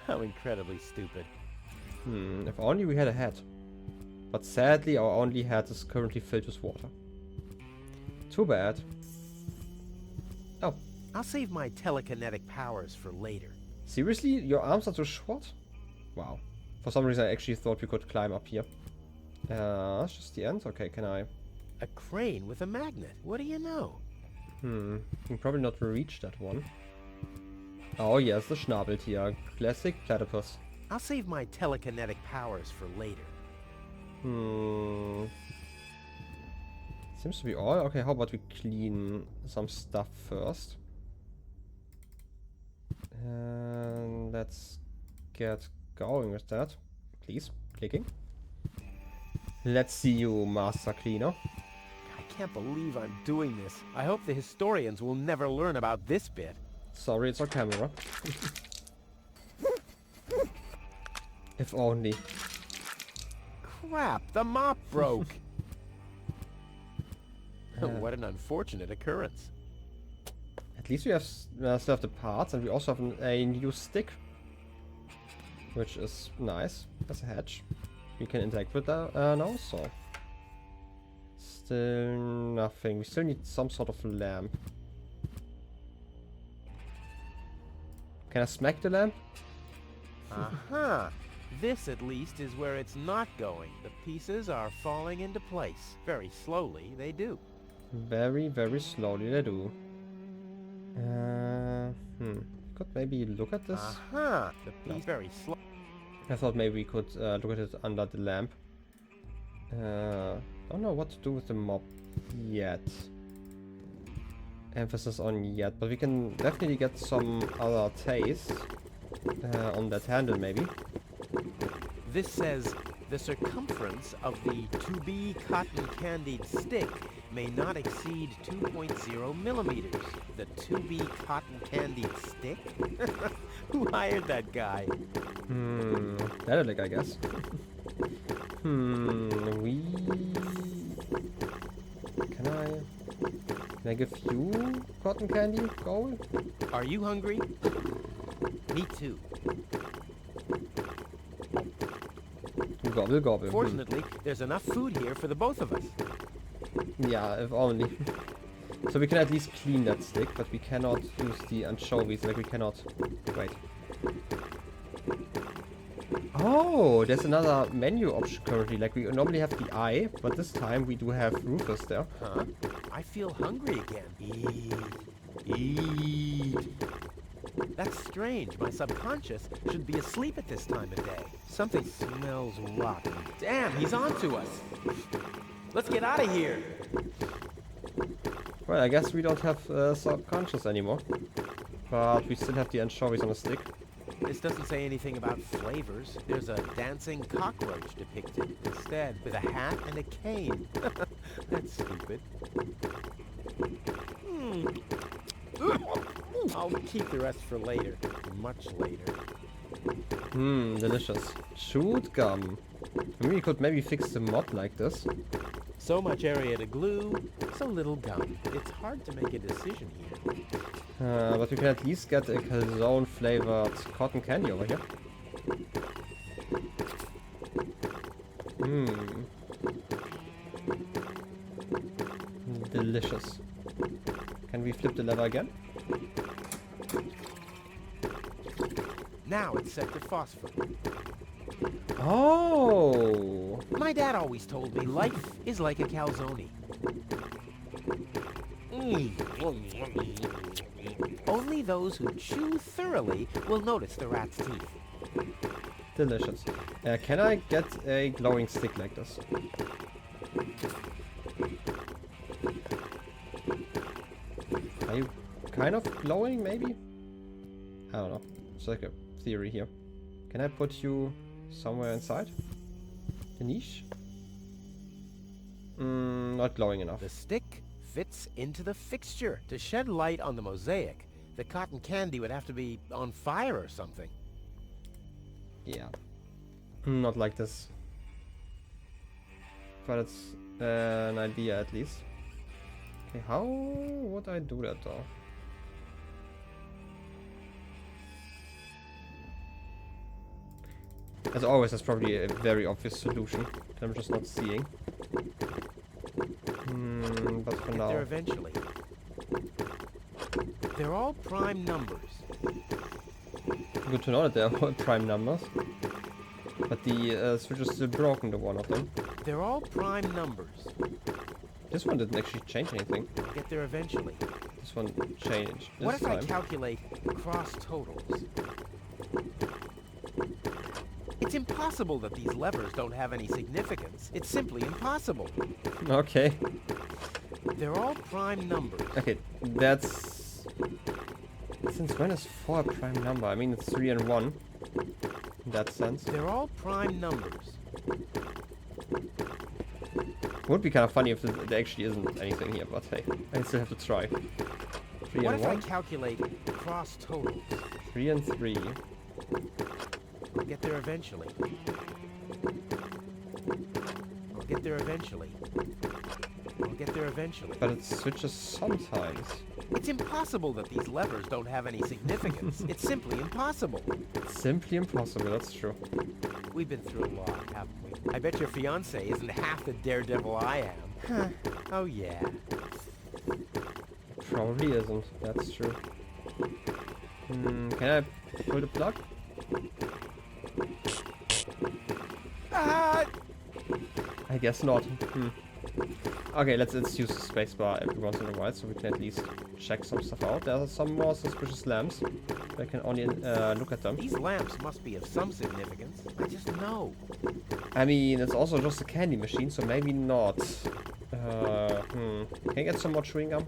How incredibly stupid. If only we had a hat. But sadly, our only hat is currently filled with water. Too bad. Oh. I'll save my telekinetic powers for later. Seriously? Your arms are too short? Wow. For some reason I actually thought we could climb up here. That's just the end? Okay, can I... A crane with a magnet. What do you know? You can probably not reach that one. Oh yes, the Schnabeltier. Classic platypus. I'll save my telekinetic powers for later. Seems to be all. Okay, how about we clean some stuff first? And let's get going with that. Please, clicking. Let's see you, Master Cleaner. I can't believe I'm doing this. I hope the historians will never learn about this bit. Sorry, it's our camera. If only. Crap, the mop broke. What an unfortunate occurrence. At least we have still have the parts, and we also have a new stick, which is nice. As a hatch, we can interact with that now. So still nothing. We still need some sort of lamp. Can I smack the lamp? Uh-huh. This, at least, is where it's not going. The pieces are falling into place. Very slowly, they do. Very, very slowly they do. Could maybe look at this? Uh-huh. The piece very slow. I thought maybe we could look at it under the lamp. Don't know what to do with the mob yet. Emphasis on yet, but we can definitely get some other taste on that handle maybe. This says the circumference of the to-be cotton candied stick may not exceed 2.0 millimeters. The to-be cotton candied stick? Who hired that guy? Daedalic, I guess. We... Can I give you cotton candy gold? Are you hungry? Me too. Gobble, gobble. Fortunately, there's enough food here for the both of us. Yeah, if only. So we can at least clean that stick, but we cannot use the anchovies. Like, we cannot... Wait. Oh, there's another menu option currently. Like, we normally have the eye, but this time we do have Rufus there. Huh? I feel hungry again. Eat. Eat. That's strange. My subconscious should be asleep at this time of day. Something smells rotten. Damn, he's onto us. Let's get out of here. Well, I guess we don't have subconscious anymore. But we still have the anchovies on a stick. This doesn't say anything about flavors. There's a dancing cockroach depicted instead, with a hat and a cane. That's stupid. I'll keep the rest for later. Much later. Delicious. Chewed gum. We could maybe fix the mod like this. So much area to glue, so little gum. It's hard to make a decision here. But we can at least get a calzone flavored cotton candy over here. Delicious. Can we flip the lever again? Now it's set to phosphor. Oh! My dad always told me life is like a calzone. Only those who chew thoroughly will notice the rat's teeth. Delicious. Can I get a glowing stick like this? Are you kind of glowing, maybe? I don't know. It's like a theory here. Can I put you somewhere inside? The niche? Not glowing enough. The stick fits into the fixture. To shed light on the mosaic, the cotton candy would have to be on fire or something. Yeah. Not like this. But it's an idea at least. Okay, how would I do that though? As always, that's probably a very obvious solution that I'm just not seeing. But for now... There eventually. They're all prime numbers. Good to know that they're all prime numbers. But the switch is still broken, the one of them. They're all prime numbers. This one didn't actually change anything. I'll get there eventually. This one changed. What if I calculate cross totals? It's impossible that these levers don't have any significance. It's simply impossible. Okay. They're all prime numbers. Okay, that's... Since when is 4 a prime number? I mean, it's 3 and 1. In that sense. They're all prime numbers. Would be kind of funny if there actually isn't anything here, but hey, I still have to try. 3 what and if 1? I calculate cross totals? 3 and 3. I'll get there eventually. I'll get there eventually. I'll get there eventually. But it switches sometimes. It's impossible that these levers don't have any significance. It's simply impossible. Simply impossible, that's true. We've been through a lot, haven't we? I bet your fiancé isn't half the daredevil I am. Oh yeah. Probably isn't, that's true. Can I pull the plug? I guess not. Okay, let's use the spacebar every once in a while so we can at least check some stuff out. There are some more suspicious lamps. I can only look at them. These lamps must be of some significance. I just know. I mean, it's also just a candy machine, so maybe not. Can I get some more chewing gum?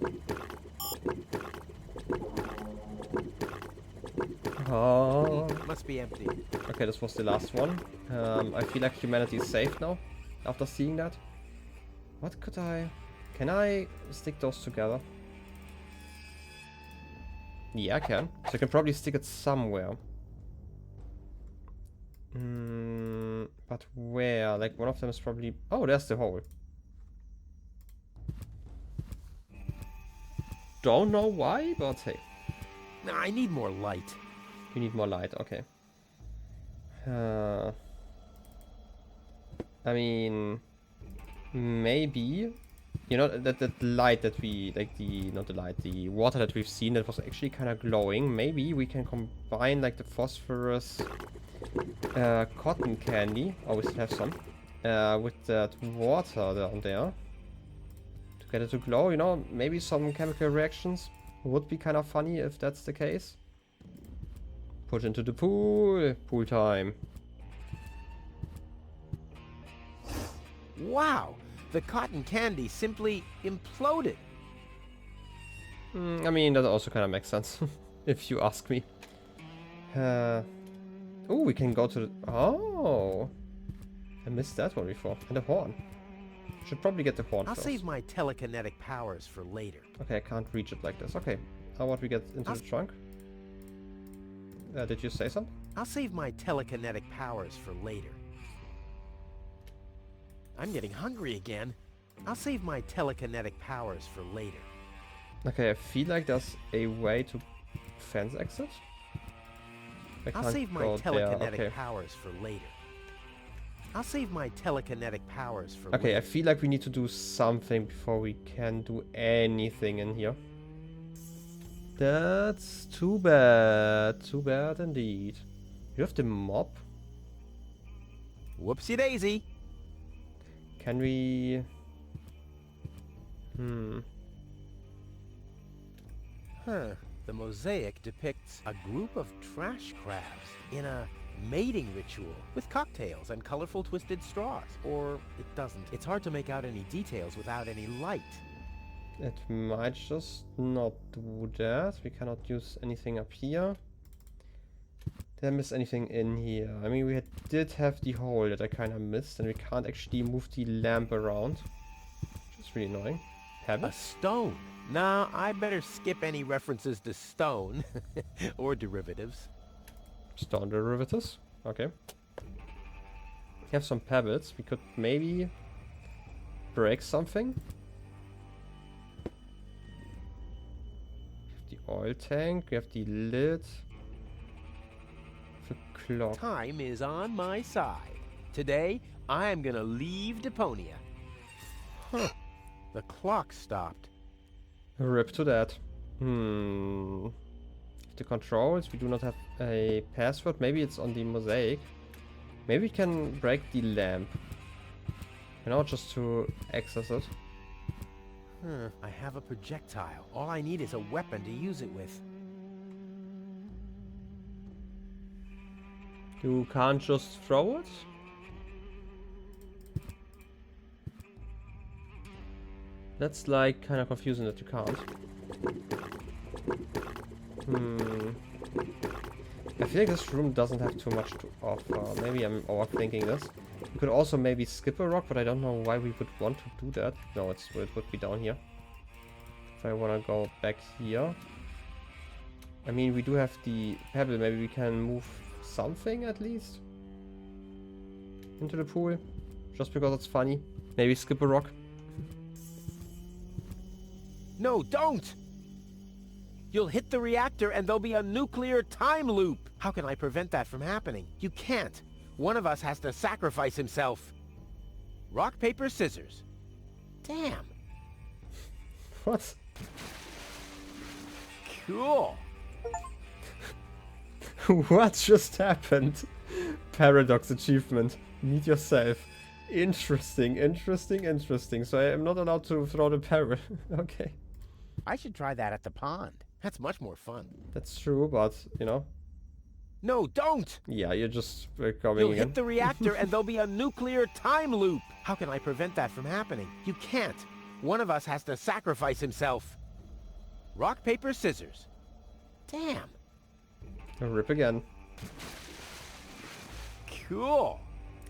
Oh. Must be empty. Okay, this was the last one. I feel like humanity is safe now after seeing that. What could I... Can I stick those together? Yeah, I can. So I can probably stick it somewhere. But where? Like, one of them is probably... Oh, there's the hole. Don't know why, but hey. Nah, I need more light. You need more light, okay. I mean... Maybe... You know, that light that we... Like the... Not the light, the water that we've seen that was actually kind of glowing. Maybe we can combine like the phosphorus... cotton candy. Oh, we still have some. With that water down there. To get it to glow, you know, maybe some chemical reactions. Would be kind of funny if that's the case. Push into the pool. Pool time. Wow! The cotton candy simply imploded. I mean, that also kind of makes sense. If you ask me. Oh, we can go to the... Oh! I missed that one before. And the horn. Should probably get the horn I'll first. save my telekinetic powers for later. Okay, I can't reach it like this. Okay. How about we get into the trunk? Did you say something? I'll save my telekinetic powers for later. I'm getting hungry again. I'll save my telekinetic powers for later. Okay, I feel like there's a way to fence exit. I'll save my telekinetic powers for later. I'll save my telekinetic powers for later. Okay, I feel like we need to do something before we can do anything in here. That's too bad. Too bad indeed. You have the mop? Whoopsie daisy. Can we... Huh. The mosaic depicts a group of trash crabs in a mating ritual with cocktails and colorful twisted straws. Or it doesn't. It's hard to make out any details without any light. It might just not do that. We cannot use anything up here. Did I miss anything in here? I mean, we did have the hole that I kind of missed, and we can't actually move the lamp around. Which is really annoying. A stone. Nah, I better skip any references to stone. Or derivatives. Stone derivatives? Okay. We have some pebbles. We could maybe break something. The oil tank. We have the lid. The clock. Time is on my side. Today, I am gonna leave Deponia. Huh. The clock stopped. Rip to that. The controls. We do not have a password. Maybe it's on the mosaic. Maybe we can break the lamp. You know, just to access it. I have a projectile. All I need is a weapon to use it with. You can't just throw it? That's like kind of confusing that you can't. I feel like this room doesn't have too much to offer. Maybe I'm overthinking this. We could also maybe skip a rock, but I don't know why we would want to do that. No, it would be down here. If I want to go back here. I mean, we do have the pebble. Maybe we can move something at least into the pool. Just because it's funny. Maybe skip a rock. No, don't! You'll hit the reactor and there'll be a nuclear time loop. How can I prevent that from happening? You can't. One of us has to sacrifice himself. Rock, paper, scissors. Damn. What? Cool. What just happened? Paradox achievement. Meet yourself. Interesting, interesting, interesting. So I am not allowed to throw the parrot. Okay. I should try that at the pond. That's much more fun. That's true, but, you know. No, don't! Yeah, you're just coming You'll again. hit the reactor and there'll be a nuclear time loop. How can I prevent that from happening? You can't. One of us has to sacrifice himself. Rock, paper, scissors. Damn. Rip again. Cool.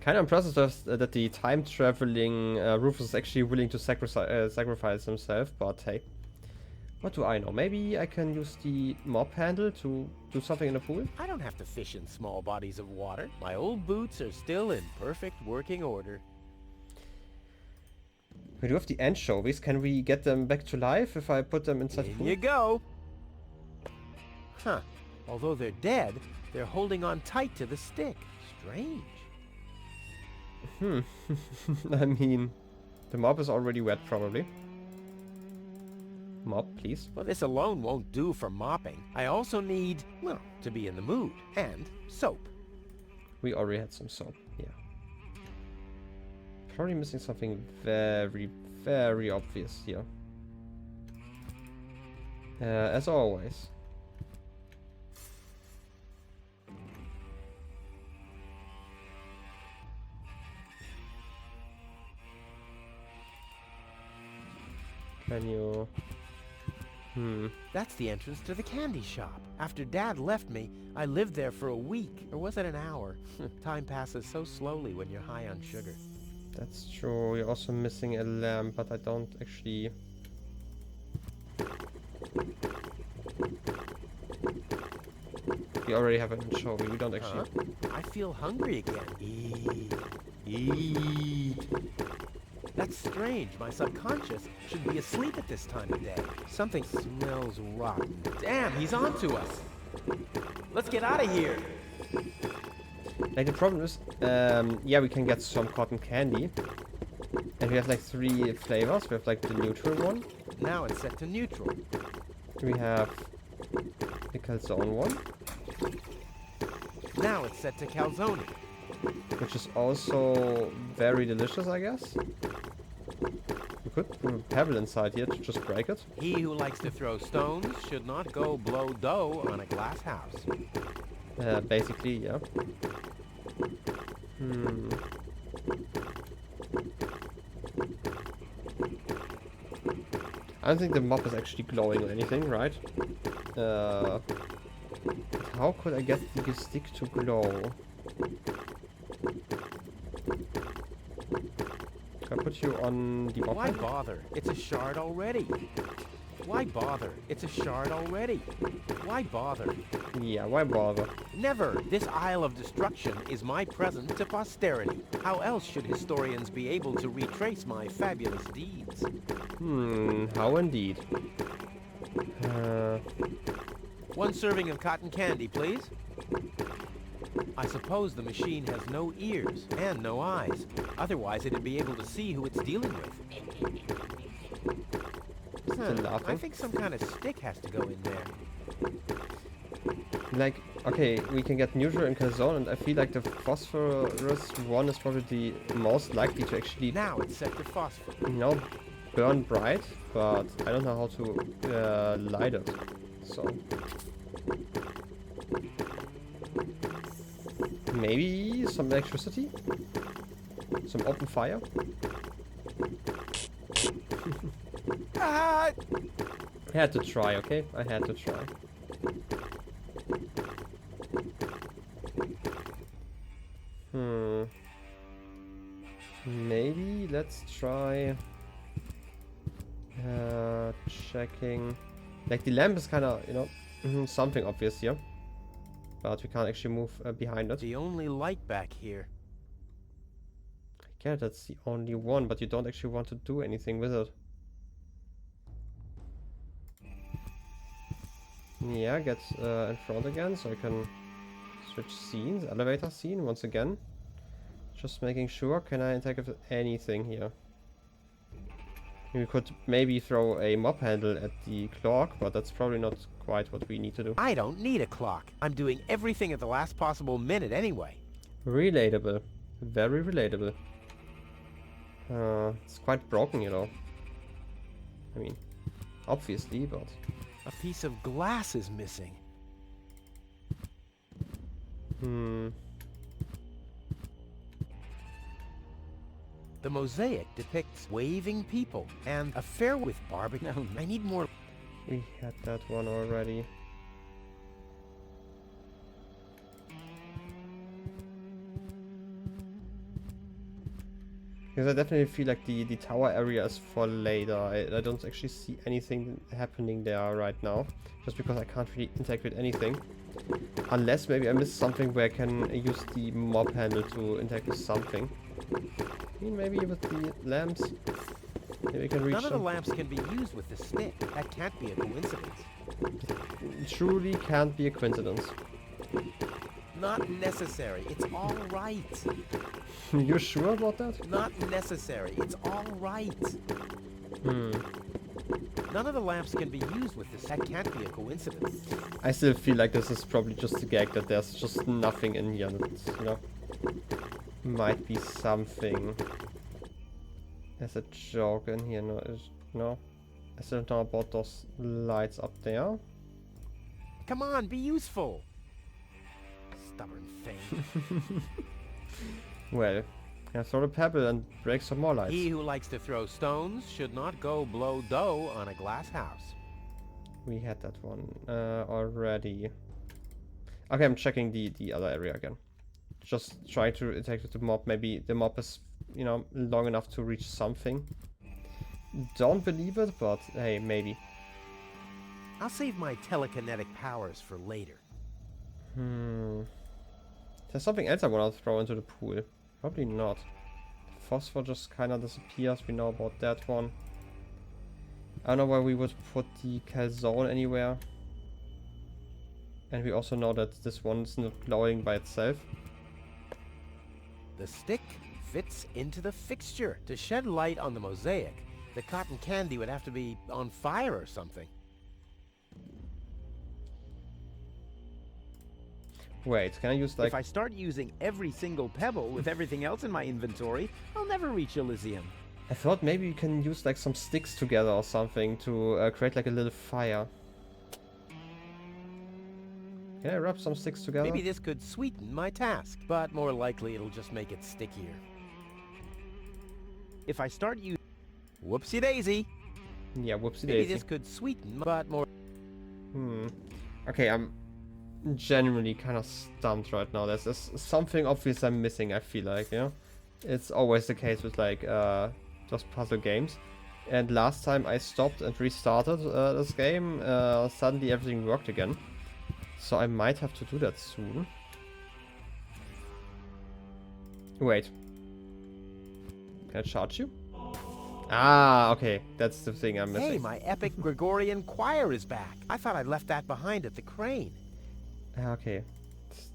Kind of impressive that the time-traveling Rufus is actually willing to sacrifice himself, but hey. What do I know? Maybe I can use the mop handle to do something in the pool? I don't have to fish in small bodies of water. My old boots are still in perfect working order. We do have the anchovies. Can we get them back to life if I put them inside the pool? Here you go. Huh. Although they're dead, they're holding on tight to the stick. Strange. I mean, the mop is already wet, probably. Mop, please. Well, this alone won't do for mopping. I also need, well, to be in the mood. And soap. We already had some soap, yeah. Probably missing something very, very obvious here. As always. Can you... That's the entrance to the candy shop. After Dad left me, I lived there for a week. Or was it an hour? Time passes so slowly when you're high on sugar. That's true. You're also missing a lamp, but I don't actually... We already have an anchovy. We don't actually... I feel hungry again. Eat. Eat. That's strange. My subconscious should be asleep at this time of day. Something smells rotten. Damn, he's onto us. Let's get out of here. Like, the problem is, yeah, we can get some cotton candy. And we have like 3 flavors. We have like the neutral one. Now it's set to neutral. We have the calzone one. Now it's set to calzone. Which is also very delicious, I guess. We could put a pebble inside here to just break it. He who likes to throw stones should not go blow dough on a glass house. Basically, yeah. I don't think the mop is actually glowing or anything, right? How could I get the stick to glow? Can I put you on the mop? Why bother? It's a shard already. Why bother? It's a shard already. Why bother? Yeah, why bother? Never! This Isle of Destruction is my present to posterity. How else should historians be able to retrace my fabulous deeds? How indeed. 1 serving of cotton candy, please. I suppose the machine has no ears and no eyes. Otherwise, it'd be able to see who it's dealing with. I think some kind of stick has to go in there. Like, okay, we can get neutral and calzone, and I feel like the phosphorus one is probably the most likely to actually... Now it's set to phosphor. You know, burn bright, but I don't know how to light it. So... Maybe some electricity? Some open fire? I had to try, okay? I had to try. Maybe let's try checking. Like, the lamp is kind of, you know, something obvious here. But we can't actually move behind it. The only light back here. Yeah, that's the only one, but you don't actually want to do anything with it. Yeah, get in front again so I can switch scenes. Elevator scene once again. Just making sure. Can I interact with anything here? We could maybe throw a mop handle at the clock, but that's probably not quite what we need to do. I don't need a clock. I'm doing everything at the last possible minute anyway. Relatable. Very relatable. It's quite broken, you know. I mean, obviously, but... A piece of glass is missing. The mosaic depicts waving people and a fair with barbecue. No, I need more. We had that one already. Because I definitely feel like the tower area is for later. I don't actually see anything happening there right now. Just because I can't really interact with anything. Unless maybe I missed something where I can use the mob handle to interact with something. I mean, maybe with the lamps. Maybe we can reach None of the lamps can be used with the stick. That can't be a coincidence. It truly can't be a coincidence. Not necessary. It's all right. You sure about that? Not necessary. It's all right. None of the lamps can be used with this. That can't be a coincidence. I still feel like this is probably just a gag, that there's just nothing in here. That's, you know, might be something. There's a joke in here. No. I still don't know about those lights up there. Come on, be useful. Stubborn thing. Well, I throw the pebble and break some more lights. He who likes to throw stones should not go blow dough on a glass house. We had that one already. Okay, I'm checking the other area again. Just trying to interact with the mob. Maybe the mob is, you know, long enough to reach something. Don't believe it, but hey, maybe. I'll save my telekinetic powers for later. There's something else I want to throw into the pool. Probably not. Phosphor just kind of disappears. We know about that one. I don't know where we would put the calzone anywhere. And we also know that this one's not glowing by itself. The stick fits into the fixture. To shed light on the mosaic, the cotton candy would have to be on fire or something. Wait, can I use like... If I start using every single pebble with everything else in my inventory, I'll never reach Elysium. I thought maybe you can use like some sticks together or something to create like a little fire. Can I rub some sticks together? Maybe this could sweeten my task, but more likely it'll just make it stickier. If I start using... Whoopsie daisy. Yeah, whoopsie daisy. Maybe this could sweeten, but more... Okay, I'm genuinely kind of stumped right now. There's something obvious I'm missing, I feel like, you know? It's always the case with like those puzzle games. And last time I stopped and restarted this game, suddenly everything worked again. So I might have to do that soon. Wait. Can I charge you? Ah, okay. That's the thing I'm missing. Hey, my epic Gregorian choir is back. I thought I'd left that behind at the crane. Okay. It's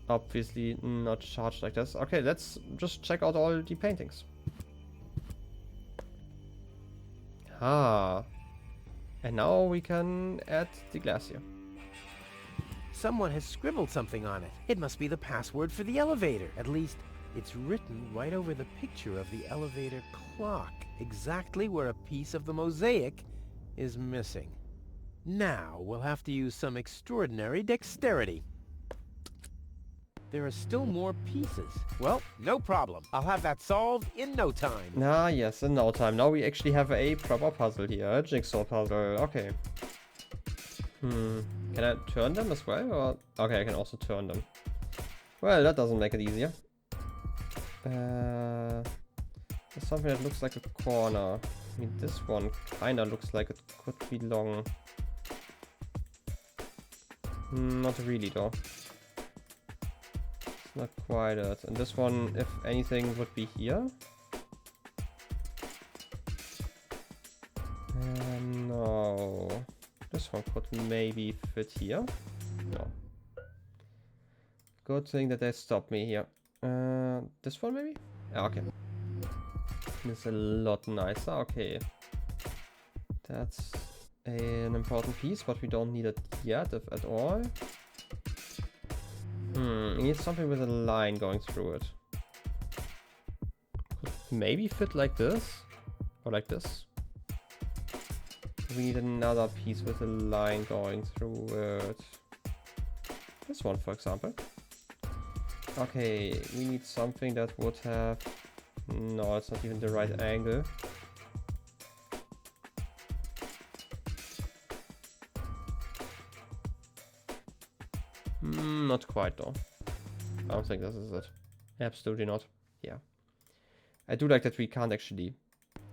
obviously not charged like this. Okay, let's just check out all the paintings. Ah. And now we can add the glacier. Someone has scribbled something on it. It must be the password for the elevator. At least, it's written right over the picture of the elevator clock, exactly where a piece of the mosaic is missing. Now, we'll have to use some extraordinary dexterity. There are still more pieces. Well, no problem. I'll have that solved in no time. Ah, yes, in no time. Now we actually have a proper puzzle here, a jigsaw puzzle. Okay. Can I turn them as well? Or... Okay, I can also turn them. Well, that doesn't make it easier. There's something that looks like a corner. I mean, this one kinda looks like it could be long. Not really though. It's not quite it. And this one, if anything, would be here. No. This one could maybe fit here. No. Good thing that they stopped me here. This one maybe? Yeah, okay. It's a lot nicer. Okay. That's an important piece, but we don't need it yet, if at all. We need something with a line going through it. Could maybe fit like this. Or like this. We need another piece with a line going through it. This one, for example. Okay, we need something that would have... No, it's not even the right angle. Not quite though. I don't think this is it. Absolutely not. Yeah. I do like that we can't actually...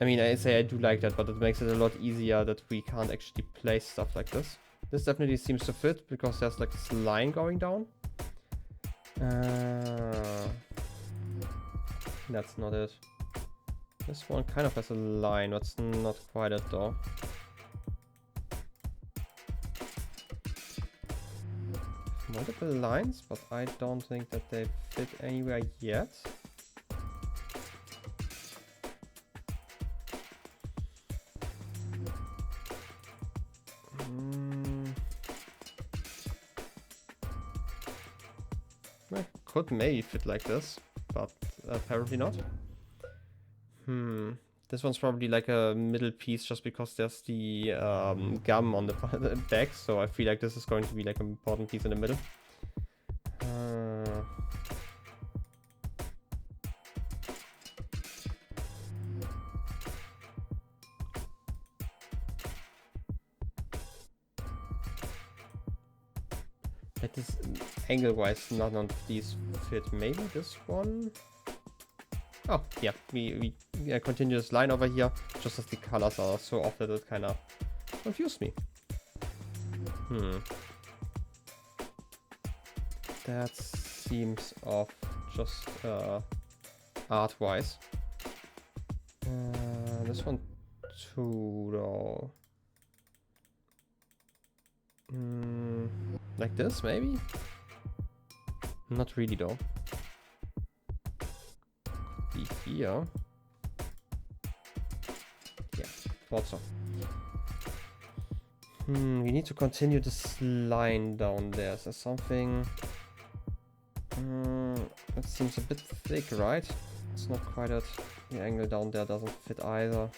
I mean, I say I do like that, but it makes it a lot easier that we can't actually place stuff like this. This definitely seems to fit because there's like this line going down. That's not it. This one kind of has a line, but it's not quite it though. Multiple lines, but I don't think that they fit anywhere yet. I could maybe fit like this, but apparently not. This one's probably like a middle piece just because there's the gum on the back, so I feel like this is going to be like an important piece in the middle. Like this angle-wise, none of these fit. Maybe this one? Oh, yeah, we continue this line over here, just as the colors are so off that it kind of confused me. That seems off, just art-wise. This one too, though. Like this, maybe? Not really, though. Here. Yeah, thought so. We need to continue this line down there. Is there something? That seems a bit thick, right? It's not quite it. The angle down there doesn't fit either.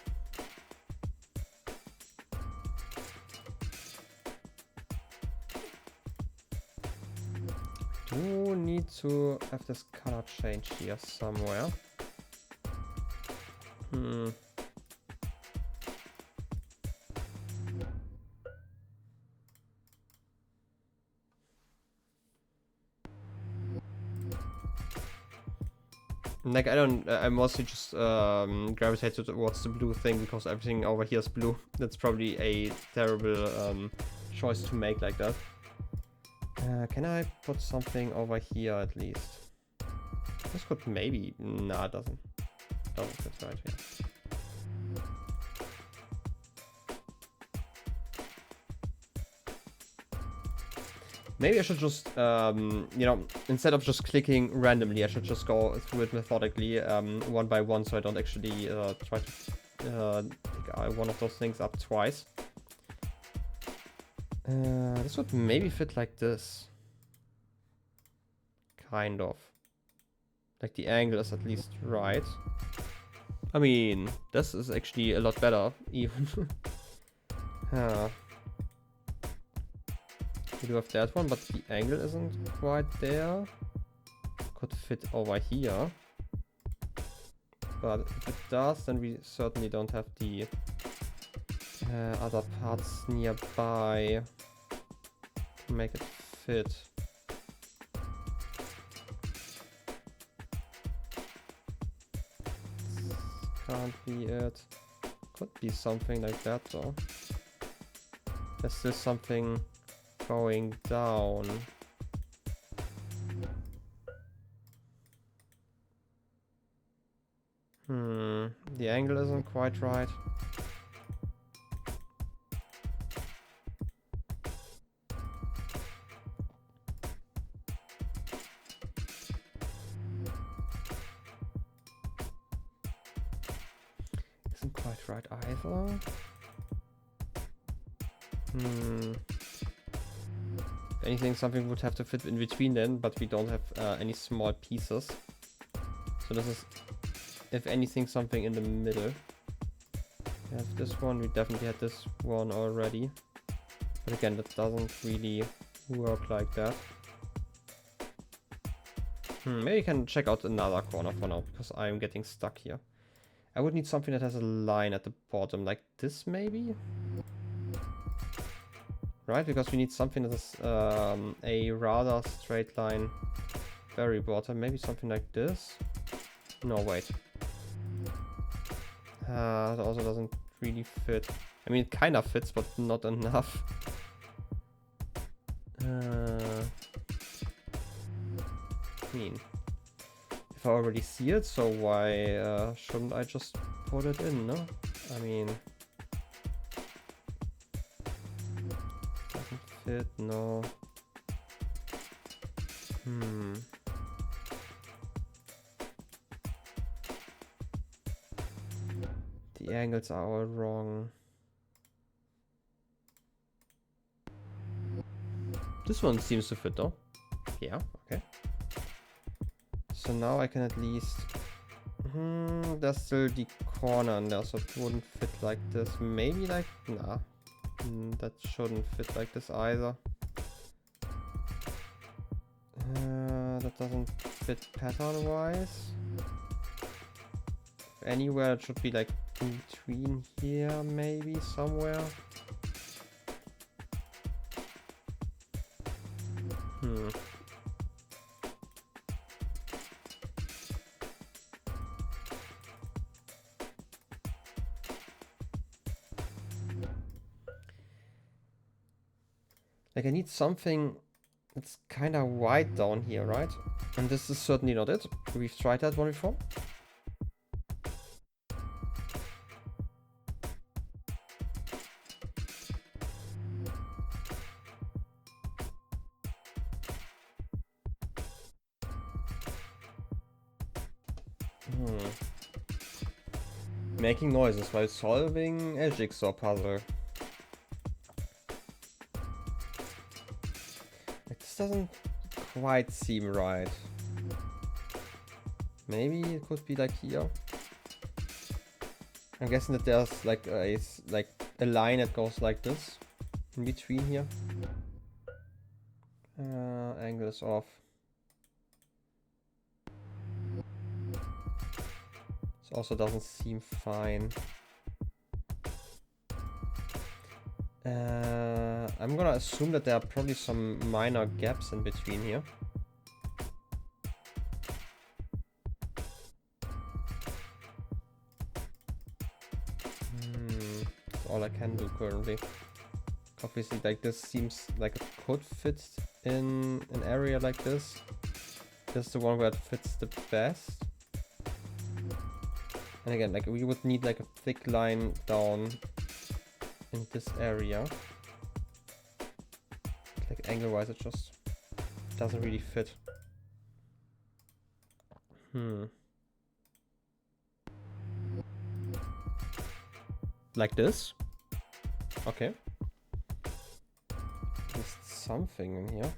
Do need to have this color change here somewhere. Like, I mostly just gravitate towards the blue thing because everything over here is blue. That's probably a terrible choice to make like that. Can I put something over here at least? This could maybe... Nah, it doesn't. Doesn't fit right here. Maybe I should just, you know, instead of just clicking randomly, I should just go through it methodically, one by one, so I don't actually try to pick one of those things up twice. This would maybe fit like this. Kind of. Like the angle is at least right. I mean, this is actually a lot better, even. We do have that one, but the angle isn't quite there. Could fit over here. But if it does, then we certainly don't have the other parts nearby to make it fit. Can't be it. Could be something like that though. Is this something going down? The angle isn't quite right. Isn't quite right either. Anything, something would have to fit in between then, but we don't have any small pieces. So this is if anything, something in the middle. We have this one, we definitely had this one already. But again, that doesn't really work like that. Maybe you can check out another corner for now, because I'm getting stuck here. I would need something that has a line at the bottom, like this maybe? Right, because we need something that is a rather straight line very bottom. Maybe something like this? No, wait. That also doesn't really fit. I mean, it kind of fits, but not enough. I mean, if I already see it, so why shouldn't I just put it in, no? I mean, doesn't fit, no. The angles are all wrong. This one seems to fit though. Yeah, okay. So now I can at least... there's still the corner in there, so it wouldn't fit like this. Maybe like... Nah. That shouldn't fit like this either. That doesn't fit pattern-wise. Anywhere it should be like in between here, maybe somewhere. Like I need something that's kind of wide down here, right? And this is certainly not it. We've tried that one before. Making noises while solving a jigsaw puzzle. This doesn't quite seem right. Maybe it could be like here. I'm guessing that there's like a line that goes like this in between here. Angle is off. This also doesn't seem fine. I'm gonna assume that there are probably some minor gaps in between here. That's all I can do currently. Obviously, like this seems like it could fit in an area like this. This is the one where it fits the best. And again, like we would need like a thick line down in this area. Like angle wise, it just doesn't really fit. Like this? Okay. There's something in here.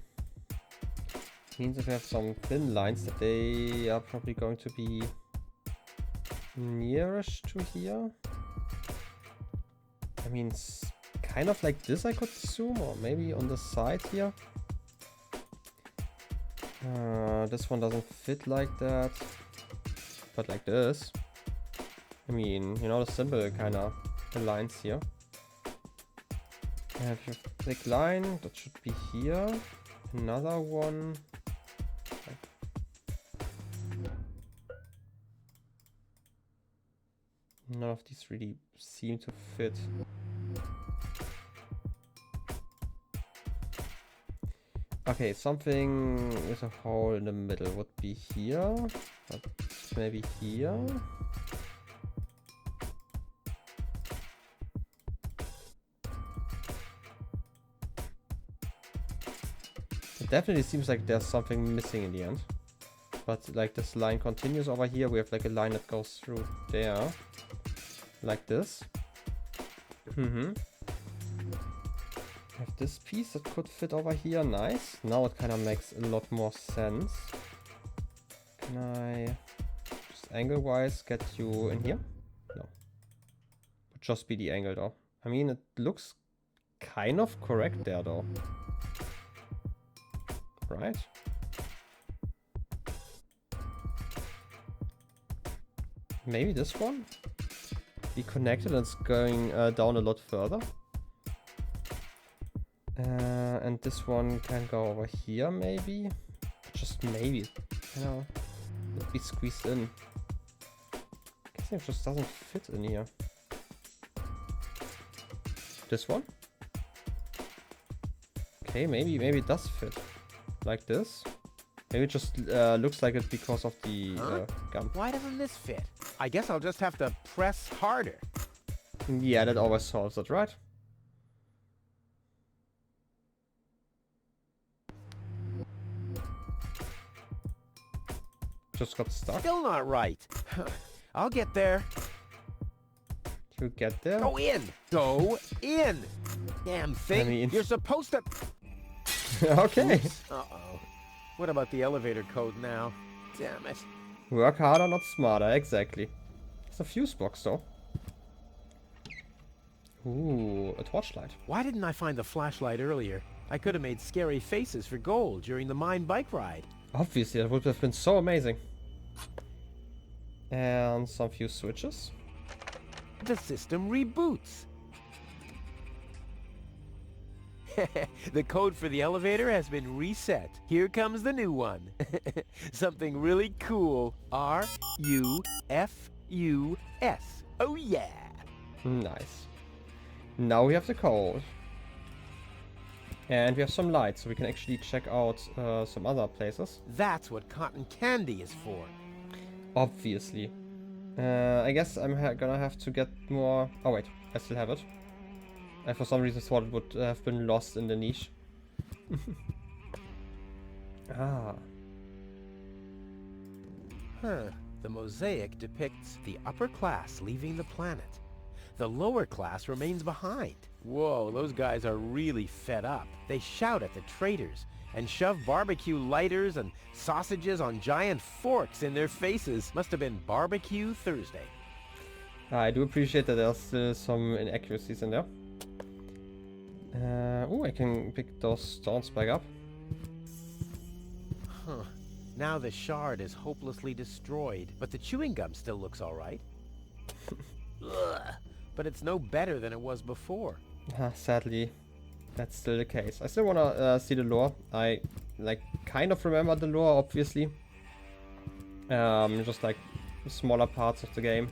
Means if we have some thin lines that they are probably going to be nearish to here. I mean, kind of like this I could assume, or maybe on the side here. This one doesn't fit like that, but like this. I mean, you know, the symbol kind of aligns here. I have your thick line, that should be here. Another one. None of these really seem to fit. Okay, something with a hole in the middle would be here, but maybe here. It definitely seems like there's something missing in the end. But like this line continues over here, we have like a line that goes through there. Like this. Have this piece that could fit over here. Nice. Now it kind of makes a lot more sense. Can I just angle-wise get you in here? No. Would just be the angle though. I mean, it looks kind of correct there though. Right? Maybe this one? Be connected and it's going down a lot further. And this one can go over here maybe? Just maybe. You know, it'd be squeezed in. I guess it just doesn't fit in here. This one? Okay, maybe it does fit. Like this. Maybe it just looks like it because of the gum. Why doesn't this fit? I guess I'll just have to press harder. Yeah, that always solves it, right? Just got stuck. Still not right. I'll get there. You get there? Go in! Go in! Damn thing! I mean... You're supposed to... Okay. Oops. Uh-oh. What about the elevator code now? Damn it. Work harder, not smarter. Exactly. It's a fuse box, though. Ooh, a torchlight. Why didn't I find the flashlight earlier? I could have made scary faces for gold during the mine bike ride. Obviously, that would have been so amazing. And some fuse switches. The system reboots. The code for the elevator has been reset. Here comes the new one. Something really cool. R-U-F-U-S. Oh yeah! Nice. Now we have the code. And we have some lights, so we can actually check out some other places. That's what cotton candy is for. Obviously. I guess I'm gonna have to get more... Oh wait, I still have it. I for some reason thought it would have been lost in the niche. Ah. Huh. The mosaic depicts the upper class leaving the planet. The lower class remains behind. Whoa, those guys are really fed up. They shout at the traitors and shove barbecue lighters and sausages on giant forks in their faces. Must have been Barbecue Thursday. I do appreciate that there's still some inaccuracies in there. Oh, I can pick those stones back up. Huh. Now the shard is hopelessly destroyed, but the chewing gum still looks alright. But it's no better than it was before. Sadly, that's still the case. I still wanna see the lore. I kind of remember the lore, obviously. Just like smaller parts of the game.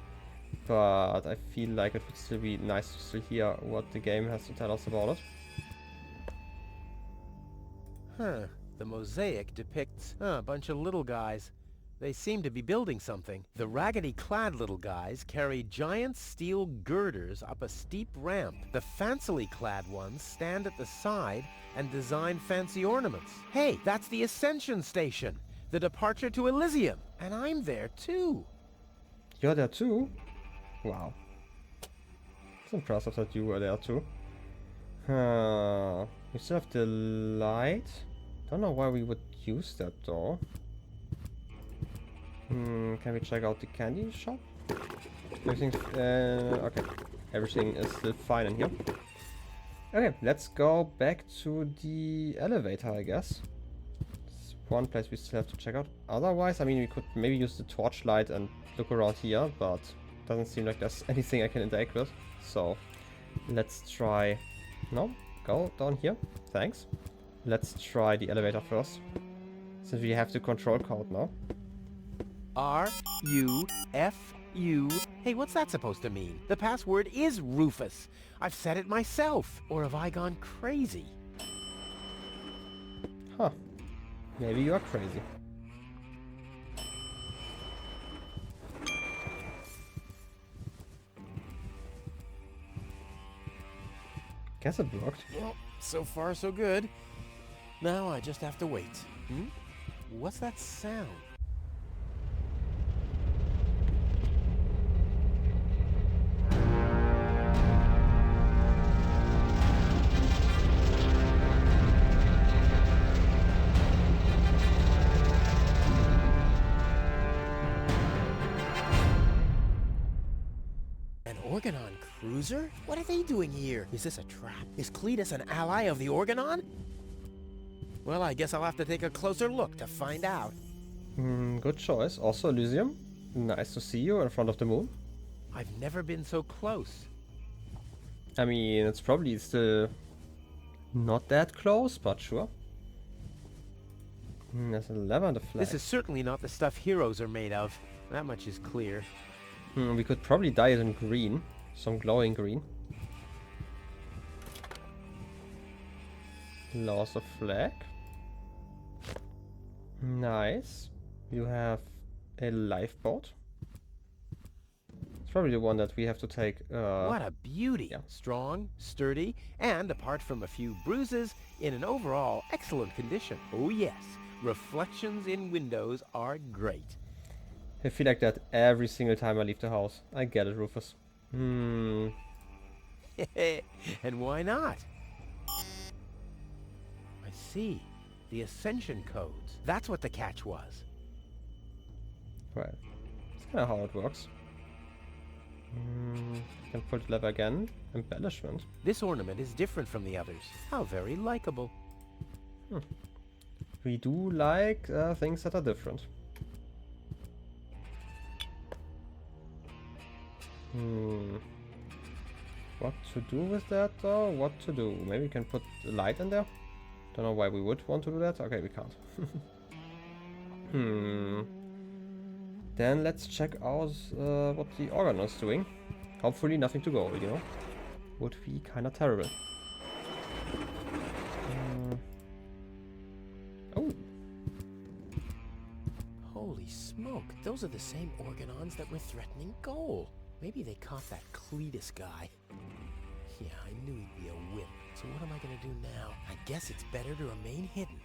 But I feel like it would still be nice to still hear what the game has to tell us about it. Huh. The mosaic depicts a bunch of little guys. They seem to be building something. The raggedy-clad little guys carry giant steel girders up a steep ramp. The fancily-clad ones stand at the side and design fancy ornaments. Hey, that's the Ascension Station, the departure to Elysium, and I'm there too. You're there too? Wow. It's impressive that you were there too. We still have the light. Don't know why we would use that though. Can we check out the candy shop? Everything's okay. Everything is still fine in here. Okay, let's go back to the elevator, I guess. It's one place we still have to check out. Otherwise, I mean, we could maybe use the torchlight and look around here, but doesn't seem like there's anything I can interact with. So let's try. No, go down here. Thanks. Let's try the elevator first, since we have the control code now. R-U-F-U. Hey, what's that supposed to mean? The password is Rufus. I've said it myself. Or have I gone crazy? Huh. Maybe you are crazy. Guess it worked. Well, so far so good. Now I just have to wait. What's that sound? bruiser? What are they doing here? Is this a trap? Is Cletus an ally of the Organon? Well, I guess I'll have to take a closer look to find out. Good choice. Also, Elysium. Nice to see you in front of the moon. I've never been so close. I mean, it's probably still not that close, but sure. There's a lavender flag. This is certainly not the stuff heroes are made of. That much is clear. We could probably dye it in green. Some glowing green. Lost a flag. Nice. You have a lifeboat. It's probably the one that we have to take. What a beauty! Yeah. Strong, sturdy, and apart from a few bruises, in an overall excellent condition. Oh yes, reflections in windows are great. I feel like that every single time I leave the house. I get it, Rufus. And why not? I see. The Ascension codes. That's what the catch was. Well, that's kind of how it works. Can pull the lever again. Embellishment. This ornament is different from the others. How very likable. We do like things that are different. What to do with that though? What to do? Maybe we can put a light in there? Don't know why we would want to do that. Okay, we can't. Then let's check out what the organ is doing. Hopefully nothing to go, you know? Would be kinda terrible. Oh! Holy smoke, those are the same Organons that were threatening Goal. Maybe they caught that Cletus guy. Yeah, I knew he'd be a wimp. So what am I gonna do now? I guess it's better to remain hidden.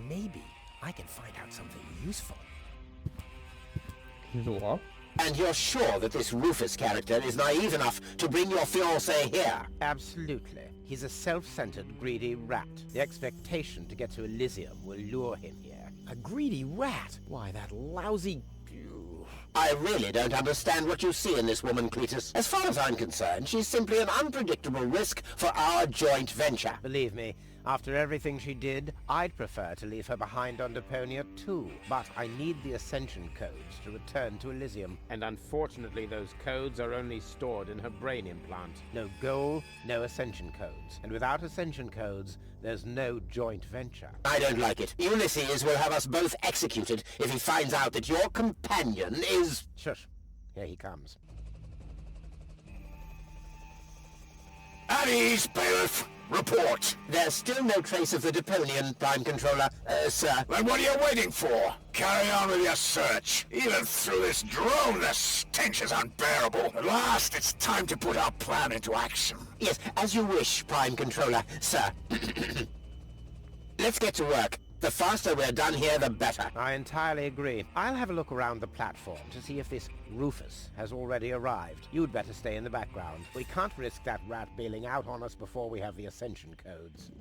Maybe I can find out something useful. Lore. And you're sure that this Rufus character is naive enough to bring your fiancé here? Absolutely. He's a self-centered, greedy rat. The expectation to get to Elysium will lure him here. A greedy rat? Why, that lousy... I really don't understand what you see in this woman, Cletus. As far as I'm concerned, she's simply an unpredictable risk for our joint venture. Believe me, after everything she did, I'd prefer to leave her behind on Deponia too. But I need the Ascension codes to return to Elysium. And unfortunately, those codes are only stored in her brain implant. No goal, no Ascension codes. And without Ascension codes, there's no joint venture. I don't like it. Ulysses will have us both executed if he finds out that your companion is... Shush. Here he comes. At ease, bailiff. Report. There's still no trace of the Deponian Prime Controller, sir. Then what are you waiting for? Carry on with your search. Even through this drone, the stench is unbearable. At last, it's time to put our plan into action. Yes, as you wish, Prime Controller, sir. Let's get to work. The faster we're done here, the better. I entirely agree. I'll have a look around the platform to see if this Rufus has already arrived. You'd better stay in the background. We can't risk that rat bailing out on us before we have the Ascension codes.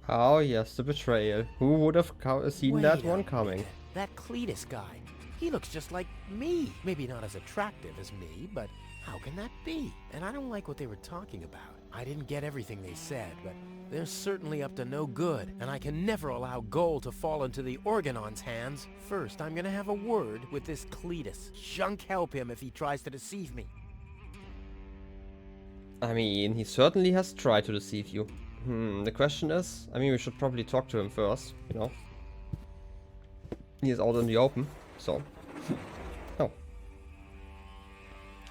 Oh yes, the betrayal. Who would have seen that one coming? That Cletus guy. He looks just like me. Maybe not as attractive as me, but how can that be? And I don't like what they were talking about. I didn't get everything they said, but they're certainly up to no good, and I can never allow Goal to fall into the Organon's hands. First, I'm gonna have a word with this Cletus. Junk help him if he tries to deceive me. I mean, he certainly has tried to deceive you. The question is, I mean, we should probably talk to him first, you know. He is out in the open, so... Oh.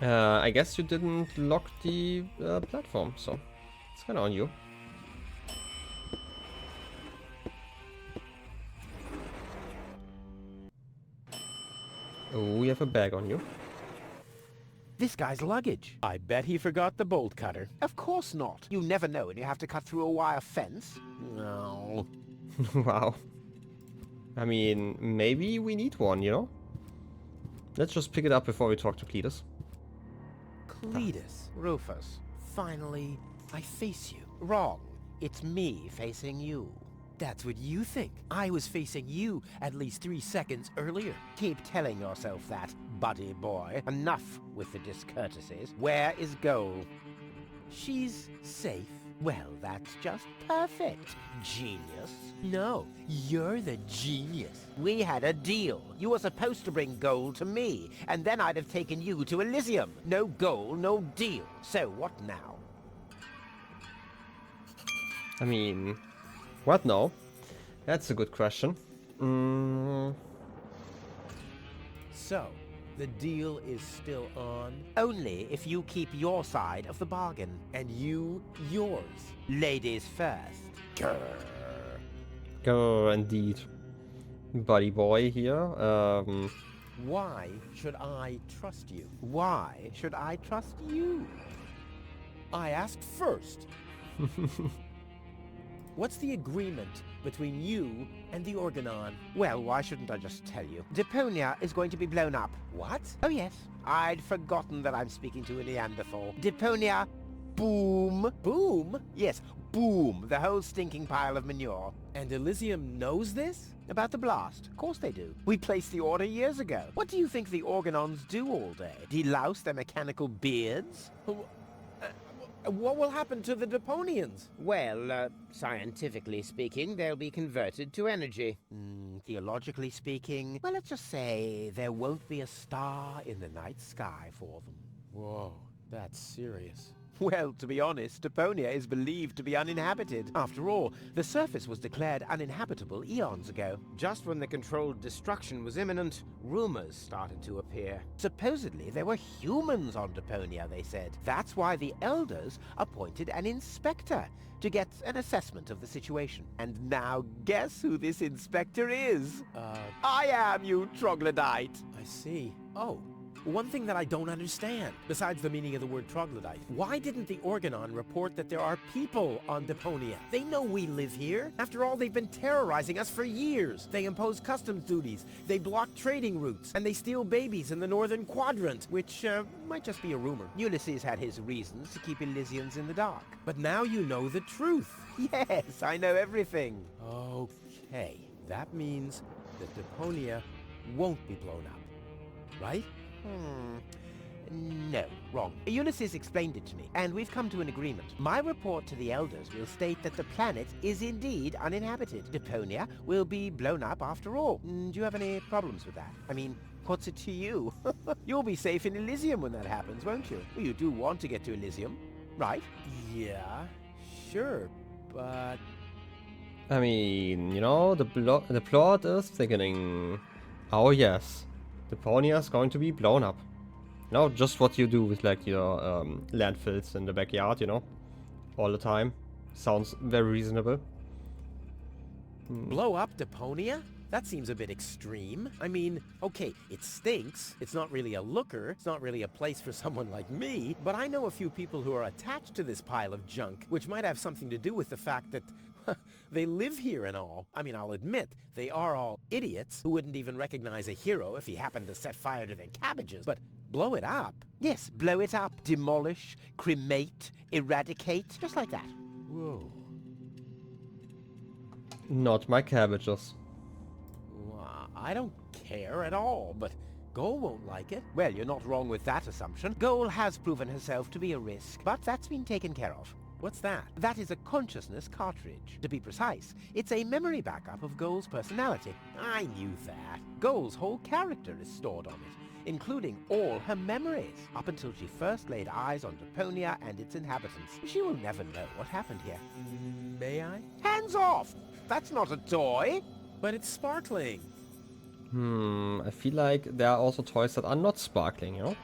I guess you didn't lock the platform, so it's kind of on you. Oh, we have a bag on you. This guy's luggage. I bet he forgot the bolt cutter. Of course not. You never know when you have to cut through a wire fence. No. Wow. I mean, maybe we need one, you know? Let's just pick it up before we talk to Cletus. Cletus, Rufus, finally, I face you. Wrong. It's me facing you. That's what you think. I was facing you at least 3 seconds earlier. Keep telling yourself that, buddy boy. Enough with the discourtesies. Where is Goal? She's safe. Well, that's just perfect, genius. No, you're the genius. We had a deal. You were supposed to bring Goal to me, and then I'd have taken you to Elysium. No Goal, no deal. So what now? I mean, what now? That's a good question. So, the deal is still on? Only if you keep your side of the bargain. And you, yours. Ladies first. Grr. Oh, indeed. Buddy boy here. Why should I trust you? Why should I trust you? I asked first. What's the agreement between you and the Organon? Well, why shouldn't I just tell you? Deponia is going to be blown up. What? Oh yes, I'd forgotten that I'm speaking to a Neanderthal. Deponia, boom. Boom? Yes, boom, the whole stinking pile of manure. And Elysium knows this? About the blast? Of course they do. We placed the order years ago. What do you think the Organons do all day? Delouse their mechanical beards? What will happen to the Deponians? Well, scientifically speaking, they'll be converted to energy. Theologically speaking, well, let's just say there won't be a star in the night sky for them. Whoa, that's serious. Well, to be honest, Deponia is believed to be uninhabited. After all, the surface was declared uninhabitable eons ago. Just when the controlled destruction was imminent, rumors started to appear. Supposedly, there were humans on Deponia, they said. That's why the Elders appointed an inspector to get an assessment of the situation. And now, guess who this inspector is? I am, you troglodyte. I see. Oh. One thing that I don't understand, besides the meaning of the word troglodyte, why didn't the Organon report that there are people on Deponia? They know we live here. After all, they've been terrorizing us for years. They impose customs duties, they block trading routes, and they steal babies in the northern quadrant, which might just be a rumor. Ulysses had his reasons to keep Elysians in the dark. But now you know the truth. Yes, I know everything. Okay, that means that Deponia won't be blown up, right? No, wrong. Ulysses explained it to me, and we've come to an agreement. My report to the Elders will state that the planet is indeed uninhabited. Deponia will be blown up after all. Do you have any problems with that? I mean, what's it to you? You'll be safe in Elysium when that happens, won't you? Well, you do want to get to Elysium, right? Yeah, sure, but... I mean, you know, the plot is thickening. Oh yes. Deponia is going to be blown up. You know, just what you do with like your landfills in the backyard, you know, all the time. Sounds very reasonable. Blow up Deponia? That seems a bit extreme. I mean, okay, it stinks. It's not really a looker. It's not really a place for someone like me. But I know a few people who are attached to this pile of junk, which might have something to do with the fact that they live here and all. I mean, I'll admit, they are all idiots who wouldn't even recognize a hero if he happened to set fire to their cabbages. But blow it up? Yes, blow it up. Demolish, cremate, eradicate, just like that. Whoa. Not my cabbages. Well, I don't care at all, but Goal won't like it. Well, you're not wrong with that assumption. Goal has proven herself to be a risk, but that's been taken care of. What's that? That is a consciousness cartridge. To be precise, it's a memory backup of Goal's personality. I knew that. Goal's whole character is stored on it, including all her memories, up until she first laid eyes on Deponia and its inhabitants. She will never know what happened here. May I? Hands off! That's not a toy! But it's sparkling. I feel like there are also toys that are not sparkling, you know?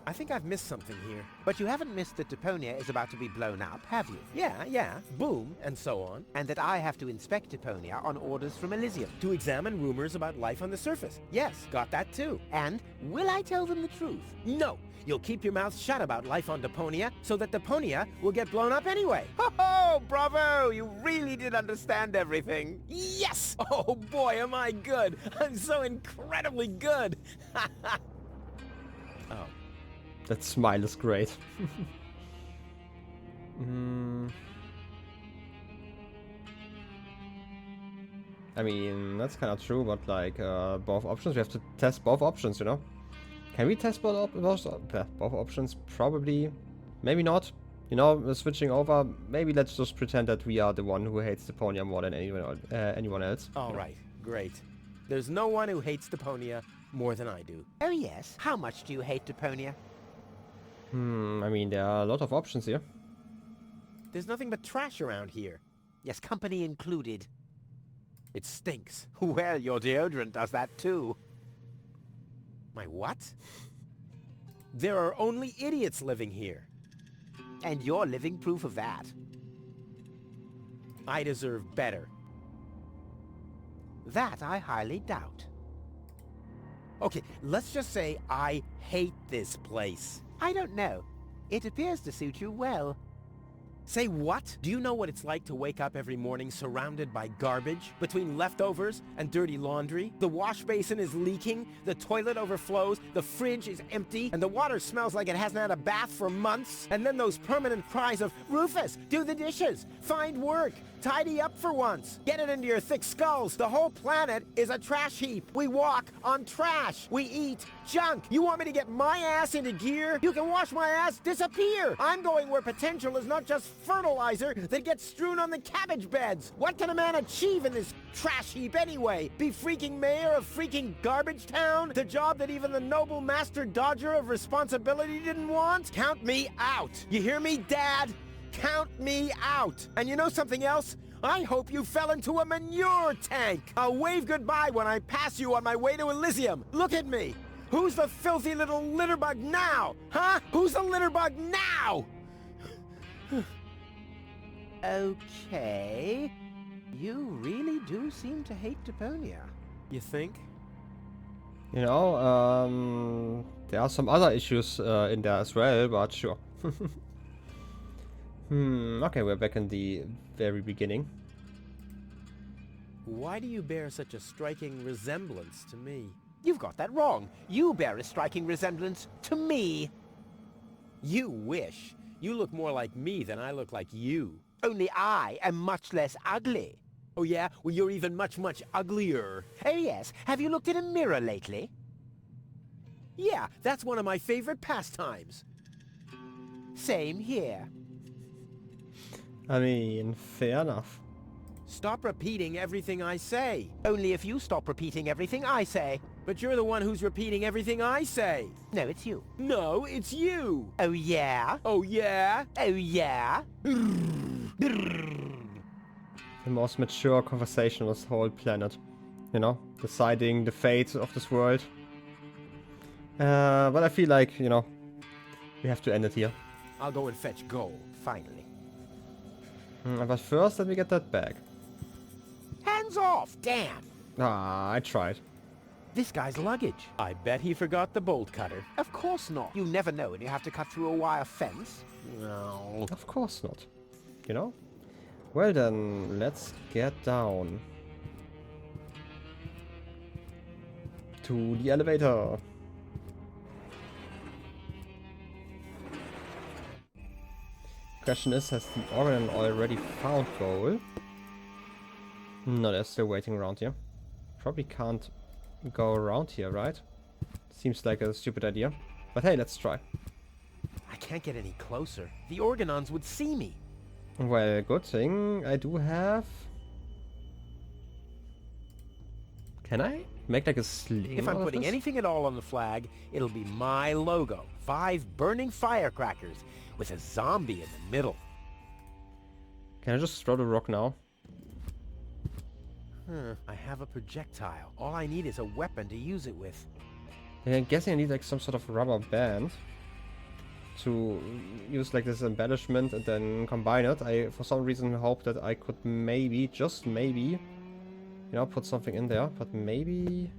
I think I've missed something here. But you haven't missed that Deponia is about to be blown up, have you? Yeah. Boom, and so on. And that I have to inspect Deponia on orders from Elysium. To examine rumors about life on the surface. Yes, got that too. And will I tell them the truth? No! You'll keep your mouth shut about life on Deponia, so that Deponia will get blown up anyway. Ho-ho! Bravo! You really did understand everything. Yes! Oh boy, am I good! I'm so incredibly good! Oh. That smile is great. I mean, that's kind of true, but like both options, we have to test both options, you know? Can we test both options? Probably. Maybe not. You know, we're switching over. Maybe let's just pretend that we are the one who hates Deponia more than anyone else. All right, great. There's no one who hates Deponia more than I do. Oh yes, how much do you hate Deponia? I mean, there are a lot of options here. There's nothing but trash around here. Yes, company included. It stinks. Well, your deodorant does that too. My what? There are only idiots living here. And you're living proof of that. I deserve better. That I highly doubt. Okay, let's just say I hate this place. I don't know. It appears to suit you well. Say what? Do you know what it's like to wake up every morning surrounded by garbage? Between leftovers and dirty laundry? The wash basin is leaking, the toilet overflows, the fridge is empty, and the water smells like it hasn't had a bath for months. And then those permanent cries of, Rufus, do the dishes, find work, tidy up for once. Get it into your thick skulls. The whole planet is a trash heap. We walk on trash. We eat junk. You want me to get my ass into gear? You can watch my ass disappear. I'm going where potential is not just fertilizer that gets strewn on the cabbage beds. What can a man achieve in this trash heap anyway? Be freaking mayor of freaking garbage town? The job that even the noble master dodger of responsibility didn't want? Count me out. You hear me, Dad? Count me out. And you know something else? I hope you fell into a manure tank. I'll wave goodbye when I pass you on my way to Elysium. Look at me. Who's the filthy little litterbug now? Huh? Who's the litterbug now? Okay. You really do seem to hate Deponia. You think? You know, there are some other issues in there as well, but sure. Okay, we're back in the very beginning. Why do you bear such a striking resemblance to me? You've got that wrong. You bear a striking resemblance to me. You wish. You look more like me than I look like you. Only I am much less ugly. Oh yeah? Well, you're even much, much uglier. Oh yes. Have you looked in a mirror lately? Yeah, that's one of my favorite pastimes. Same here. I mean, fair enough. Stop repeating everything I say. Only if you stop repeating everything I say. But you're the one who's repeating everything I say. No, it's you. No, it's you. Oh yeah? Oh yeah? Oh yeah? The most mature conversation on this whole planet. You know, deciding the fate of this world. But I feel like, you know, we have to end it here. I'll go and fetch gold, finally. But first, let me get that bag. Hands off! Damn! Ah, I tried. This guy's luggage. I bet he forgot the bolt cutter. Of course not. You never know when you have to cut through a wire fence. No. Of course not. You know? Well then, let's get down. To the elevator. Question is, has the Orion already found gold? No, they're still waiting around here. Probably can't go around here, right? Seems like a stupid idea. But hey, let's try. I can't get any closer. The Organons would see me. Well, good thing I do have... Can I make like a sling? If I'm putting anything at all on the flag, it'll be my logo. 5 burning firecrackers with a zombie in the middle. Can I just throw the rock now? I have a projectile. All I need is a weapon to use it with. I'm guessing I need like some sort of rubber band to use like this embellishment and then combine it. I, for some reason, hope that I could maybe, just maybe, you know, put something in there. But maybe,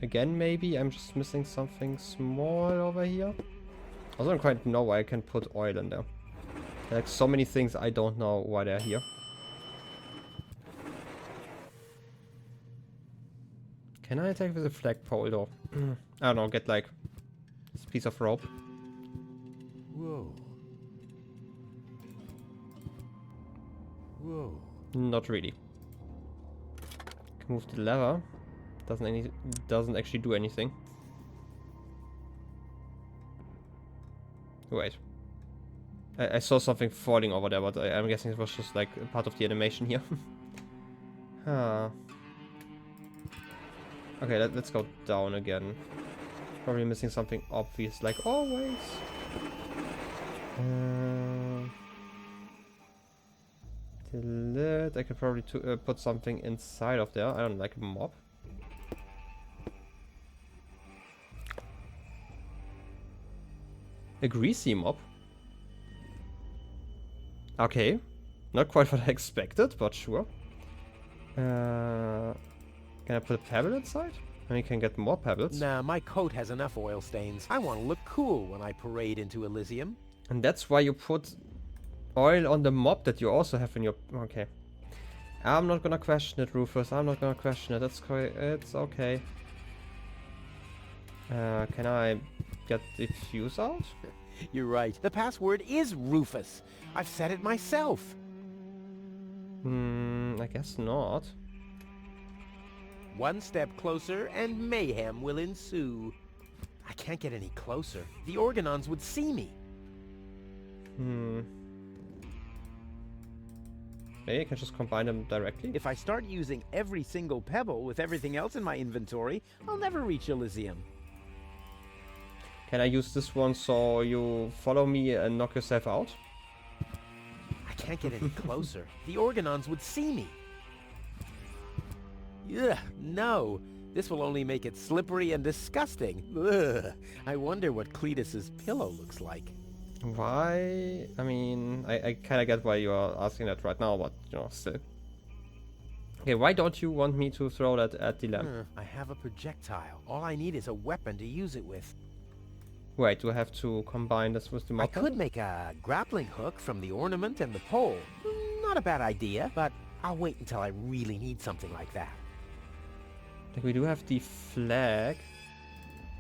again, maybe I'm just missing something small over here. I don't quite know why I can put oil in there. There are like so many things I don't know why they're here. Can I attack with a flagpole though? I don't know, get like this piece of rope. Whoa. Whoa. Not really. Can move the lever. Doesn't actually do anything. Wait. I saw something falling over there, but I'm guessing it was just like a part of the animation here. Huh. Okay, let's go down again. Probably missing something obvious, like always. The lid. I could probably put something inside of there. I don't know, like a mop. A greasy mop. Okay. Not quite what I expected, but sure. Can I put a pebble inside? And you can get more pebbles. Nah, my coat has enough oil stains. I want to look cool when I parade into Elysium. And that's why you put oil on the mop that you also have in your... Okay. I'm not gonna question it, Rufus. I'm not gonna question it. It's okay. Can I get the fuse out? You're right. The password is Rufus. I've said it myself. I guess not. One step closer and mayhem will ensue. I can't get any closer. The Organons would see me. Maybe I can just combine them directly. If I start using every single pebble with everything else in my inventory, I'll never reach Elysium. Can I use this one so you follow me and knock yourself out? I can't get any closer. The Organons would see me. Ugh, no. This will only make it slippery and disgusting. Ugh. I wonder what Cletus's pillow looks like. Why? I mean, I kind of get why you are asking that right now, but, you know, still. Okay, why don't you want me to throw that at the lamp? I have a projectile. All I need is a weapon to use it with. Wait, do I have to combine this with the mop? I could make a grappling hook from the ornament and the pole. Not a bad idea, but I'll wait until I really need something like that. Like, we do have the flag.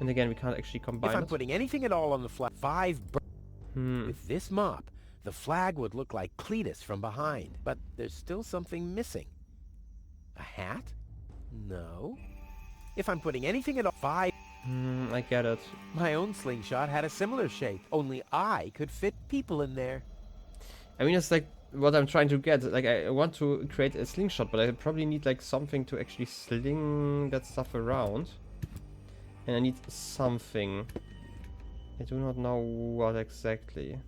And again, we can't actually combine If I'm it. putting anything at all on the flag, with this mop, the flag would look like Cletus from behind. But there's still something missing. A hat? No. If I'm putting anything at all, I get it. My own slingshot had a similar shape, only I could fit people in there. I mean, it's like what I'm trying to get. Like, I want to create a slingshot, but I probably need like something to actually sling that stuff around. And I need something. I do not know what exactly.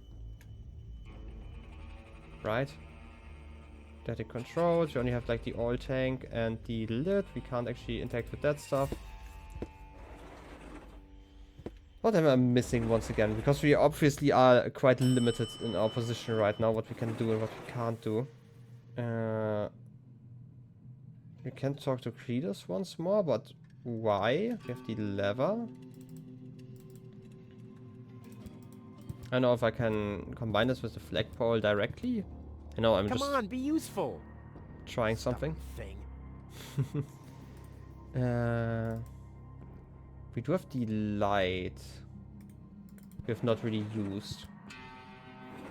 Right? Static controls. We only have like the oil tank and the lid. We can't actually interact with that stuff. What am I missing once again? Because we obviously are quite limited in our position right now, what we can do and what we can't do. We can talk to Cletus once more, but why? We have the lever. I don't know if I can combine this with the flagpole directly. I know I'm Come just on, be useful. trying something. Thing. We do have the light. We have not really used.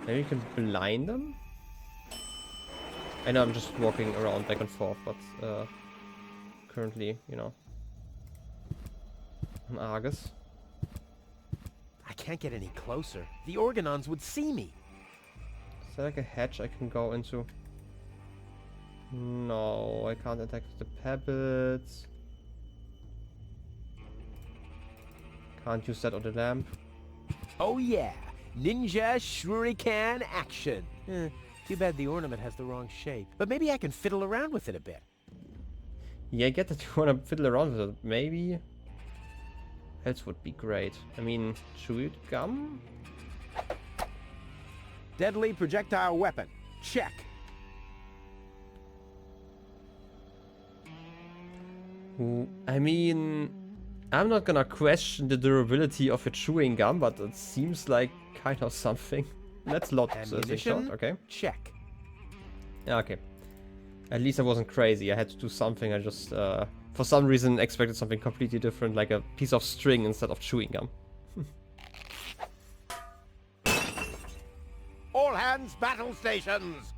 Maybe we can blind them? I know I'm just walking around back and forth, but currently, you know, I'm Argus. I can't get any closer. The Organons would see me. Is there like a hatch I can go into? No, I can't attack with the pebbles. Can't use that on the lamp. Oh yeah, ninja shuriken action. Too bad the ornament has the wrong shape. But maybe I can fiddle around with it a bit. Yeah, I get that you want to fiddle around with it. Maybe else would be great. I mean, chewed gum? Deadly projectile weapon. Check. I mean, I'm not gonna question the durability of a chewing gum, but it seems like kind of something. Let's load the shot, okay? Check. Yeah, okay. At least I wasn't crazy. I had to do something. I just, for some reason, expected something completely different, like a piece of string instead of chewing gum. All hands battle stations!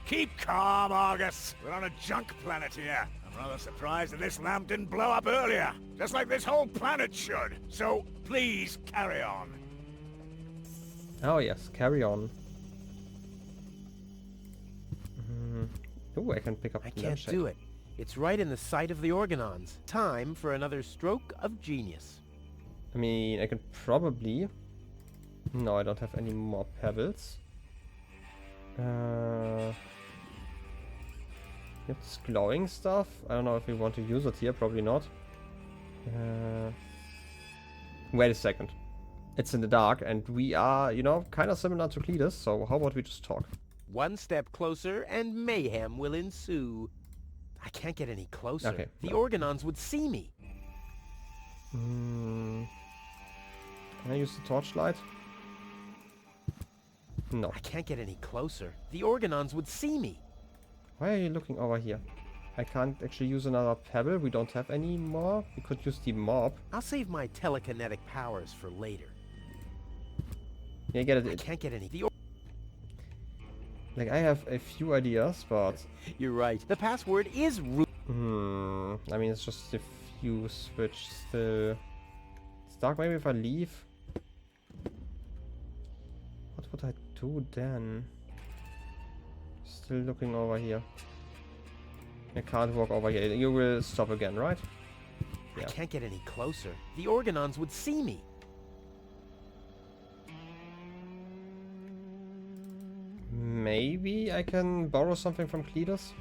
Keep calm, Argus. We're on a junk planet here. I'm rather surprised that this lamp didn't blow up earlier. Just like this whole planet should. So, please, carry on. Oh yes, carry on. Oh, I can pick up I the can't lampshade. do it. It's right in the sight of the organons. Time for another stroke of genius. I mean, I can probably... No, I don't have any more pebbles. It's glowing stuff. I don't know if we want to use it here. Probably not. Wait a second. It's in the dark, and we are, you know, kind of similar to Cletus. So how about we just talk? One step closer, and mayhem will ensue. I can't get any closer. Okay, The no. organons would see me. Can I use the torchlight? No. I can't get any closer. The organons would see me. Why are you looking over here? I can't actually use another pebble. We don't have any more. We could use the mob. I'll save my telekinetic powers for later. Yeah, get it. I can't get any. Like, I have a few ideas, but... You're right. The password is root. I mean, it's just a few switch still. It's dark. Maybe if I leave. What would I do then? Still looking over here. I can't walk over here. You will stop again, right? I can't get any closer. The organons would see me. Maybe I can borrow something from Cletus?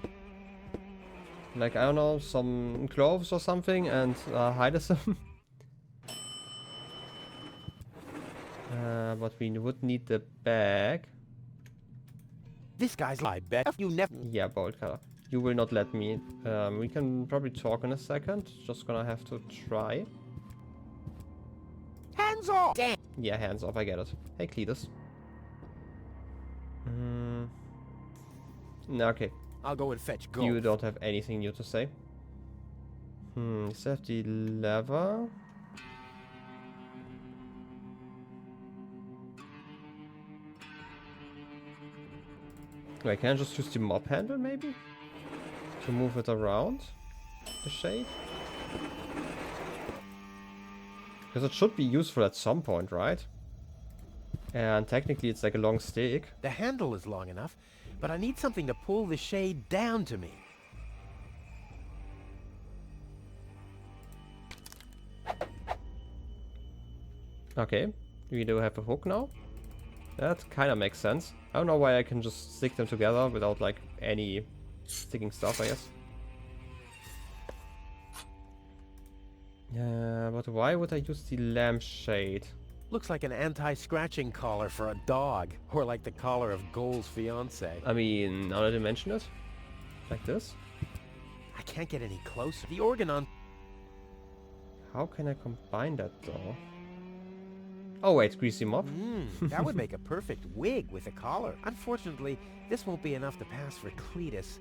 Like, I don't know, some clothes or something, and hide them. But we would need the bag. This guy's I bet you never. Yeah, bold color. You will not let me. We can probably talk in a second. Just gonna have to try. Hands off! Damn. Yeah, hands off, I get it. Hey, Cletus. No, okay. I'll go and fetch gold. You don't have anything new to say. Is that the lever? Wait, can I just use the mop handle, maybe? To move it around? The shade? Because it should be useful at some point, right? And technically it's like a long stick. The handle is long enough, but I need something to pull the shade down to me. Okay, we do have a hook now. That kind of makes sense. I don't know why I can just stick them together without like any sticking stuff, I guess. Yeah, but why would I use the lampshade? Looks like an anti-scratching collar for a dog, or like the collar of Goal's fiance. I mean, now that you mention it, like this. I can't get any closer. The organon. How can I combine that though? Oh wait, greasy mop. That would make a perfect wig with a collar. Unfortunately, this won't be enough to pass for Cletus.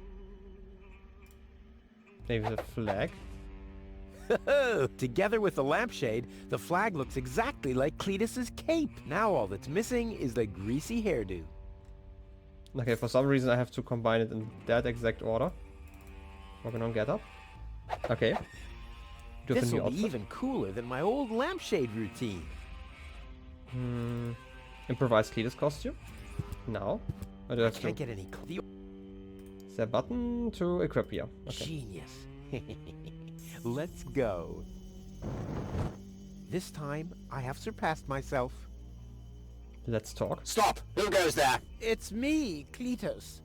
Maybe the flag. Together with the lampshade, the flag looks exactly like Cletus's cape. Now all that's missing is the greasy hairdo. Okay, for some reason I have to combine it in that exact order. Working on get up. Okay. This will be even cooler than my old lampshade routine. Improvise Cletus costume. Now. I do have Can't to... get any. Is there a button to equip here? Okay. Genius. Let's go. This time, I have surpassed myself. Let's talk. Stop! Who goes there? It's me, Cletus.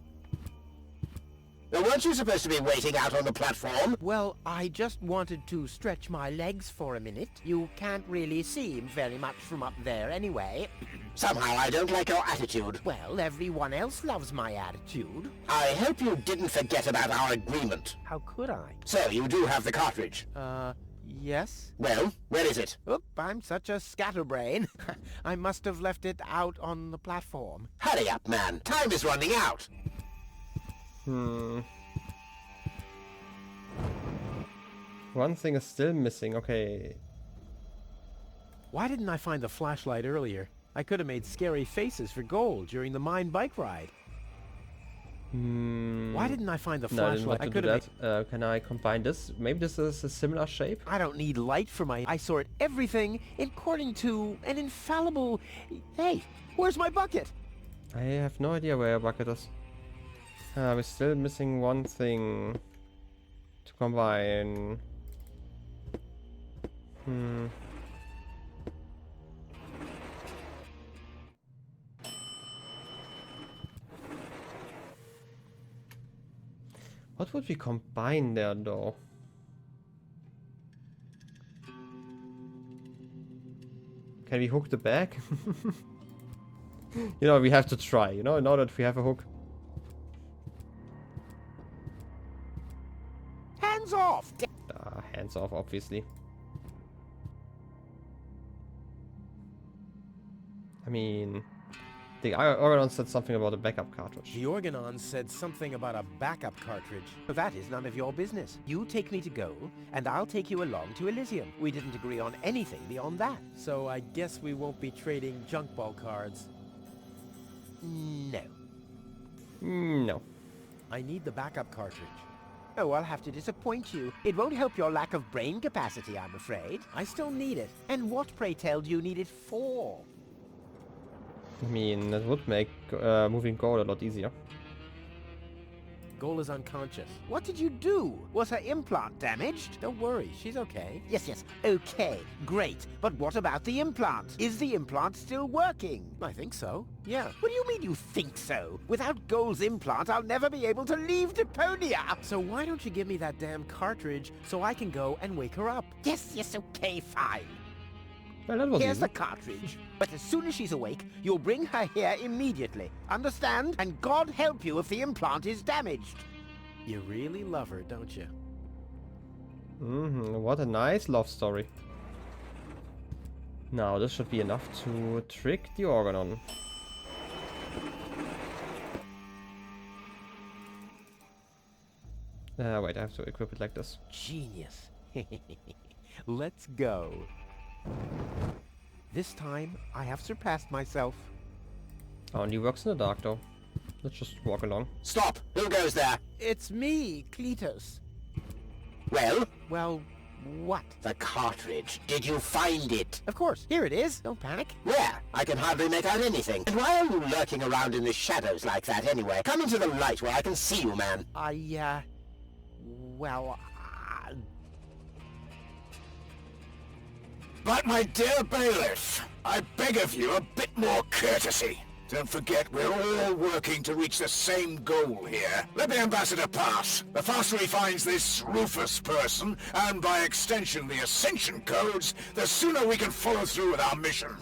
Now, weren't you supposed to be waiting out on the platform? Well, I just wanted to stretch my legs for a minute. You can't really see him very much from up there anyway. Somehow I don't like your attitude. Well, everyone else loves my attitude. I hope you didn't forget about our agreement. How could I? So, you do have the cartridge? Yes? Well, where is it? Oop, I'm such a scatterbrain. I must have left it out on the platform. Hurry up, man. Time is running out. One thing is still missing. Okay. Why didn't I find the flashlight earlier? I could have made scary faces for Gold during the mine bike ride. Why didn't I find the No, I didn't flashlight? want to do that. Can I combine this? Maybe this is a similar shape? I don't need light for my... I sort everything according to an infallible... Hey, where's my bucket? I have no idea where a bucket is. We're still missing one thing to combine. What would we combine there, though? Can we hook the bag? You know, we have to try, you know, now that we have a hook. Hands off! Hands off, obviously. I mean, the Organon said something about a backup cartridge. The Organon said something about a backup cartridge. That is none of your business. You take me to Goal, and I'll take you along to Elysium. We didn't agree on anything beyond that. So I guess we won't be trading junk ball cards. No. No. I need the backup cartridge. Oh, I'll have to disappoint you. It won't help your lack of brain capacity, I'm afraid. I still need it. And what, pray tell, do you need it for? I mean, that would make moving Goal a lot easier. Goal is unconscious. What did you do? Was her implant damaged? Don't worry, she's okay. Yes, okay, great. But what about the implant? Is the implant still working? I think so, yeah. What do you mean you think so? Without Goal's implant, I'll never be able to leave Deponia! So why don't you give me that damn cartridge so I can go and wake her up? Yes, okay, fine. Well, that was Here's easy. the cartridge. But as soon as she's awake, you'll bring her here immediately. Understand? And God help you if the implant is damaged. You really love her, don't you? What a nice love story. Now, this should be enough to trick the Organon. Wait, I have to equip it like this. Genius. Let's go. This time, I have surpassed myself. Only works in the dark, though. Let's just walk along. Stop! Who goes there? It's me, Cletus. Well? Well, what? The cartridge. Did you find it? Of course. Here it is. Don't panic. Where? I can hardly make out anything. And why are you lurking around in the shadows like that anyway? Come into the light where I can see you, man. But my dear bailiff, I beg of you a bit more courtesy. Don't forget, we're all working to reach the same goal here. Let the ambassador pass. The faster he finds this Rufus person, and by extension the Ascension codes, the sooner we can follow through with our mission.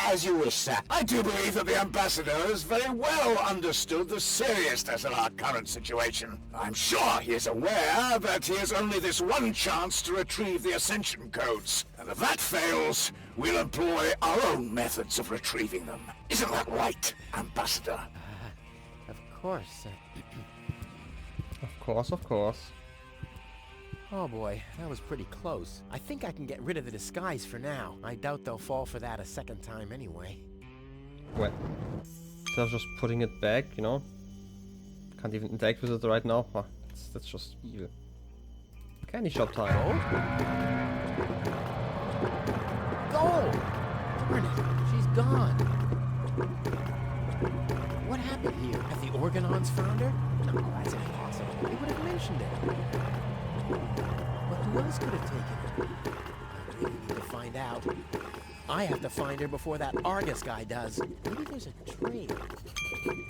As you wish, sir. I do believe that the ambassador has very well understood the seriousness of our current situation. I'm sure he is aware that he has only this one chance to retrieve the Ascension codes. And if that fails, we'll employ our own methods of retrieving them. Isn't that right, Ambassador? Of course. Of course. Oh boy, that was pretty close. I think I can get rid of the disguise for now. I doubt they'll fall for that a second time anyway. Well, instead of just putting it back, you know. Can't even interact with it right now. Oh, that's just evil. Candy shop time. Goal! Darn it, she's gone. What happened here? Have the Organons found her? No, that's impossible. They would have mentioned it. But who else could have taken her? I really need to find out. I have to find her before that Argus guy does. Maybe there's a trail.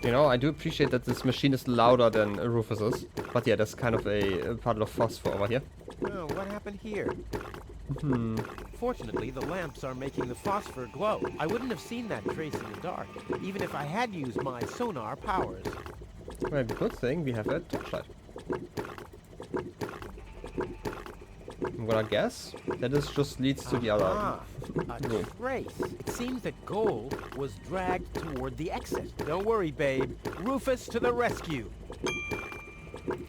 You know, I do appreciate that this machine is louder than Rufus's. But yeah, there's kind of a puddle of phosphor over here. Oh, what happened here? Fortunately, the lamps are making the phosphor glow. I wouldn't have seen that trace in the dark, even if I had used my sonar powers. Well, good thing we have a torchlight. I'm gonna guess that this just leads to the other. A trace. It seems that Goal was dragged toward the exit. Don't worry, babe. Rufus to the rescue.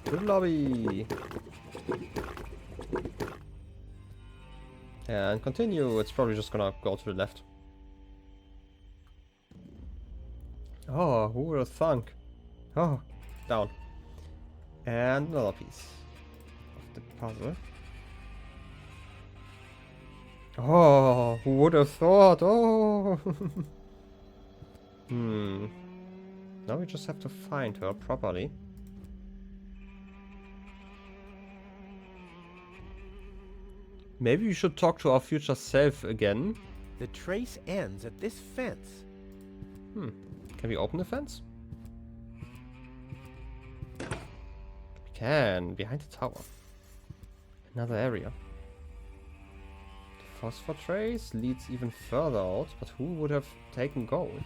To the lobby. And continue. It's probably just gonna go to the left. Oh, who would have thunk? Oh, Down. And another piece of the puzzle. Oh, who would have thought? Oh. Now we just have to find her properly. Maybe we should talk to our future self again. The trace ends at this fence. Can we open the fence? We can, behind the tower. Another area. The phosphor trace leads even further out, but who would have taken gold?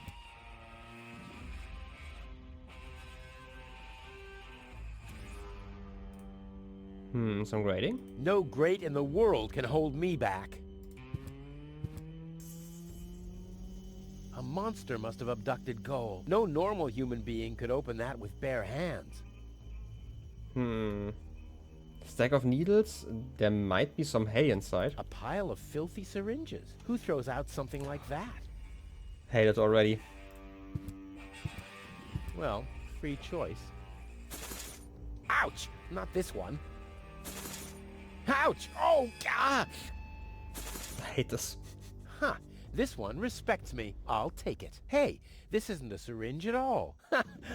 Some grading? No grate in the world can hold me back. A monster must have abducted gold. No normal human being could open that with bare hands. Stack of needles. There might be some hay inside. A pile of filthy syringes. Who throws out something like that? Hate it already. Well, free choice. Ouch! Not this one. Ouch! Oh, God! I hate this. Huh. This one respects me. I'll take it. Hey, this isn't a syringe at all.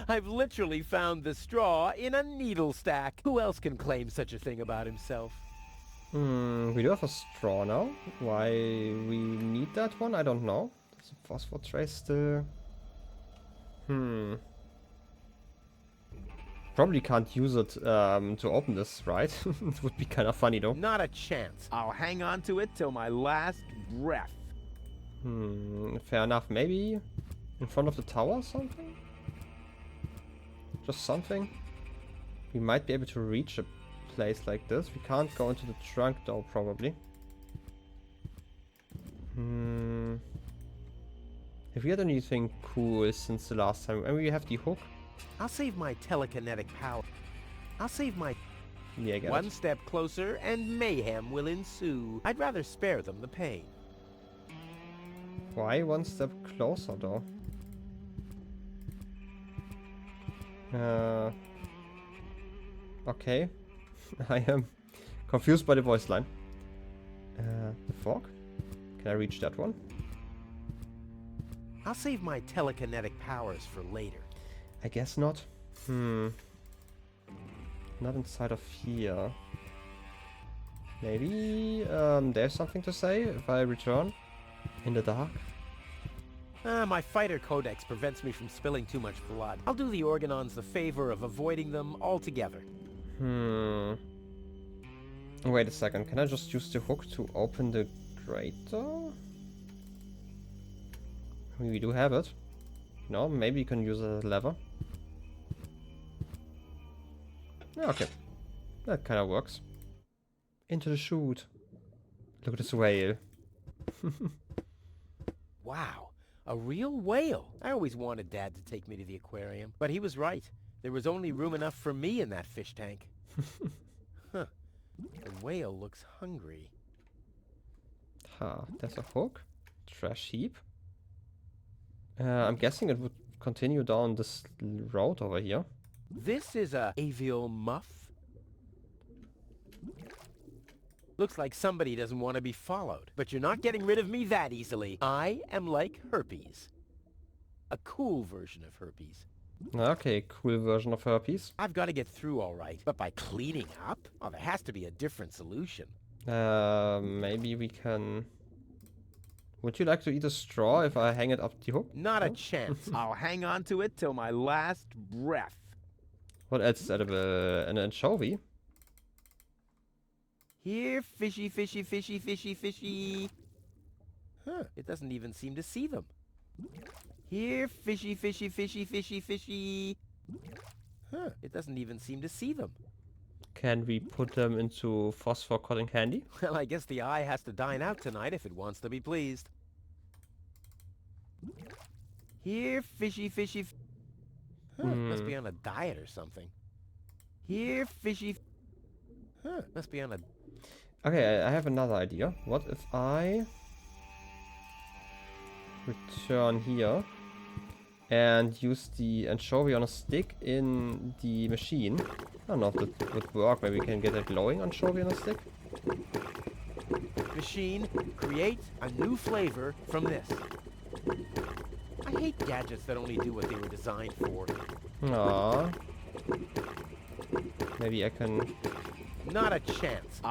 I've literally found the straw in a needle stack. Who else can claim such a thing about himself? We do have a straw now. Why we need that one, I don't know. There's a phosphor trace still. Probably can't use it to open this, right? It would be kind of funny though. Not a chance. I'll hang on to it till my last breath. Fair enough. Maybe in front of the tower or something? Just something? We might be able to reach a place like this. We can't go into the trunk though, probably. Have we had anything cool since the last time? And we have the hook. I'll save my telekinetic power. I'll save my... Yeah, I get One it. step closer and mayhem will ensue. I'd rather spare them the pain. Why one step closer though? Okay. I am confused by the voice line. The fork? Can I reach that one? I'll save my telekinetic powers for later. I guess not. Not inside of here. Maybe there's something to say if I return in the dark. My fighter codex prevents me from spilling too much blood. I'll do the Organons the favor of avoiding them altogether. Wait a second, can I just use the hook to open the grate door? I mean, we do have it. No, maybe you can use a lever. Yeah, okay. That kind of works. Into the chute. Look at this whale. Wow, a real whale. I always wanted Dad to take me to the aquarium, but he was right. There was only room enough for me in that fish tank. Huh. The whale looks hungry. There's a hook. Trash heap. I'm guessing it would continue down this road over here. This is a avial muff. Looks like somebody doesn't want to be followed, but you're not getting rid of me that easily. I am like herpes. A cool version of herpes. Okay, cool version of herpes. I've got to get through all right, but by cleaning up? Oh, there has to be a different solution. Maybe we can... Would you like to eat a straw if I hang it up the hook? Not a chance. I'll hang on to it till my last breath. What else is edible? An anchovy? Here, fishy, fishy, fishy, fishy, fishy. Huh, it doesn't even seem to see them. Here, fishy, fishy, fishy, fishy, fishy. Huh, it doesn't even seem to see them. Can we put them into phosphor cotton candy? Well, I guess the eye has to dine out tonight if it wants to be pleased. Here, fishy, fishy. Huh, must be on a diet or something. Here, fishy. Huh, must be on a... Okay, I have another idea. What if I return here and use the anchovy on a stick in the machine. I don't know if that would work. Maybe we can get a glowing anchovy on a stick. Machine, create a new flavor from this. I hate gadgets that only do what they were designed for. Aww. Maybe I can... Not a chance.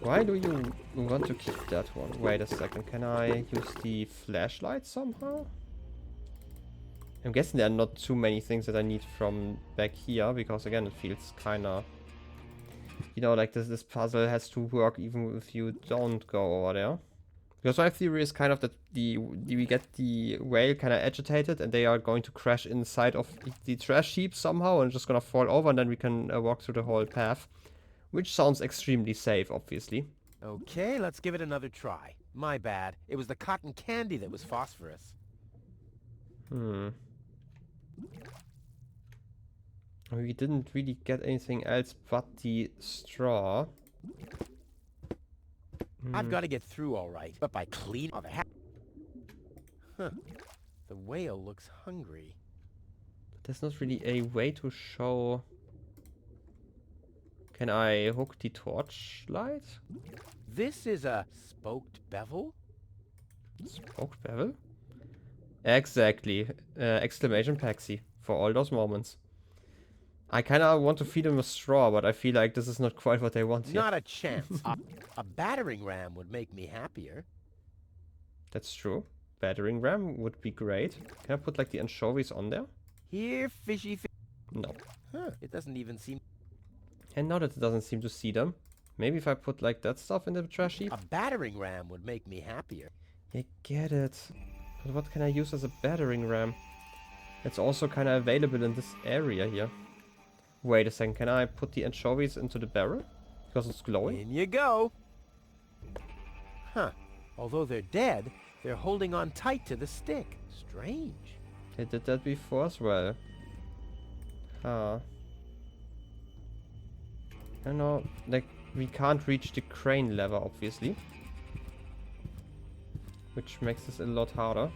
Why do you want to keep that one? Wait a second. Can I use the flashlight somehow? I'm guessing there are not too many things that I need from back here, because again it feels kinda... You know, like this puzzle has to work even if you don't go over there. Because my theory is kind of that we get the whale kind of agitated and they are going to crash inside of the trash heap somehow and just gonna fall over, and then we can walk through the whole path. Which sounds extremely safe, obviously. Okay, let's give it another try. My bad. It was the cotton candy that was phosphorus. We didn't really get anything else but the straw. I've got to get through all right, but by cleaning the Huh. The whale looks hungry. There's not really a way to show... Can I hook the torchlight? This is a spoked bevel? Spoked bevel? Exactly. Exclamation Paxi for all those moments. I kinda want to feed him a straw, but I feel like this is not quite what they want here. Not a chance. A battering ram would make me happier. That's true. Battering ram would be great. Can I put like the anchovies on there? Here, fishy fish. No. Huh. It doesn't even seem... And now that it doesn't seem to see them, maybe if I put like that stuff in the trash heap? A battering ram would make me happier. I get it. But what can I use as a battering ram? It's also kind of available in this area here. Wait a second, can I put the anchovies into the barrel? Because it's glowing? In you go. Huh. Although they're dead, they're holding on tight to the stick. Strange. They did that before as well. Huh. I don't know, like, we can't reach the crane lever, obviously. Which makes this a lot harder.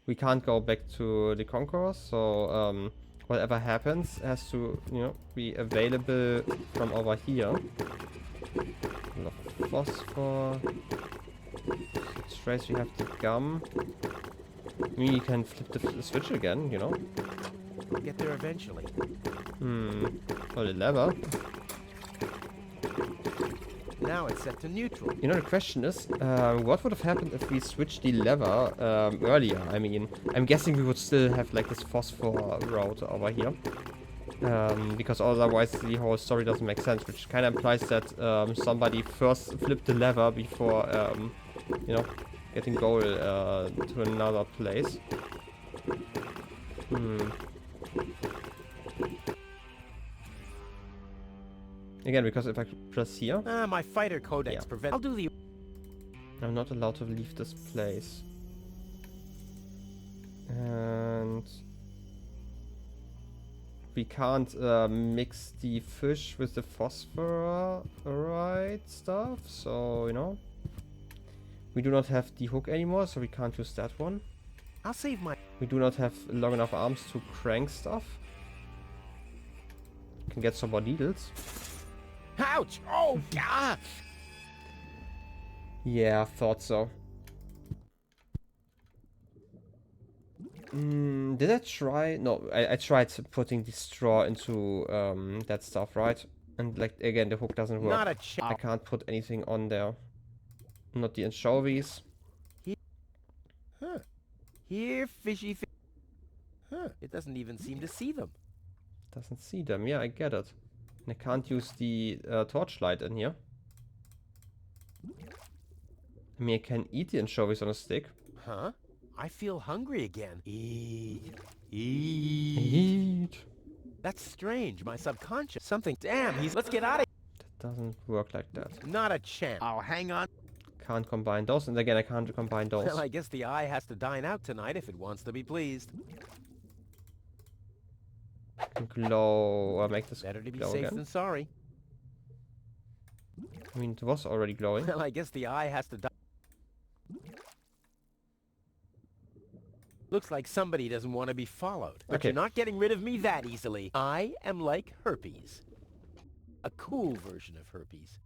We can't go back to the Conqueror, so whatever happens has to, you know, be available from over here. Phosphor. Trace, we have the gum. I mean, you can flip the switch again, you know. We'll get there eventually. Oh, the lever. Now it's set to neutral. You know, the question is, what would have happened if we switched the lever earlier? I mean, I'm guessing we would still have like this phosphor road over here. Because otherwise the whole story doesn't make sense, which kind of implies that somebody first flipped the lever before, you know, getting gold to another place. Again, because if I press here... my fighter codex prevents... I'll do the... I'm not allowed to leave this place. And... We can't mix the fish with the phosphorite stuff, so, you know. We do not have the hook anymore, so we can't use that one. I'll save my... We do not have long enough arms to crank stuff. Can get some more needles. Ouch! Oh, God! Yeah, thought so. Did I try? No, I tried putting the straw into that stuff, right? And like again, the hook doesn't work. Not a chance. I can't put anything on there. Not the anchovies. Huh. Here, fishy fish. Huh. It doesn't even seem to see them. Doesn't see them. Yeah, I get it. And I can't use the torchlight in here. I mean, I can eat the anchovies on a stick. Huh? I feel hungry again. Eat. That's strange. My subconscious. Something. Damn, let's get out of here. That doesn't work like that. Not a chance. I'll hang on. Can't combine those. And again, I can't combine those. Well, I guess the eye has to dine out tonight if it wants to be pleased. Glow, or make this better to be glow safe again. than sorry. I mean, it was already glowing. Well, I guess the eye has to die. Looks like somebody doesn't want to be followed. But Okay. you're not getting rid of me that easily. I am like herpes. A cool version of herpes.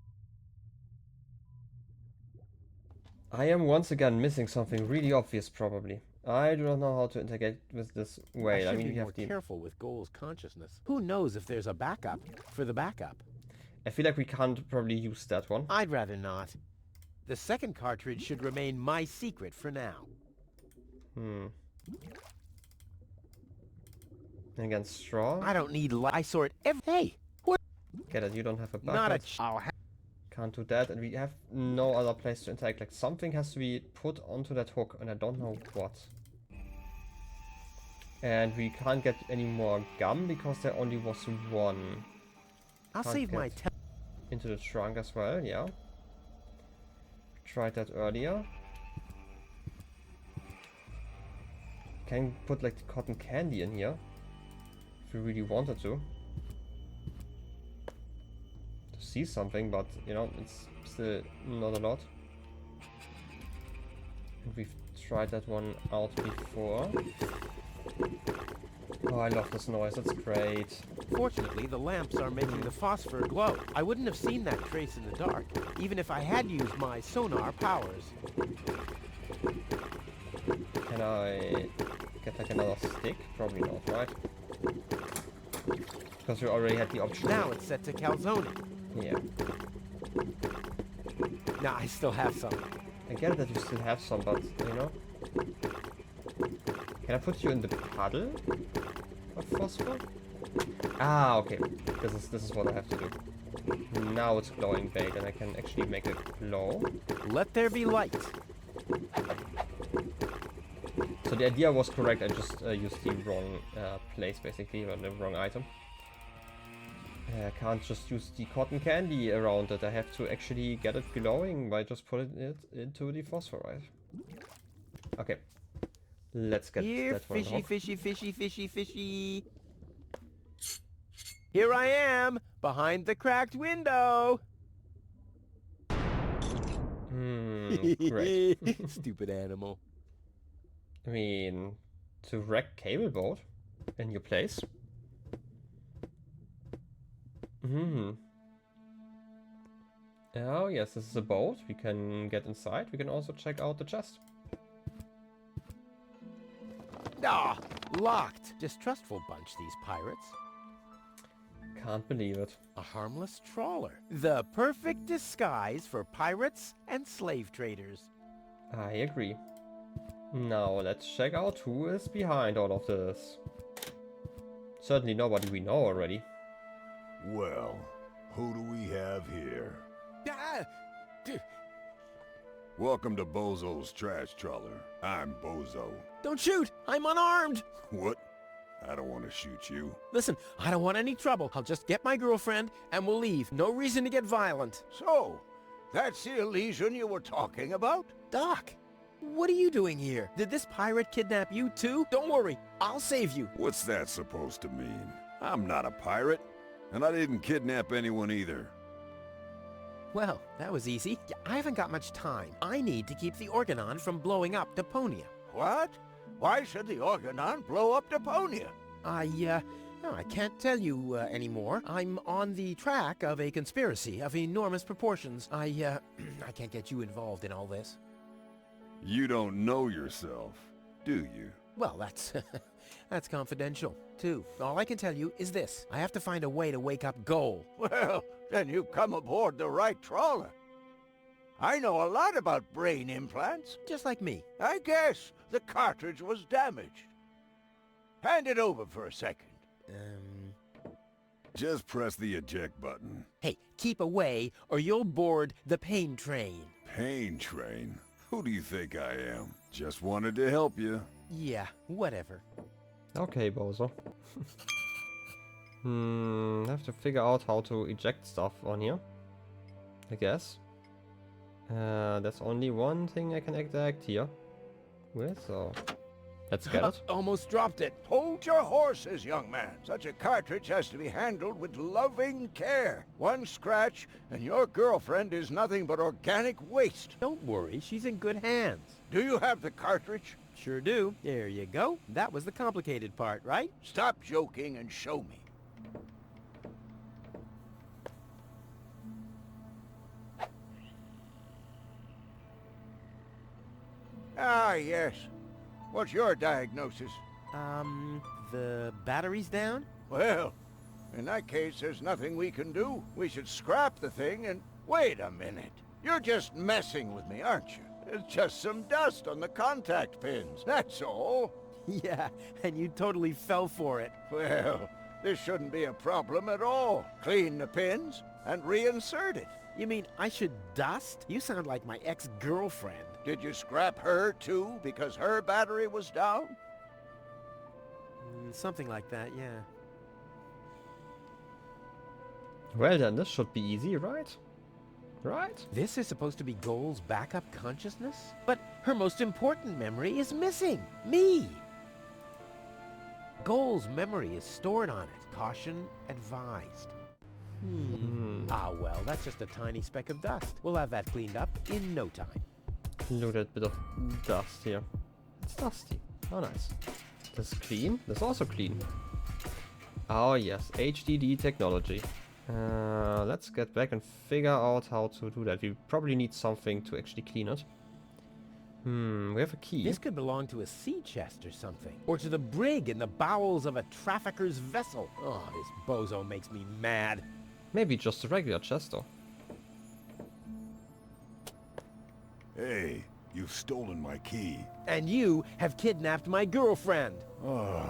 I am once again missing something really obvious, probably. I do not know how to integrate with this way. I I should mean, be we more have the... careful with goals consciousness. Who knows if there's a backup for the backup? I feel like we can't probably use that one. I'd rather not. The second cartridge should remain my secret for now. Against straw? I don't need I sort every... Hey! What? Get it, you don't have a bucket. Not a... Can't do that, and we have no other place to interact. Like, something has to be put onto that hook, and I don't know what. And we can't get any more gum, because there only was one. I'll Can't save my... get into the trunk as well, yeah. Tried that earlier. Can put, like, the cotton candy in here. If we really wanted to. See something, but you know, it's still not a lot. And we've tried that one out before. Oh, I love this noise, it's great. Fortunately, the lamps are making the phosphor glow. I wouldn't have seen that trace in the dark, even if I had used my sonar powers. Can I get like another stick? Probably not, right? Because we already had the option. Now it's set to calzone. Yeah. Nah, I still have some. I get that you still have some, but you know. Can I put you in the puddle of phosphor? Ah, okay. This is what I have to do. Now it's glowing bait, and I can actually make it glow. Let there be light. So the idea was correct. I just used the wrong place, basically, or the wrong item. I can't just use the cotton candy around it. I have to actually get it glowing by just putting it into the phosphorite. Okay. Let's get Here, that one fishy, off. fishy, fishy, fishy, fishy. Here I am, behind the cracked window. Great. Stupid animal. I mean, to wreck cable boat in your place. Oh yes, this is a boat. We can get inside. We can also check out the chest. Ah, locked. Distrustful bunch, these pirates. Can't believe it. A harmless trawler. The perfect disguise for pirates and slave traders. I agree. Now let's check out who is behind all of this. Certainly nobody we know already. Well, who do we have here? Welcome to Bozo's Trash Trawler. I'm Bozo. Don't shoot! I'm unarmed! What? I don't want to shoot you. Listen, I don't want any trouble. I'll just get my girlfriend and we'll leave. No reason to get violent. So, that's the Elysian you were talking about? Doc, what are you doing here? Did this pirate kidnap you too? Don't worry, I'll save you. What's that supposed to mean? I'm not a pirate, and I didn't kidnap anyone either. Well, that was easy. I haven't got much time. I need to keep the Organon from blowing up Deponia. What? Why should the Organon blow up Deponia? I can't tell you anymore. I'm on the track of a conspiracy of enormous proportions. I can't get you involved in all this. You don't know yourself, do you? Well, that's confidential, too. All I can tell you is this. I have to find a way to wake up Goal. Well, then you've come aboard the right trawler. I know a lot about brain implants. Just like me. I guess the cartridge was damaged. Hand it over for a second. Just press the eject button. Hey, keep away or you'll board the pain train. Pain train? Who do you think I am? Just wanted to help you. Yeah, whatever. Okay, Bozo. I have to figure out how to eject stuff on here, I guess. There's only one thing I can eject here with, so let's get it. Almost dropped it. Hold your horses, young man. Such a cartridge has to be handled with loving care. One scratch, and your girlfriend is nothing but organic waste. Don't worry, she's in good hands. Do you have the cartridge? Sure do. There you go. That was the complicated part, right? Stop joking and show me. Ah, yes. What's your diagnosis? The battery's down? Well, in that case, there's nothing we can do. We should scrap the thing and... Wait a minute. You're just messing with me, aren't you? It's just some dust on the contact pins, that's all. Yeah, and you totally fell for it. Well, this shouldn't be a problem at all. Clean the pins and reinsert it. You mean I should dust? You sound like my ex-girlfriend. Did you scrap her, too, because her battery was down? Something like that, yeah. Well then, this should be easy, right? Right? This is supposed to be Goal's backup consciousness? But her most important memory is missing. Me! Goal's memory is stored on it. Caution advised. Ah, well, that's just a tiny speck of dust. We'll have that cleaned up in no time. Look at that bit of dust here. It's dusty. Oh, nice. This is clean. This is also clean. Oh, yes. HDD technology. Let's get back and figure out how to do that. We probably need something to actually clean it. We have a key. This could belong to a sea chest or something. Or to the brig in the bowels of a trafficker's vessel. Oh, this bozo makes me mad. Maybe just a regular chest, though. Hey, you've stolen my key. And you have kidnapped my girlfriend. Oh,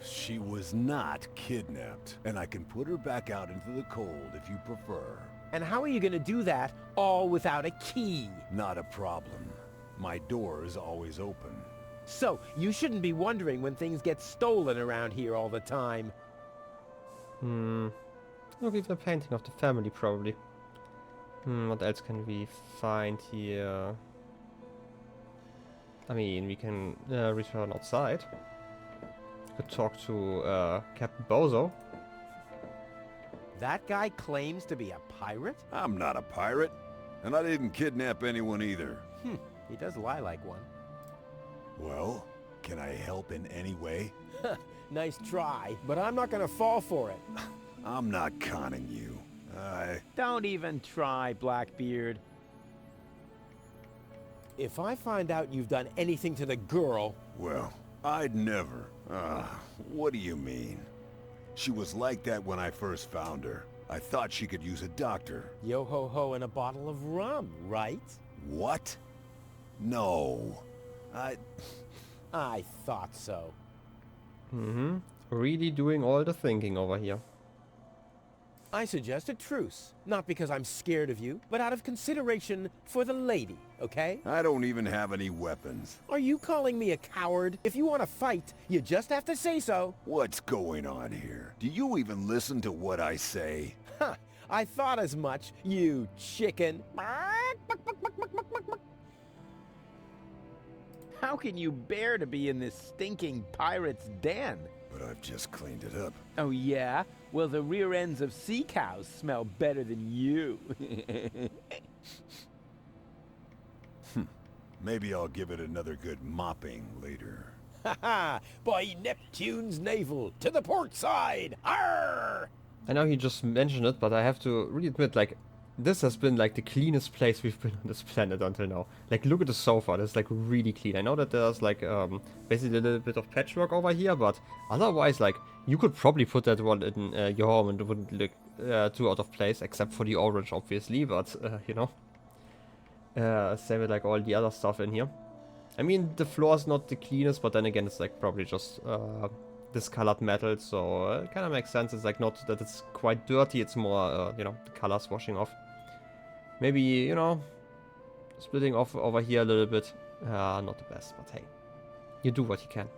she was not kidnapped. And I can put her back out into the cold if you prefer. And how are you going to do that all without a key? Not a problem. My door is always open. So, you shouldn't be wondering when things get stolen around here all the time. Look, even a painting of the family, probably. What else can we find here? I mean, we can return outside. Could talk to Captain Bozo. That guy claims to be a pirate? I'm not a pirate. And I didn't kidnap anyone either. He does lie like one. Well, can I help in any way? Nice try, but I'm not gonna fall for it. I'm not conning you. Don't even try, Blackbeard. If I find out you've done anything to the girl... Well, I'd never. What do you mean? She was like that when I first found her. I thought she could use a doctor. Yo-ho-ho and a bottle of rum, right? What? No. I thought so. Really doing all the thinking over here. I suggest a truce. Not because I'm scared of you, but out of consideration for the lady, okay? I don't even have any weapons. Are you calling me a coward? If you want to fight, you just have to say so. What's going on here? Do you even listen to what I say? Huh, I thought as much, you chicken. How can you bear to be in this stinking pirate's den? But I've just cleaned it up. Oh yeah? Well, the rear ends of sea cows smell better than you. Maybe I'll give it another good mopping later. Ha ha! By Neptune's navel, to the port side! Arr! I know he just mentioned it, but I have to really admit, like, this has been like the cleanest place we've been on this planet until now. Like, look at the sofa, it's like really clean. I know that there's like basically a little bit of patchwork over here, but otherwise, like, you could probably put that one in your home and it wouldn't look too out of place, except for the orange, obviously, but you know. Same with like all the other stuff in here. I mean, the floor is not the cleanest, but then again, it's like probably just discolored metal, so it kind of makes sense. It's like not that it's quite dirty, it's more, you know, the colors washing off. Maybe, you know, splitting off over here a little bit. Not the best, but hey, you do what you can.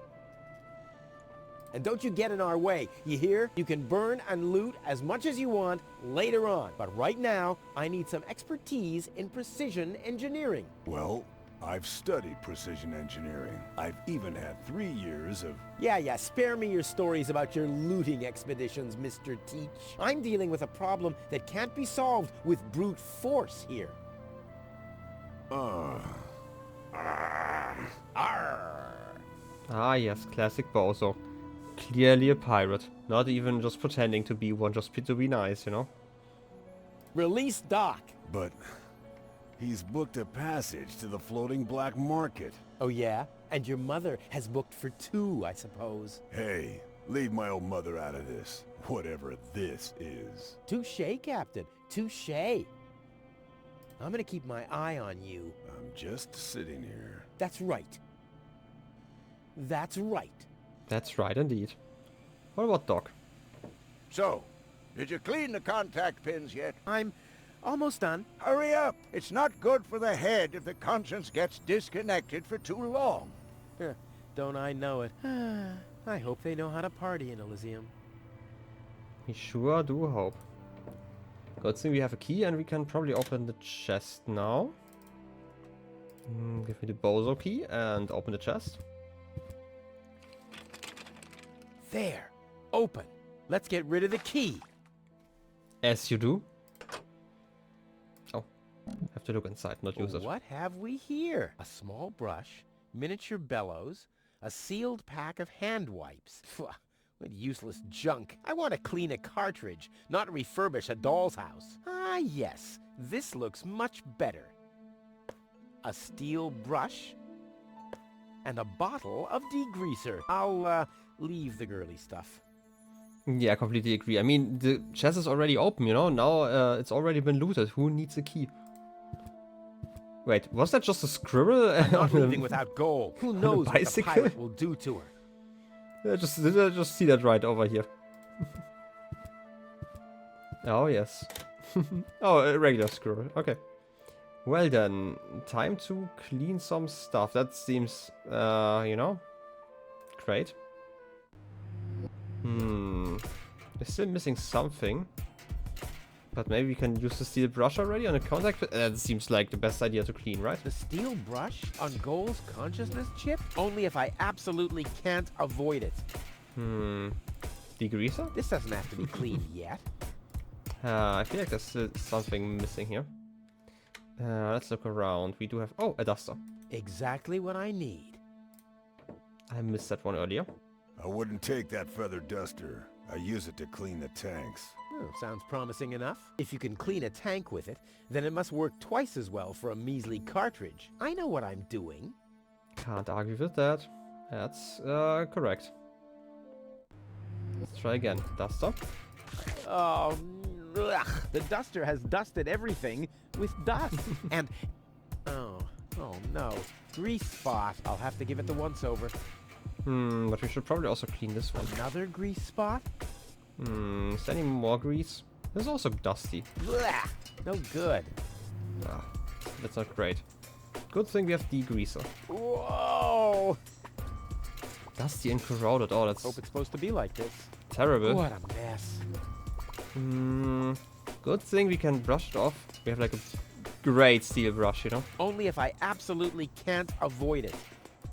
And don't you get in our way, you hear? You can burn and loot as much as you want later on. But right now, I need some expertise in precision engineering. Well, I've studied precision engineering. I've even had 3 years of... Yeah, spare me your stories about your looting expeditions, Mr. Teach. I'm dealing with a problem that can't be solved with brute force here. Arr. Arr! Ah, yes, classic Bozo. Clearly a pirate. Not even just pretending to be one, just to be nice, you know? Release Doc. But he's booked a passage to the floating black market. Oh yeah? And your mother has booked for 2, I suppose. Hey, leave my old mother out of this. Whatever this is. Touché, Captain. Touché. I'm gonna keep my eye on you. I'm just sitting here. That's right. That's right. That's right, indeed. What about Doc? So, did you clean the contact pins yet? I'm almost done. Hurry up! It's not good for the head if the conscience gets disconnected for too long. Don't I know it? I hope they know how to party in Elysium. We sure do hope. Good thing we have a key and we can probably open the chest now. Give me the Bozo key and open the chest. There. Open. Let's get rid of the key. As you do. Oh, have to look inside, not use it. What have we here? A small brush, miniature bellows, a sealed pack of hand wipes. Phew, what useless junk. I want to clean a cartridge, not refurbish a doll's house. Ah, yes. This looks much better. A steel brush and a bottle of degreaser. I'll, leave the girly stuff. Yeah, I completely agree. I mean, the chest is already open, you know? Now it's already been looted. Who needs a key? Wait, was that just a scribble? I'm not leaving without gold. Who knows what the pirate will do to her? Did I just see that right over here? Oh, yes. Oh, a regular squirrel. Okay. Well then, time to clean some stuff. That seems, you know, great. We're still missing something. But maybe we can use the steel brush already on a contact. That seems like the best idea to clean, right? The steel brush on Goal's consciousness chip? Only if I absolutely can't avoid it. Degreaser? This doesn't have to be cleaned yet. I feel like there's still something missing here. Let's look around. We do have... Oh, a duster. Exactly what I need. I missed that one earlier. I wouldn't take that feather duster. I use it to clean the tanks. Oh, sounds promising enough. If you can clean a tank with it, then it must work twice as well for a measly cartridge. I know what I'm doing. Can't argue with that. That's correct. Let's try again. Duster. Oh, ugh. The duster has dusted everything with dust. And, oh no, grease spot. I'll have to give it the once-over. But we should probably also clean this one. Another grease spot? Is there any more grease? This is also dusty. Blah, no good. Ah, that's not great. Good thing we have degreaser. Whoa! Dusty and corroded. Oh, that's Hope it's supposed to be like this. terrible. What a mess. Good thing we can brush it off. We have like a great steel brush, you know? Only if I absolutely can't avoid it.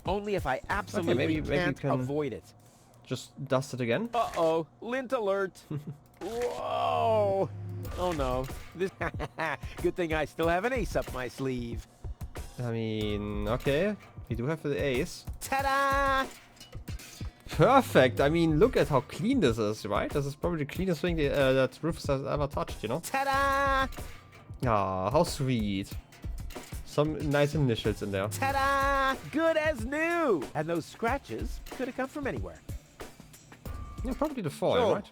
Only if I absolutely maybe can't can avoid it. Just dust it again. Uh-oh, lint alert. Whoa. Oh no. This good thing I still have an ace up my sleeve. I mean, okay. We do have the ace. Ta-da! Perfect. I mean, look at how clean this is, right? This is probably the cleanest thing that Rufus has ever touched, you know? Ta-da! Ah, how sweet. Some nice initials in there. Ta-da! Good as new! And those scratches could have come from anywhere. Yeah, probably the foil, So, right?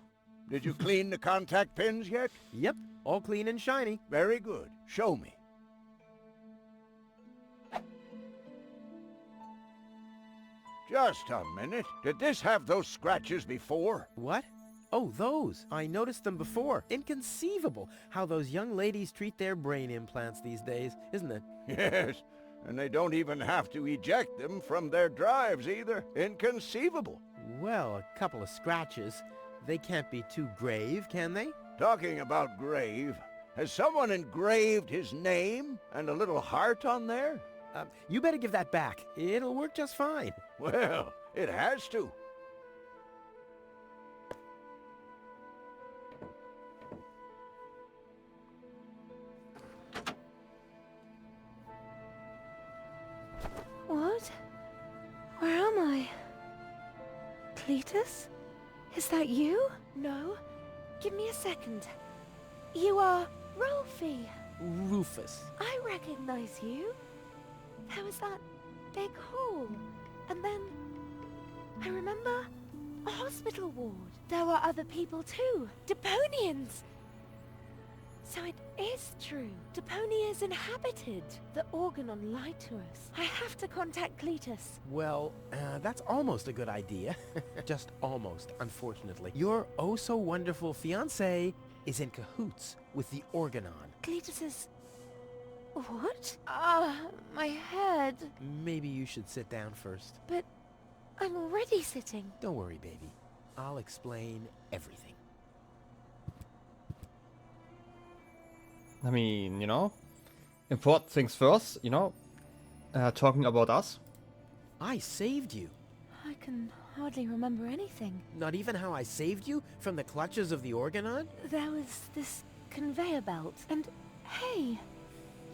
did you clean the contact pins yet? Yep, all clean and shiny. Very good. Show me. Just a minute. Did this have those scratches before? What? Oh, those. I noticed them before. Inconceivable how those young ladies treat their brain implants these days, isn't it? Yes, and they don't even have to eject them from their drives either. Inconceivable. Well, a couple of scratches. They can't be too grave, can they? Talking about grave, has someone engraved his name and a little heart on there? You better give that back. It'll work just fine. Well, it has to. What? Where am I? Cletus? Is that you? No. Give me a second. You are Rolfie. Rufus. I recognize you. There was that big hole. And then I remember a hospital ward. There were other people too. Deponians! So it is true. Deponia is inhabited. The Organon lied to us. I have to contact Cletus. Well, that's almost a good idea. Just almost, unfortunately. Your oh-so-wonderful fiancé is in cahoots with the Organon. Cletus is... What? My head. Maybe you should sit down first. But I'm already sitting. Don't worry, baby. I'll explain everything. I mean, you know, important things first, you know, talking about us. I saved you. I can hardly remember anything. Not even how I saved you from the clutches of the Organon? There was this conveyor belt, and hey,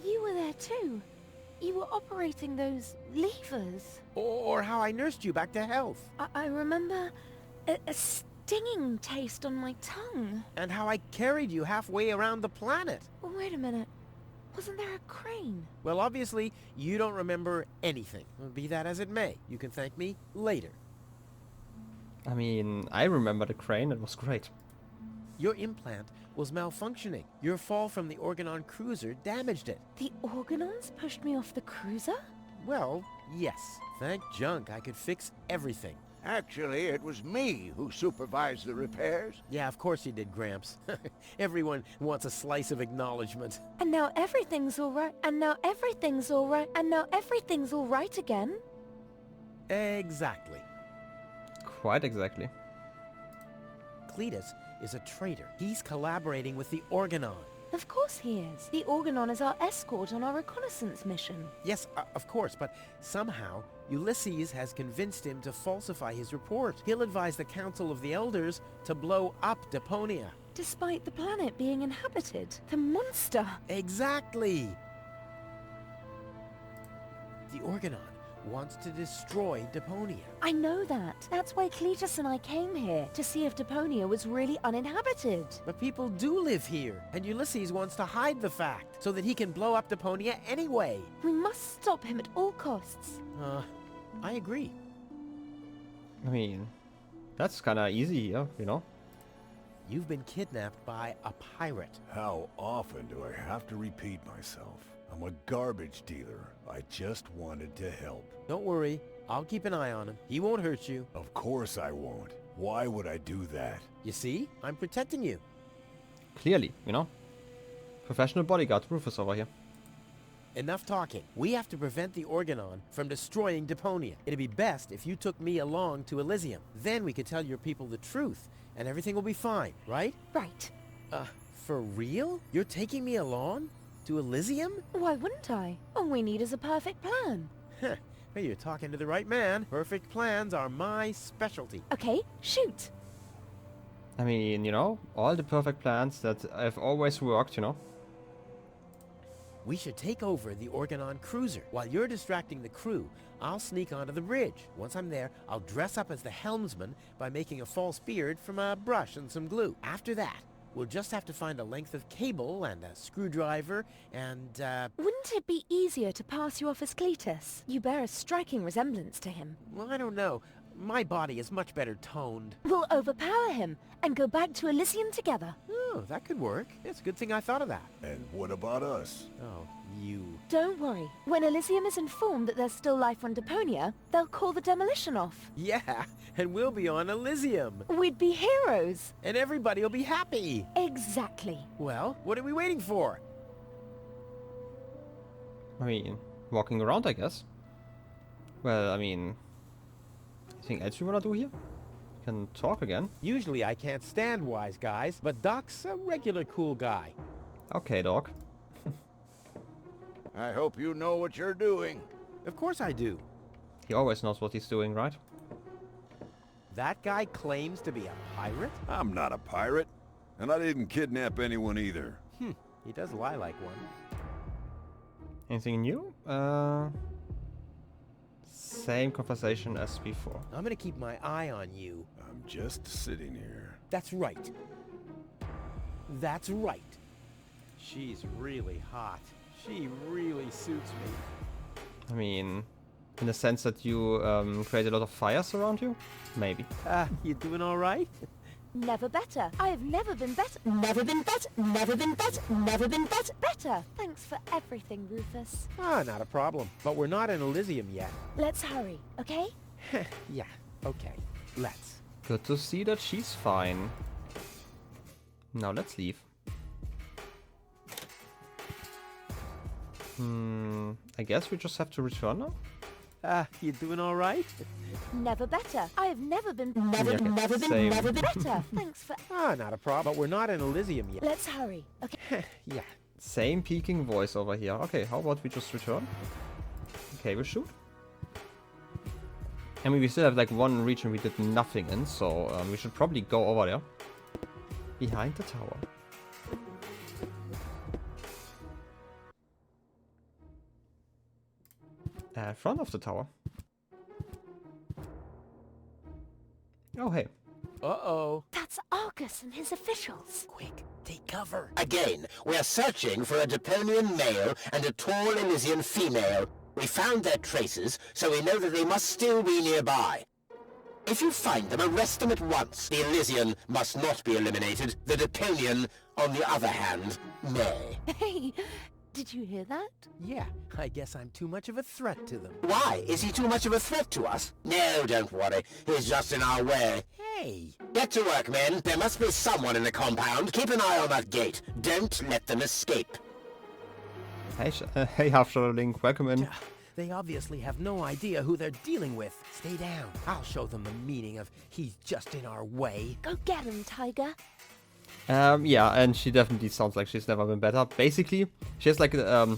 you were there too. You were operating those levers. Or how I nursed you back to health. I remember a stinging taste on my tongue. And how I carried you halfway around the planet. Wait a minute. Wasn't there a crane? Well, obviously, you don't remember anything. Be that as it may, you can thank me later. I mean, I remember the crane, it was great. Your implant was malfunctioning. Your fall from the Organon cruiser damaged it. The Organons pushed me off the cruiser? Well, yes. Thank junk I could fix everything. Actually, it was me who supervised the repairs. Yeah, of course you did, Gramps. Everyone wants a slice of acknowledgement. And now everything's alright. And now everything's alright. And now everything's alright again. Exactly. Quite exactly. Cletus is a traitor. He's collaborating with the Organon. Of course he is. The Organon is our escort on our reconnaissance mission. Yes, of course, but somehow Ulysses has convinced him to falsify his report. He'll advise the Council of the Elders to blow up Deponia. Despite the planet being inhabited. The monster. Exactly. The Organon wants to destroy Deponia. I know that. That's why Cletus and I came here, to see if Deponia was really uninhabited. But people do live here, and Ulysses wants to hide the fact, so that he can blow up Deponia anyway. We must stop him at all costs. I agree. I mean, that's kinda easy here, you know? You've been kidnapped by a pirate. How often do I have to repeat myself? I'm a garbage dealer. I just wanted to help. Don't worry, I'll keep an eye on him. He won't hurt you. Of course I won't. Why would I do that? You see? I'm protecting you. Clearly, you know? Professional bodyguard Rufus over here. Enough talking. We have to prevent the Organon from destroying Deponia. It'd be best if you took me along to Elysium. Then we could tell your people the truth, and everything will be fine, right? Right. For real? You're taking me along? To Elysium? Why wouldn't I? All we need is a perfect plan. Heh. Well, you're talking to the right man. Perfect plans are my specialty. Okay, shoot. I mean, you know, all the perfect plans that have always worked, you know? We should take over the Organon cruiser. While you're distracting the crew, I'll sneak onto the bridge. Once I'm there, I'll dress up as the helmsman by making a false beard from a brush and some glue. After that, we'll just have to find a length of cable and a screwdriver and, Wouldn't it be easier to pass you off as Cletus? You bear a striking resemblance to him. Well, I don't know. My body is much better toned. We'll overpower him and go back to Elysium together. Oh, that could work. It's a good thing I thought of that. And what about us? Oh, you... Don't worry. When Elysium is informed that there's still life on Deponia, they'll call the demolition off. Yeah, and we'll be on Elysium. We'd be heroes. And everybody will be happy. Exactly. Well, what are we waiting for? I mean, walking around, I guess. Well, I mean... Anything else you wanna do here? Can talk again. Usually I can't stand wise guys, but Doc's a regular cool guy. Okay, Doc. I hope you know what you're doing. Of course I do. He always knows what he's doing, right? That guy claims to be a pirate? I'm not a pirate. And I didn't kidnap anyone either. He does lie like one. Anything new? same conversation as before. I'm gonna keep my eye on you. I'm just sitting here. That's right. That's right. She's really hot. She really suits me. I mean, in the sense that you create a lot of fires around you? Maybe. You doing all right? Never better. I have never been better. Never been better. Never been better. Never been better. Better. Thanks for everything, Rufus. Not a problem. But we're not in Elysium yet. Let's hurry, okay? Yeah, okay. Let's. Good to see that she's fine. Now let's leave. I guess we just have to return now? You doing all right? Never better. I have never been never been better. Thanks for Not a problem. But we're not in Elysium yet. Let's hurry, okay? Yeah. Same peaking voice over here. Okay, how about we just return? Okay, we shoot. I mean, we still have like one region we did nothing in, so we should probably go over there. Behind the tower. In front of the tower. Oh, hey. Uh-oh. That's Argus and his officials. Quick, take cover. Again, we're searching for a Deponian male and a tall Elysian female. We found their traces, so we know that they must still be nearby. If you find them, arrest them at once. The Elysian must not be eliminated. The Deponian, on the other hand, may. Hey, did you hear that? Yeah, I guess I'm too much of a threat to them. Why? Is he too much of a threat to us? No, don't worry. He's just in our way. Hey! Get to work, men. There must be someone in the compound. Keep an eye on that gate. Don't let them escape. Hey, hey, Half-Shadow Link. Welcome in. They obviously have no idea who they're dealing with. Stay down. I'll show them the meaning of he's just in our way. Go get him, Tiger. Yeah, and she definitely sounds like she's never been better. Basically, she has like,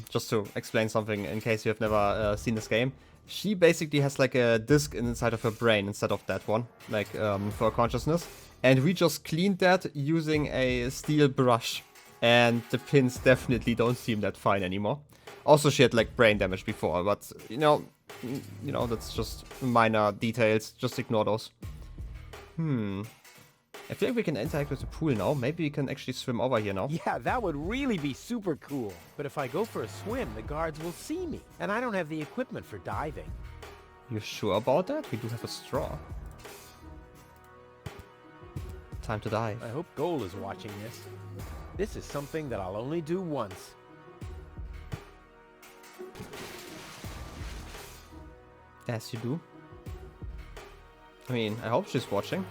just to explain something in case you have never seen this game, she basically has like a disc inside of her brain instead of that one, like for her consciousness. And we just cleaned that using a steel brush. And the pins definitely don't seem that fine anymore. Also, she had like brain damage before, but you know, that's just minor details. Just ignore those. I feel like we can interact with the pool now. Maybe we can actually swim over here now. Yeah, that would really be super cool. But if I go for a swim, the guards will see me. And I don't have the equipment for diving. You sure about that? We do have a straw. Time to dive. I hope Goal is watching this. This is something that I'll only do once. As you do. I mean, I hope she's watching.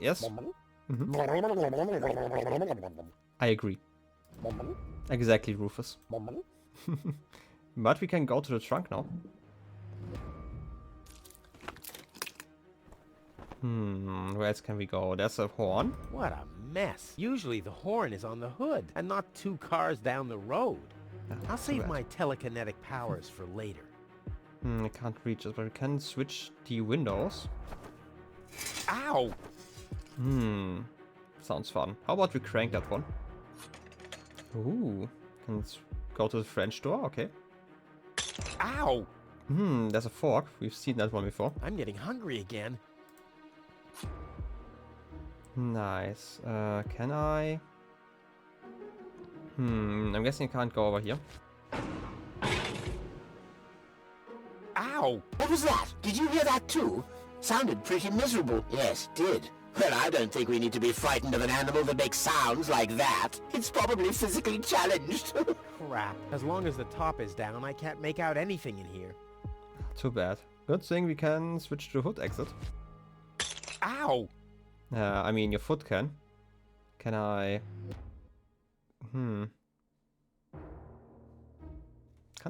Yes. I agree. Exactly, Rufus. But we can go to the trunk now. Where else can we go? There's a horn. What a mess. Usually the horn is on the hood and not 2 cars down the road. I'll save my telekinetic powers for later. I can't reach it, but we can switch the windows. Ow! Sounds fun. How about we crank that one? Ooh. Can go to the French door, okay. Ow! There's a fork. We've seen that one before. I'm getting hungry again. Nice. Can I? I'm guessing I can't go over here. Ow! What was that? Did you hear that too? Sounded pretty miserable. Yes, did. Well, I don't think we need to be frightened of an animal that makes sounds like that. It's probably physically challenged. Crap. As long as the top is down, I can't make out anything in here. Too bad. Good thing we can switch to the hood exit. Ow! I mean, your foot can. Can I? Can't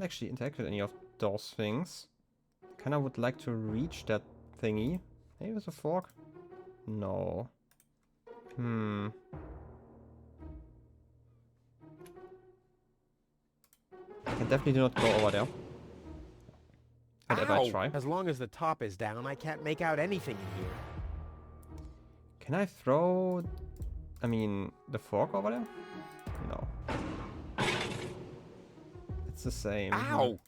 actually interact with any of those things. Kinda would like to reach that thingy. Maybe with a fork? No. I can definitely not go over there. Whatever I try. As long as the top is down, I can't make out anything in here. Can I throw... I mean, the fork over there? No. It's the same. Ow!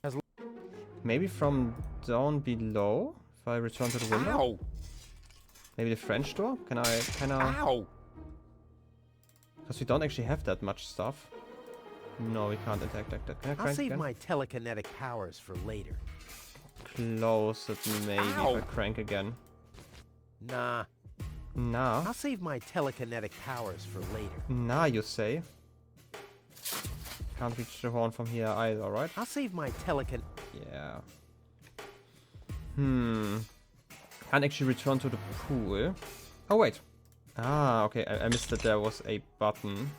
Maybe from down below? If I return to the window? Ow! Maybe the French door? Can I kinda... Ow! Because we don't actually have that much stuff. No, we can't attack like that. Can I I'll crank save again? my telekinetic powers for later. Close it maybe Ow! if I crank again. Nah. Nah. I'll save my telekinetic powers for later. Nah, you say? Can't reach the horn from here either, right? I'll save my telekin... Yeah. Can't actually return to the pool. Oh, wait. Ah, okay. I missed that there was a button.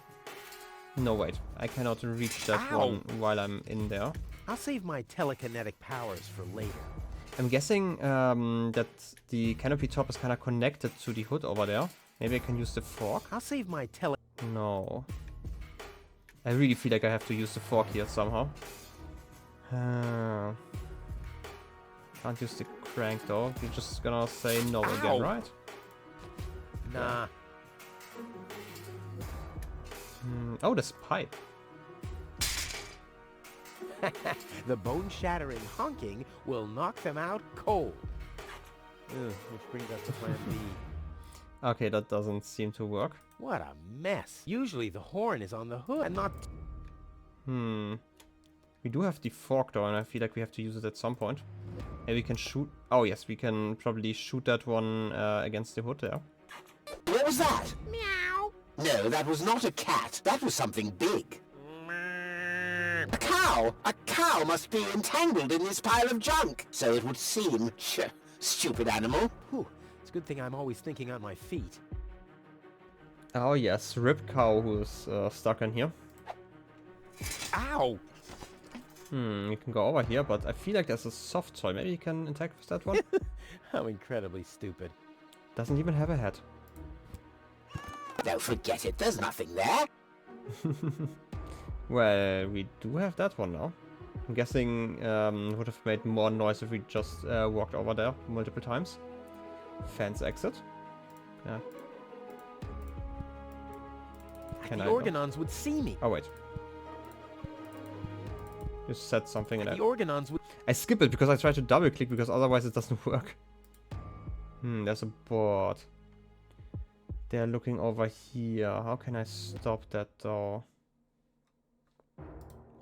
No, wait. I cannot reach that Ow! one while I'm in there. I'll save my telekinetic powers for later. I'm guessing that the canopy top is kind of connected to the hood over there. Maybe I can use the fork? I'll save my No. I really feel like I have to use the fork here somehow. Can't use the crank though. You're just gonna say no again, right? Nah. Oh, this pipe. The bone-shattering honking will knock them out cold. Ugh, which brings us to plan B. Okay, that doesn't seem to work. What a mess. Usually the horn is on the hood and not... We do have the fork though, and I feel like we have to use it at some point. Maybe we can shoot... Oh yes, we can probably shoot that one against the hood there. What was that? Meow. No, that was not a cat. That was something big. A cow! A cow must be entangled in this pile of junk. So it would seem. Stupid animal. Whew. It's a good thing I'm always thinking on my feet. Oh yes, ripped cow who's stuck in here. Ow! You can go over here, but I feel like there's a soft toy. Maybe you can attack with that one? How incredibly stupid. Doesn't even have a head. No, forget it. There's nothing there. Well, we do have that one now. I'm guessing would have made more noise if we just walked over there multiple times. Fence exit. Yeah. Can The I Organons would see me. Oh, wait. You said something in The that. Organons would... I skip it because I try to double click because otherwise it doesn't work. There's a board. They're looking over here. How can I stop that though?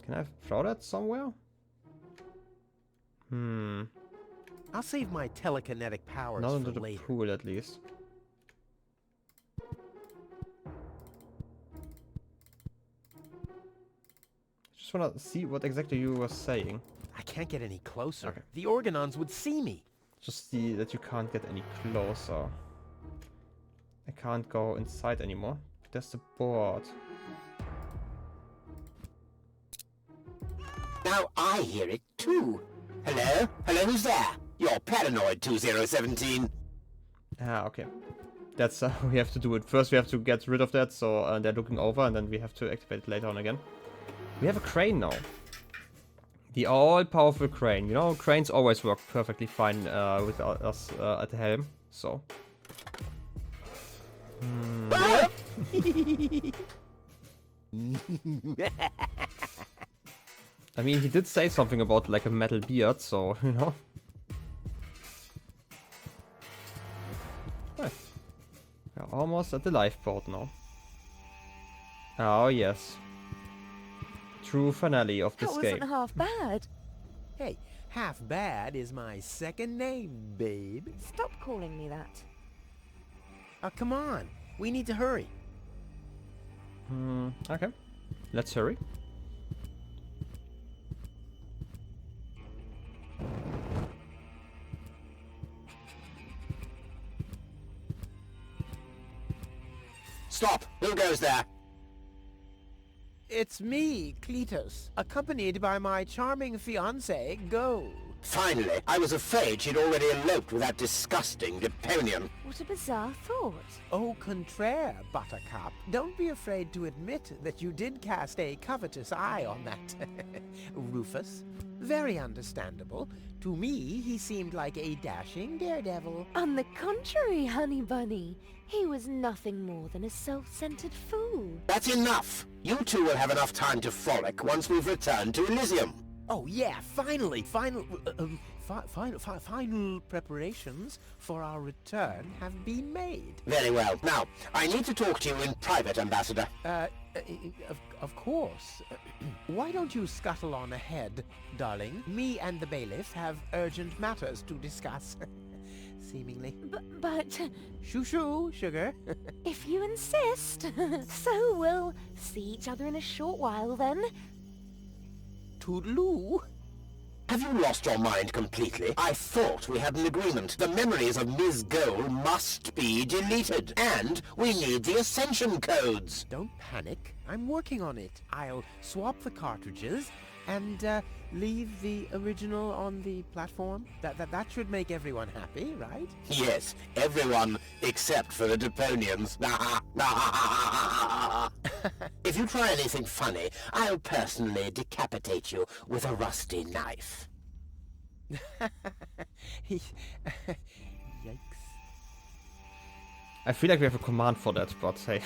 Can I throw that somewhere? I'll save my telekinetic powers Not for into the later. pool at least. Just wanna see what exactly you were saying. I can't get any closer. Okay. The Organons would see me. Just see that you can't get any closer. I can't go inside anymore. There's the board. Now I hear it too. Hello? Hello, who's there? You're paranoid 2017. Ah, okay. That's how we have to do it. First we have to get rid of that, so they're looking over, and then we have to activate it later on again. We have a crane now. The all-powerful crane. You know, cranes always work perfectly fine with us at the helm, so... I mean, he did say something about like a metal beard, so, you know. Right. We're almost at the lifeboat now. Oh, yes. True finale of this That game. wasn't half bad. Hey, half bad is my second name, babe. Stop calling me that. Oh, come on. We need to hurry. Okay. Let's hurry. Stop! Who goes there? It's me, Cletus, accompanied by my charming fiancée, Gold. Finally, I was afraid she'd already eloped with that disgusting Deponian. What a bizarre thought. Au contraire, Buttercup. Don't be afraid to admit that you did cast a covetous eye on that Rufus. Very understandable. To me, he seemed like a dashing daredevil. On the contrary, Honey Bunny. He was nothing more than a self-centered fool. That's enough! You two will have enough time to frolic once we've returned to Elysium. Oh yeah, finally! Final preparations for our return have been made. Very well. Now, I need to talk to you in private, Ambassador. Of course. Why don't you scuttle on ahead, darling? Me and the bailiff have urgent matters to discuss. Seemingly. But... Shoo-shoo, sugar. If you insist. So we'll see each other in a short while then. Toodaloo. Have you lost your mind completely? I thought we had an agreement. The memories of Ms. Goal must be deleted. And we need the Ascension codes. Don't panic. I'm working on it. I'll swap the cartridges and leave the original on the platform. That should make everyone happy, right? Yes, everyone except for the Deponians. If you try anything funny, I'll personally decapitate you with a rusty knife. Yikes. I feel like we have a command for that, but hey.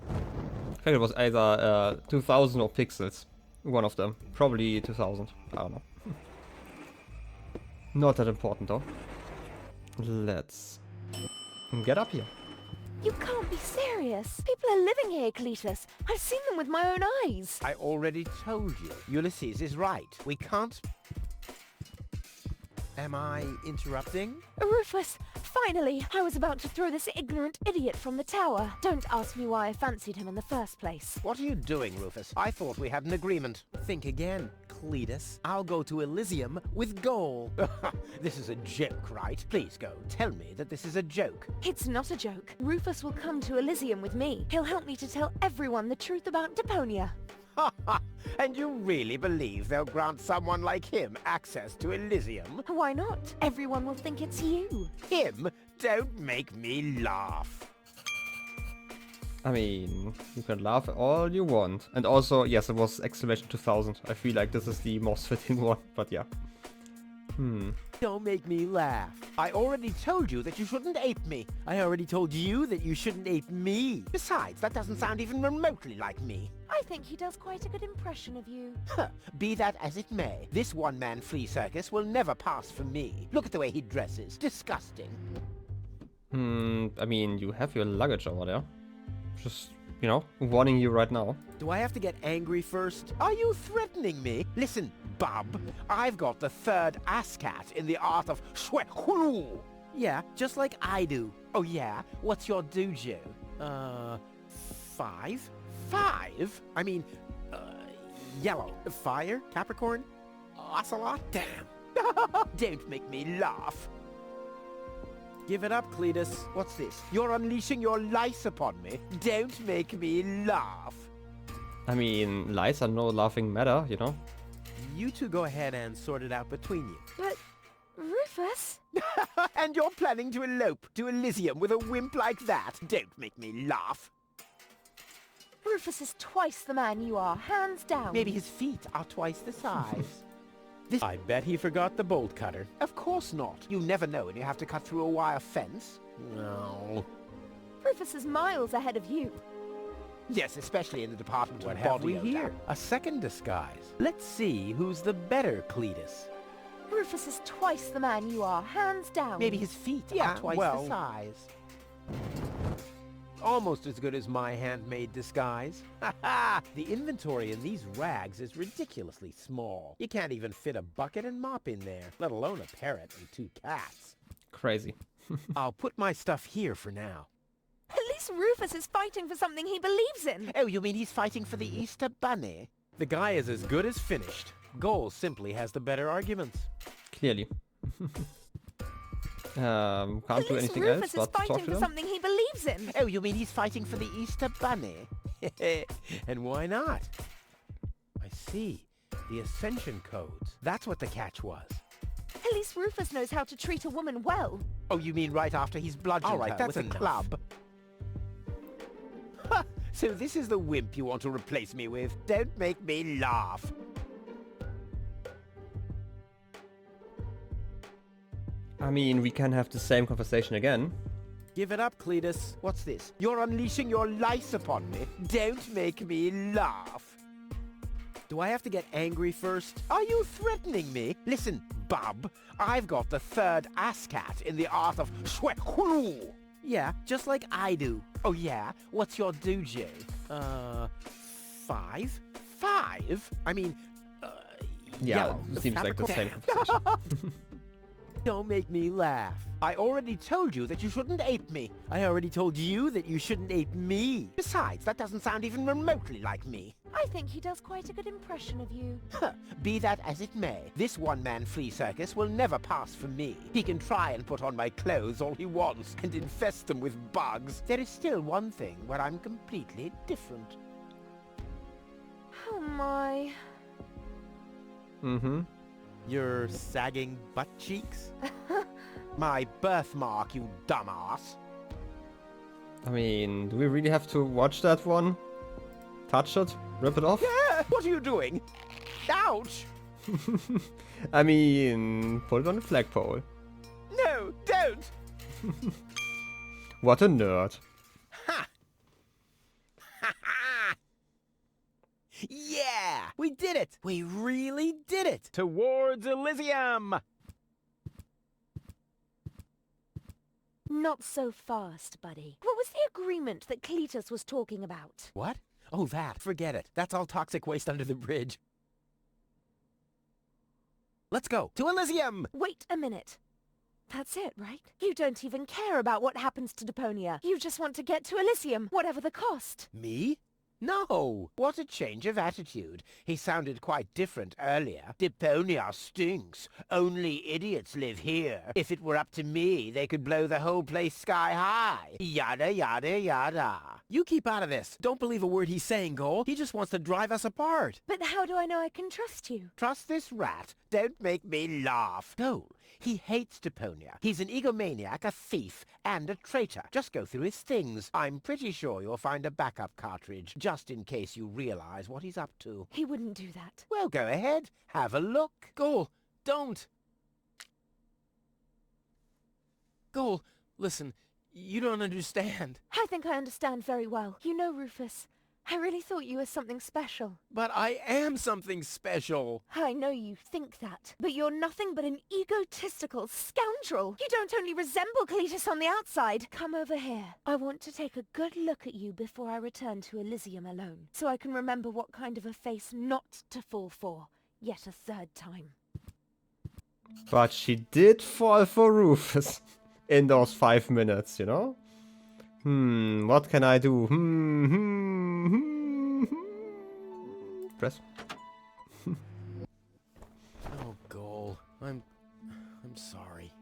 I think it was either 2000 or pixels. One of them. Probably 2000. I don't know. Not that important though. Let's get up here. You can't be serious. People are living here, Cletus. I've seen them with my own eyes. I already told you. Ulysses is right. We can't... Am I interrupting? Rufus, finally! I was about to throw this ignorant idiot from the tower. Don't ask me why I fancied him in the first place. What are you doing, Rufus? I thought we had an agreement. Think again, Cletus. I'll go to Elysium with Goal. This is a joke, right? Please go. Tell me that this is a joke. It's not a joke. Rufus will come to Elysium with me. He'll help me to tell everyone the truth about Deponia. And you really believe they'll grant someone like him access to Elysium? Why not? Everyone will think it's you. Him? Don't make me laugh. I mean, you can laugh all you want. And also, yes, it was exclamation 2000. I feel like this is the most fitting one, but yeah. Don't make me laugh. I already told you that you shouldn't ape me. I already told you that you shouldn't ape me. Besides, that doesn't sound even remotely like me. I think he does quite a good impression of you. Be that as it may, this one-man flea circus will never pass for me. Look at the way he dresses. Disgusting. I mean, you have your luggage over there. Just, you know, warning you right now. Do I have to get angry first? Are you threatening me? Listen, bub, I've got the third ASCAT in the art of shwe-hulu. Yeah, just like I do. Oh yeah? What's your dojo? 5? 5? I mean, yellow. Fire? Capricorn? Ocelot? Damn. Don't make me laugh. Give it up, Cletus. What's this? You're unleashing your lice upon me. Don't make me laugh. I mean, lies are no laughing matter, you know? You two go ahead and sort it out between you. But, Rufus? And you're planning to elope to Elysium with a wimp like that? Don't make me laugh. Rufus is twice the man you are, hands down. Maybe his feet are twice the size. I bet he forgot the bolt cutter. Of course not. You never know when you have to cut through a wire fence. No. Rufus is miles ahead of you. Yes, especially in the department of body odor. What have we here? A second disguise. Let's see who's the better Cletus. Rufus is twice the man you are, hands down. Maybe his feet are twice the size. Almost as good as my handmade disguise. Ha! The inventory in these rags is ridiculously small. You can't even fit a bucket and mop in there, let alone a parrot and 2 cats. Crazy. I'll put my stuff here for now. At least Rufus is fighting for something he believes in. Oh, you mean he's fighting for the Easter Bunny? The guy is as good as finished. Goal simply has the better arguments. Clearly. Can't do anything Rufus else is but talk fighting to for them. something he believes in. Oh, you mean he's fighting for the Easter Bunny? And why not? I see. The Ascension codes. That's what the catch was. At least Rufus knows how to treat a woman well. Oh, you mean right after he's bludgeoned her with a club? Ha! So this is the wimp you want to replace me with? Don't make me laugh. I mean, we can have the same conversation again. Give it up, Cletus. What's this? You're unleashing your lice upon me. Don't make me laugh. Do I have to get angry first? Are you threatening me? Listen, bub, I've got the third ASCAT in the art of Shwekulu. Yeah, just like I do. Oh yeah? What's your dojo? 5? 5? I mean, Yeah, yellow. it seems like the same Fabric- conversation. Don't make me laugh. I already told you that you shouldn't ape me. I already told you that you shouldn't ape me. Besides, that doesn't sound even remotely like me. I think he does quite a good impression of you. Be that as it may, this one-man flea circus will never pass for me. He can try and put on my clothes all he wants and infest them with bugs. There is still one thing where I'm completely different. Oh my. Mm-hmm. Your sagging butt cheeks? My birthmark, you dumbass. I mean, do we really have to watch that one? Touch it? Rip it off? Yeah, what are you doing? Ouch! I mean, put it on the flagpole. No, don't! What a nerd. Ha! Ha ha! Yeah! We did it! We really did it! Towards Elysium! Not so fast, buddy. What was the agreement that Cletus was talking about? What? Oh, that. Forget it. That's all toxic waste under the bridge. Let's go. To Elysium! Wait a minute. That's it, right? You don't even care about what happens to Deponia. You just want to get to Elysium, whatever the cost. Me? No! What a change of attitude. He sounded quite different earlier. Deponia stinks. Only idiots live here. If it were up to me, they could blow the whole place sky high. Yada, yada, yada. You keep out of this. Don't believe a word he's saying, Cole. He just wants to drive us apart. But how do I know I can trust you? Trust this rat. Don't make me laugh. Cole, he hates Deponia. He's an egomaniac, a thief, and a traitor. Just go through his things. I'm pretty sure you'll find a backup cartridge, just in case you realize what he's up to. He wouldn't do that. Well, go ahead. Have a look. Cole, don't. Cole, listen, you don't understand. I think I understand very well. You know, Rufus, I really thought you were something special. But I am something special. I know you think that, but you're nothing but an egotistical scoundrel. You don't only resemble Cletus on the outside. Come over here. I want to take a good look at you before I return to Elysium alone, so I can remember what kind of a face not to fall for, yet a third time. But she did fall for Rufus in those 5 minutes, you know? What can I do? Press. Oh, Cole, I'm sorry.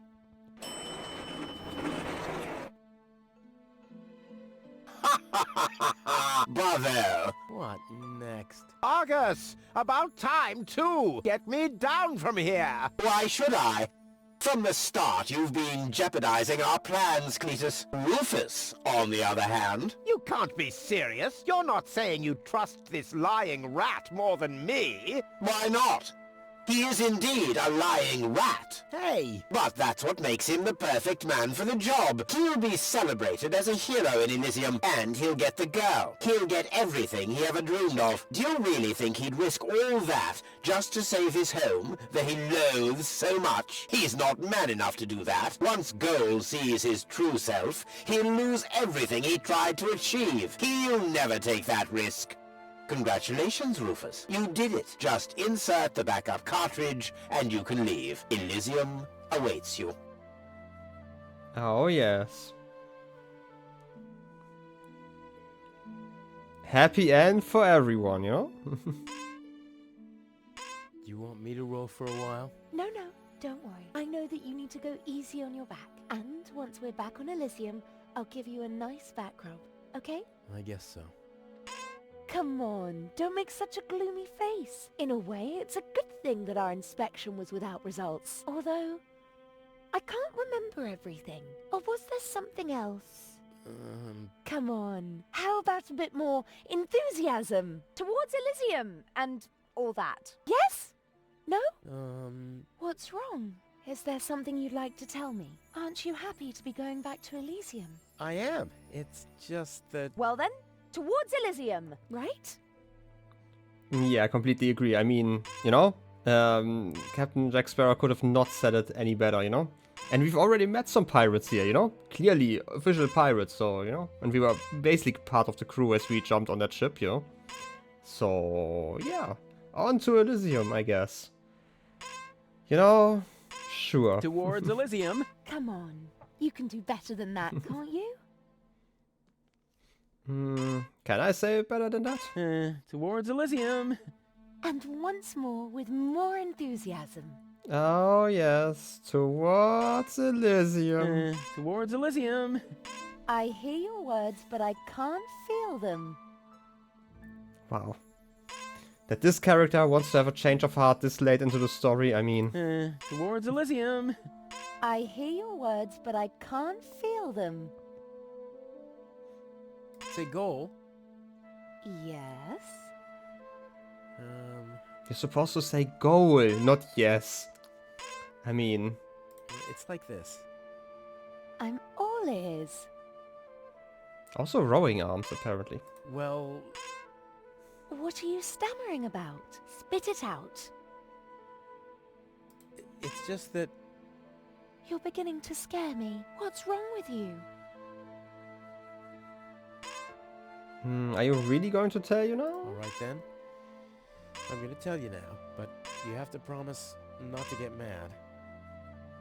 Bravo! What next? Argus! About time, too! Get me down from here! Why should I? From the start, you've been jeopardizing our plans, Cletus. Rufus, on the other hand... You can't be serious! You're not saying you trust this lying rat more than me! Why not? He is indeed a lying rat. Hey! But that's what makes him the perfect man for the job. He'll be celebrated as a hero in Elysium, and he'll get the girl. He'll get everything he ever dreamed of. Do you really think he'd risk all that just to save his home that he loathes so much? He's not man enough to do that. Once Goal sees his true self, he'll lose everything he tried to achieve. He'll never take that risk. Congratulations, Rufus. You did it. Just insert the backup cartridge and you can leave. Elysium awaits you. Oh, yes. Happy end for everyone, you know? You want me to roll for a while? No, don't worry. I know that you need to go easy on your back. And once we're back on Elysium, I'll give you a nice back rub, okay? I guess so. Come on, don't make such a gloomy face. In a way, it's a good thing that our inspection was without results. Although, I can't remember everything. Or was there something else? Come on, how about a bit more enthusiasm? Towards Elysium and all that. Yes? No? What's wrong? Is there something you'd like to tell me? Aren't you happy to be going back to Elysium? I am. It's just that... Well then, towards Elysium, right? Yeah, I completely agree. I mean, you know, Captain Jack Sparrow could have not said it any better, you know? And we've already met some pirates here, you know? Clearly official pirates, so, you know? And we were basically part of the crew as we jumped on that ship, you know? So, yeah. On to Elysium, I guess. You know, sure. Towards Elysium. Come on. You can do better than that, can't you? Can I say it better than that? Towards Elysium. And once more with more enthusiasm. Oh, yes. Towards Elysium. Towards Elysium. I hear your words, but I can't feel them. Wow. That this character wants to have a change of heart this late into the story, I mean... Towards Elysium. I hear your words, but I can't feel them. Say goal. Yes? You're supposed to say goal, not yes. I mean... It's like this. I'm all ears. Also rowing arms, apparently. Well... What are you stammering about? Spit it out. It's just that... You're beginning to scare me. What's wrong with you? Are you really going to tell you now? Alright then. I'm gonna tell you now, but you have to promise not to get mad.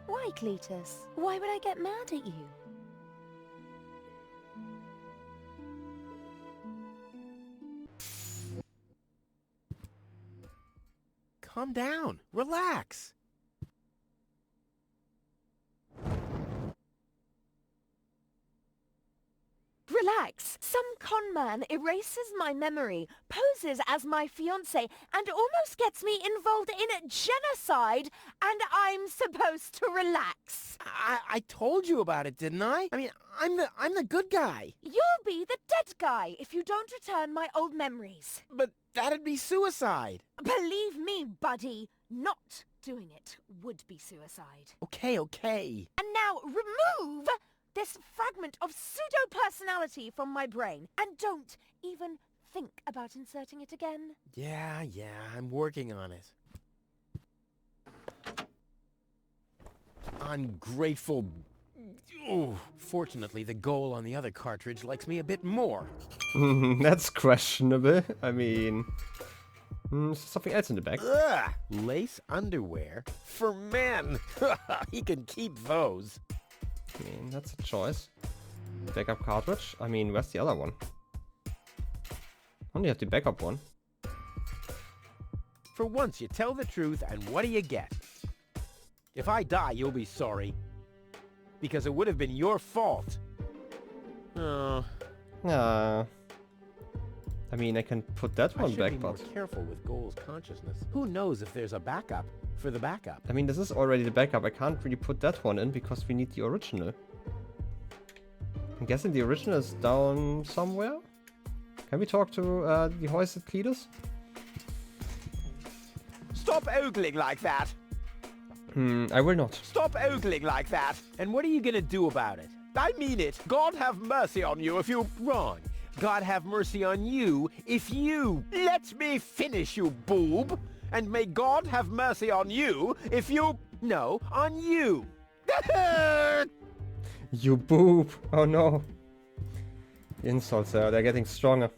Why, Cletus? Why would I get mad at you? Calm down. Relax. Relax. Some con man erases my memory, poses as my fiancé, and almost gets me involved in genocide, and I'm supposed to relax. I told you about it, didn't I? I mean, I'm the good guy. You'll be the dead guy if you don't return my old memories. But that'd be suicide. Believe me, buddy, not doing it would be suicide. Okay. And now remove this fragment of pseudo-personality from my brain, and don't even think about inserting it again. Yeah, I'm working on it. Ungrateful... Ooh, fortunately, the goal on the other cartridge likes me a bit more. That's questionable. I mean... something else in the back. Ugh! Lace underwear? For men! He can keep those. I mean, that's a choice. Backup cartridge? I mean, where's the other one? Only have the backup one. For once, you tell the truth, and what do you get? If I die, you'll be sorry. Because it would have been your fault. Oh. I mean, I can put that one back, be but... more careful with Goal's consciousness. Who knows if there's a backup for the backup? I mean, this is already the backup. I can't really put that one in because we need the original. I'm guessing the original is down somewhere? Can we talk to the hoisted Cletus? Stop ogling like that! I will not. Stop ogling like that! And what are you gonna do about it? I mean it! God have mercy on you if you... Wrong. God have mercy on you if you... Let me finish, you boob! And may God have mercy on you if you... No, on you! You boob! Oh no. The insults they're getting stronger.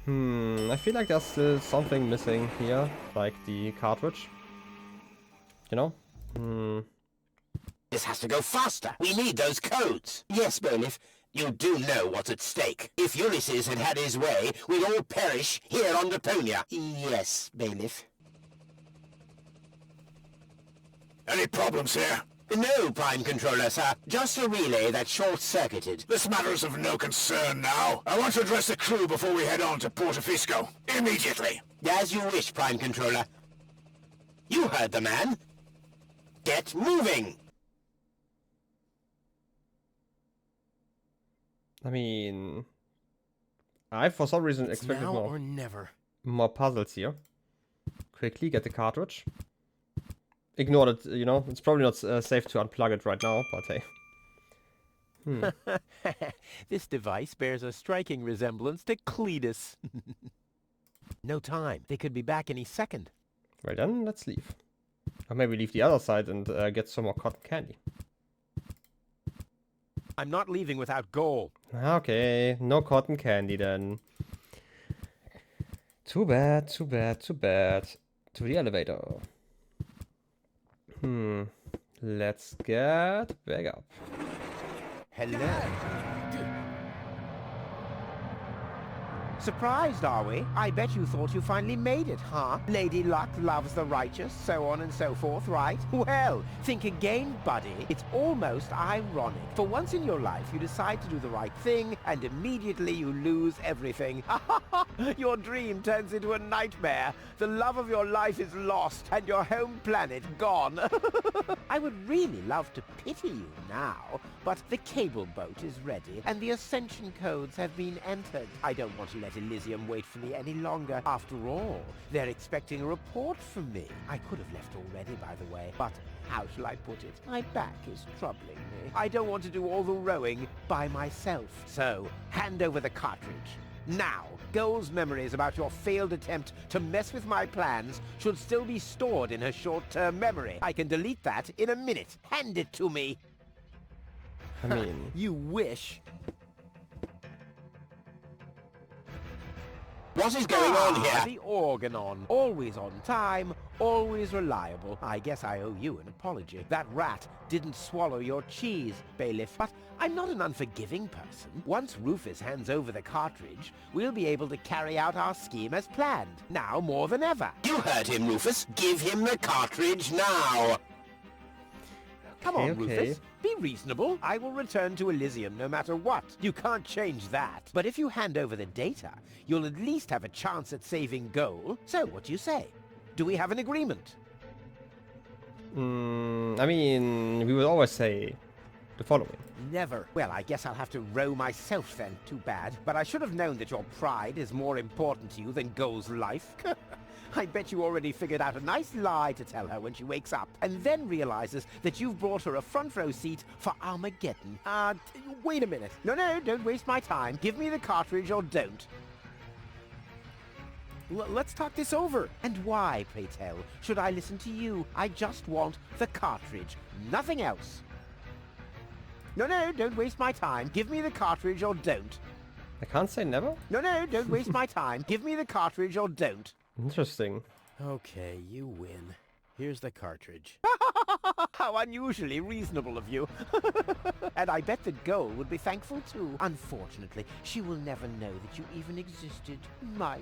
I feel like there's still something missing here, like the cartridge. You know? This has to go faster. We need those codes. Yes, Bailiff. You do know what's at stake. If Ulysses had had his way, we'd all perish here on Deponia. Yes, Bailiff. Any problems here? No, Prime Controller, sir. Just a relay that short-circuited. This matter is of no concern now. I want to address the crew before we head on to Portofisco. Immediately. As you wish, Prime Controller. You heard the man. Get moving! I mean... I, for some reason, expected now more. Or never. More puzzles here. Quickly get the cartridge. Ignore it, you know. It's probably not safe to unplug it right now, but hey. This device bears a striking resemblance to Cletus. No time. They could be back any second. Well then, let's leave. Or maybe leave the other side and get some more cotton candy. I'm not leaving without gold. Okay, no cotton candy then. Too bad, too bad, too bad. To the elevator. Let's get back up. Hello. Surprised, are we? I bet you thought you finally made it, huh? Lady Luck loves the righteous, so on and so forth, right? Well, think again, buddy. It's almost ironic. For once in your life, you decide to do the right thing, and immediately you lose everything. Your dream turns into a nightmare. The love of your life is lost, and your home planet gone. I would really love to pity you now, but the cable boat is ready, and the ascension codes have been entered. I don't want to let Elysium wait for me any longer. After all, they're expecting a report from me. I could have left already, by the way, but how shall I put it? My back is troubling me. I don't want to do all the rowing by myself. So, hand over the cartridge. Now, Goal's memories about your failed attempt to mess with my plans should still be stored in her short-term memory. I can delete that in a minute. Hand it to me. I mean... You wish. What is going on here? The Organon. Always on time, always reliable. I guess I owe you an apology. That rat didn't swallow your cheese, bailiff. But I'm not an unforgiving person. Once Rufus hands over the cartridge, we'll be able to carry out our scheme as planned. Now more than ever. You heard him, Rufus. Give him the cartridge now. Come on, Rufus. Be reasonable. I will return to Elysium no matter what. You can't change that. But if you hand over the data, you'll at least have a chance at saving Goal. So, what do you say? Do we have an agreement? I mean, we would always say the following. Never. Well, I guess I'll have to row myself then. Too bad. But I should have known that your pride is more important to you than Goal's life. I bet you already figured out a nice lie to tell her when she wakes up, and then realizes that you've brought her a front row seat for Armageddon. Wait a minute. No, don't waste my time. Give me the cartridge or don't. Let's talk this over. And why, pray tell, should I listen to you? I just want the cartridge. Nothing else. No, don't waste my time. Give me the cartridge or don't. I can't say never? No, don't waste my time. Give me the cartridge or don't. Interesting. Okay, you win. Here's the cartridge. How unusually reasonable of you. And I bet that Goal would be thankful too. Unfortunately, she will never know that you even existed. My.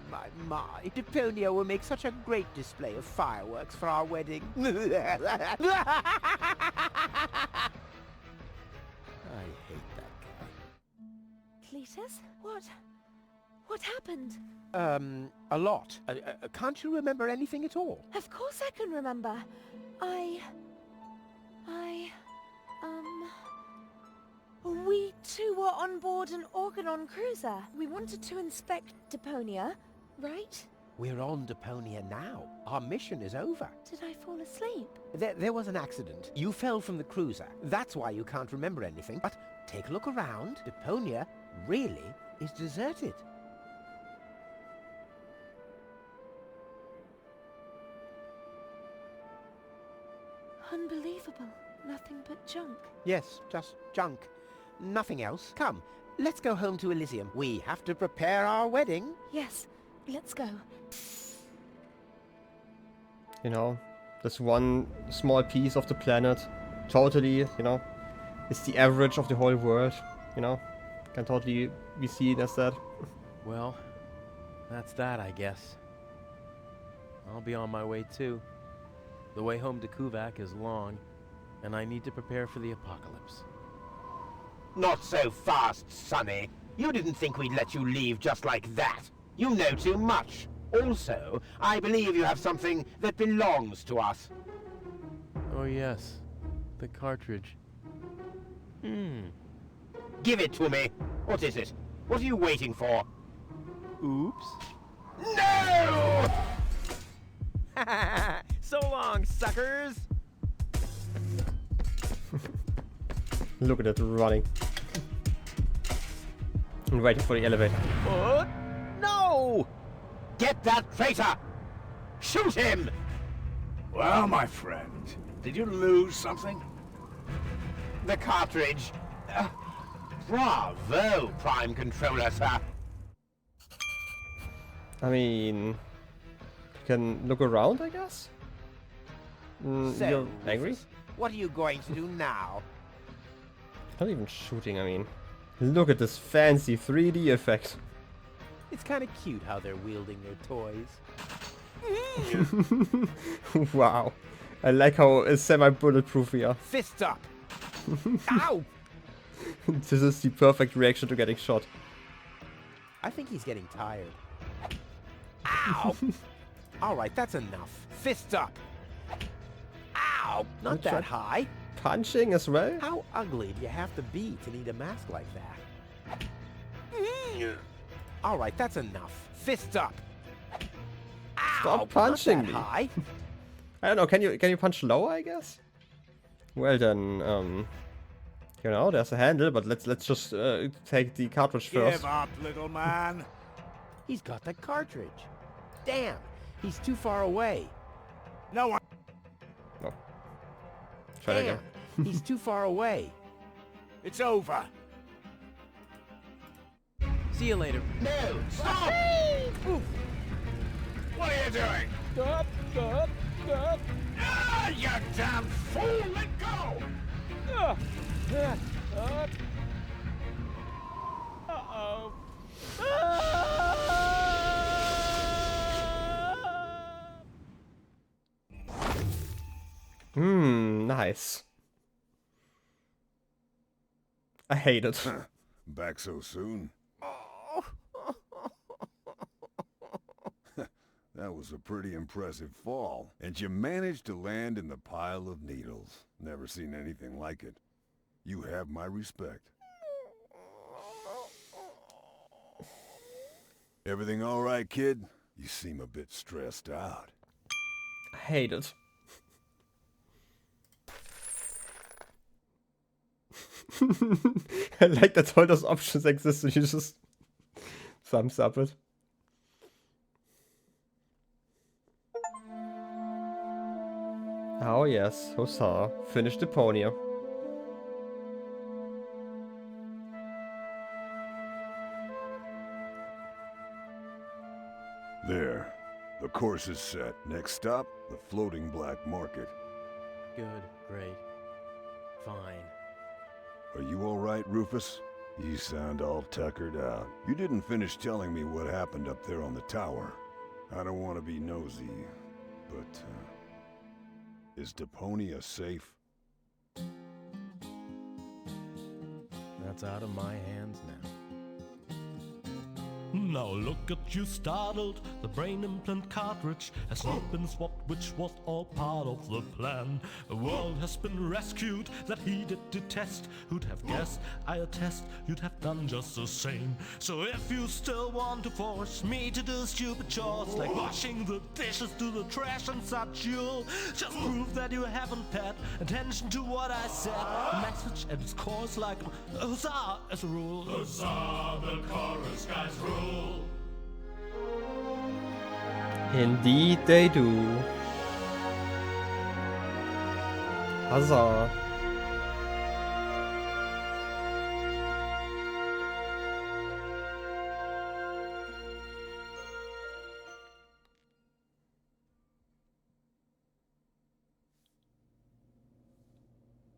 Deponia will make such a great display of fireworks for our wedding. I hate that guy. Cletus? What happened? A lot. Can't you remember anything at all? Of course I can remember. We two were on board an Organon cruiser. We wanted to inspect Deponia, right? We're on Deponia now. Our mission is over. Did I fall asleep? There was an accident. You fell from the cruiser. That's why you can't remember anything. But take a look around. Deponia really is deserted. Unbelievable. Nothing but junk. Yes, just junk. Nothing else. Come, let's go home to Elysium. We have to prepare our wedding. Yes, let's go. You know, this one small piece of the planet, totally, you know, is the average of the whole world, you know? Can totally be seen as that. Well, that's that, I guess. I'll be on my way too. The way home to Kuvaq is long, and I need to prepare for the apocalypse. Not so fast, Sonny. You didn't think we'd let you leave just like that. You know too much. Also, I believe you have something that belongs to us. Oh yes, the cartridge. Give it to me. What is it? What are you waiting for? Oops. No! So long, suckers! Look at it running. And waiting for the elevator. No! Get that traitor! Shoot him! Well, my friend, did you lose something? The cartridge. Bravo, Prime Controller, sir. I mean, you can look around, I guess? So, You're angry? Rufus, what are you going to do now? Not even shooting, I mean. Look at this fancy 3D effect. It's kind of cute how they're wielding their toys. Wow. I like how semi-bulletproof we are. Fists up! Ow! This is the perfect reaction to getting shot. I think he's getting tired. Ow! Alright, that's enough. Fists up! Ow! Not Good that shot. high. Punching as well? How ugly do you have to be to need a mask like that? Alright, that's enough. Fists up! Ow! Stop punching Not me. that high. I don't know, can you punch lower, I guess? Well then, you know, there's a handle, but let's just take the cartridge first. Give up, little man. He's got the cartridge. Damn, he's too far away. No one. Oh. Try Damn, again. he's too far away. It's over. See you later. No, stop! What are you doing? Stop, stop, stop. Ah, you damn fool! Let go! Uh-oh. Nice. I hate it. Back so soon? That was a pretty impressive fall. And you managed to land in the pile of needles. Never seen anything like it. You have my respect. Everything all right, kid? You seem a bit stressed out. I hate it. I like that all those options exist and you just thumbs up it. Oh yes, huzzah. Finish Deponia. There. The course is set. Next stop, the floating black market. Good, great, fine. Are you all right, Rufus? You sound all tuckered out. You didn't finish telling me what happened up there on the tower. I don't want to be nosy, but, is Deponia safe? That's out of my hands now. Now look at you startled, the brain implant cartridge has not been swapped, which was all part of the plan. A world has been rescued that he did detest. Who'd have guessed, I attest, you'd have done just the same. So if you still want to force me to do stupid chores like washing the dishes, do the trash and such, you'll just prove that you haven't paid attention to what I said. The message at its core is like huzzah as a rule. Huzzah, the chorus guys rule. Indeed they do. Huzzah.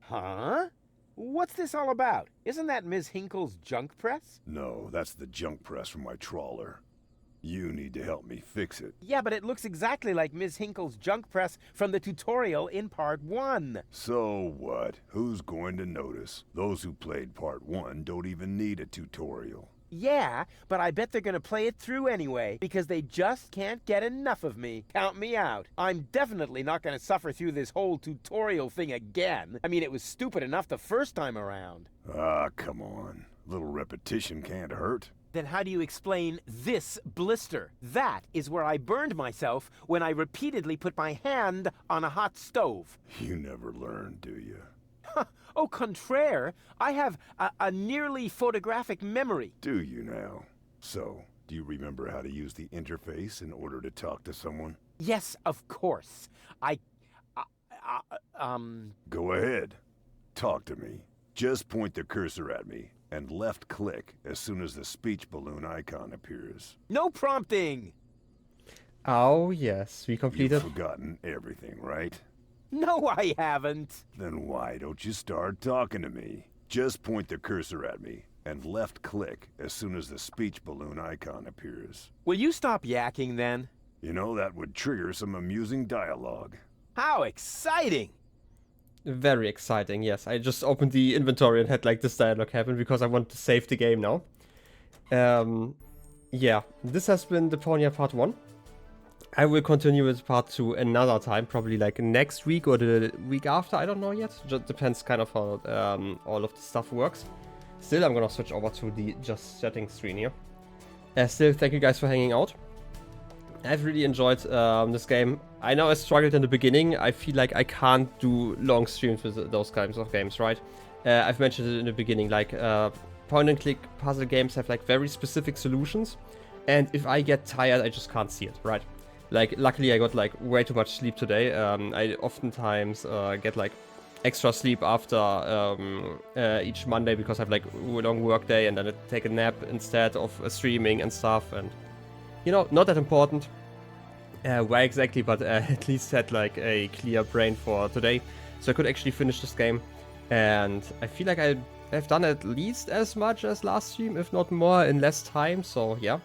Huh? What's this all about? Isn't that Ms. Hinkle's junk press? No, that's the junk press from my trawler. You need to help me fix it. Yeah, but it looks exactly like Ms. Hinkle's junk press from the tutorial in Part 1. So what? Who's going to notice? Those who played Part 1 don't even need a tutorial. Yeah, but I bet they're gonna play it through anyway, because they just can't get enough of me. Count me out. I'm definitely not gonna suffer through this whole tutorial thing again. I mean, it was stupid enough the first time around. Ah, come on. A little repetition can't hurt. Then how do you explain this blister? That is where I burned myself when I repeatedly put my hand on a hot stove. You never learn, do you? Au contraire, I have a nearly photographic memory. Do you now? So, Do you remember how to use the interface in order to talk to someone? Yes, of course. Go ahead. Talk to me. Just point the cursor at me, and left-click as soon as the speech balloon icon appears. No prompting! Oh, yes, we completed. You've forgotten everything, right? No, I haven't. Then why don't you start talking to me? Just point the cursor at me, and left-click as soon as the speech balloon icon appears. Will you stop yakking then? You know, that would trigger some amusing dialogue. How exciting! Very exciting, yes. I just opened the inventory and had like this dialogue happen because I want to save the game now. Yeah, this has been Deponia Part 1. I will continue with Part 2 another time, probably like next week or the week after, I don't know yet. Just depends kind of how all of the stuff works. Still, I'm gonna switch over to the just chatting screen here. Still, thank you guys for hanging out. I've really enjoyed this game. I know I struggled in the beginning. I feel like I can't do long streams with those kinds of games, right? I've mentioned it in the beginning, like point-and-click puzzle games have like very specific solutions. And if I get tired, I just can't see it, right? Like, luckily I got like way too much sleep today. I oftentimes get like extra sleep after each Monday because I have like a long work day and then I take a nap instead of streaming and stuff. And you know, not that important. Why exactly, but at least had like a clear brain for today. So I could actually finish this game. And I feel like I've done at least as much as last stream, if not more, in less time. So yeah.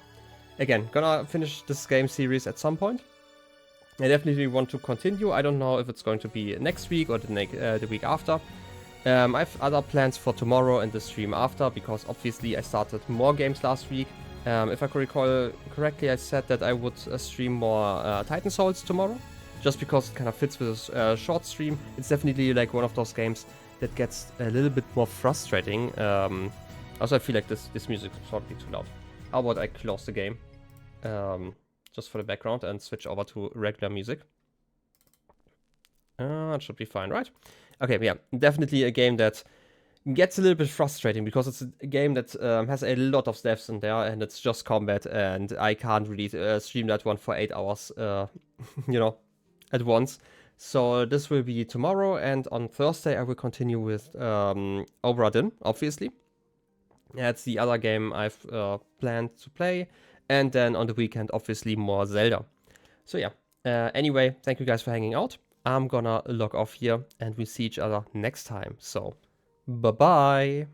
Again, gonna finish this game series at some point. I definitely want to continue. I don't know if it's going to be next week or the week after. I have other plans for tomorrow and the stream after, because obviously I started more games last week. If I could recall correctly, I said that I would stream more Titan Souls tomorrow, just because it kind of fits with a short stream. It's definitely like one of those games that gets a little bit more frustrating. Also, I feel like this music is probably too loud. How about I close the game, just for the background, and switch over to regular music? It should be fine, right? Okay, yeah, definitely a game that gets a little bit frustrating because it's a game that has a lot of steps in there, and it's just combat, and I can't really stream that one for 8 hours, you know, at once. So this will be tomorrow, and on Thursday I will continue with Obra Dinn, obviously. That's the other game I've planned to play, and then on the weekend, obviously, more Zelda. So yeah, anyway, thank you guys for hanging out. I'm gonna log off here, and we see each other next time. So, bye-bye!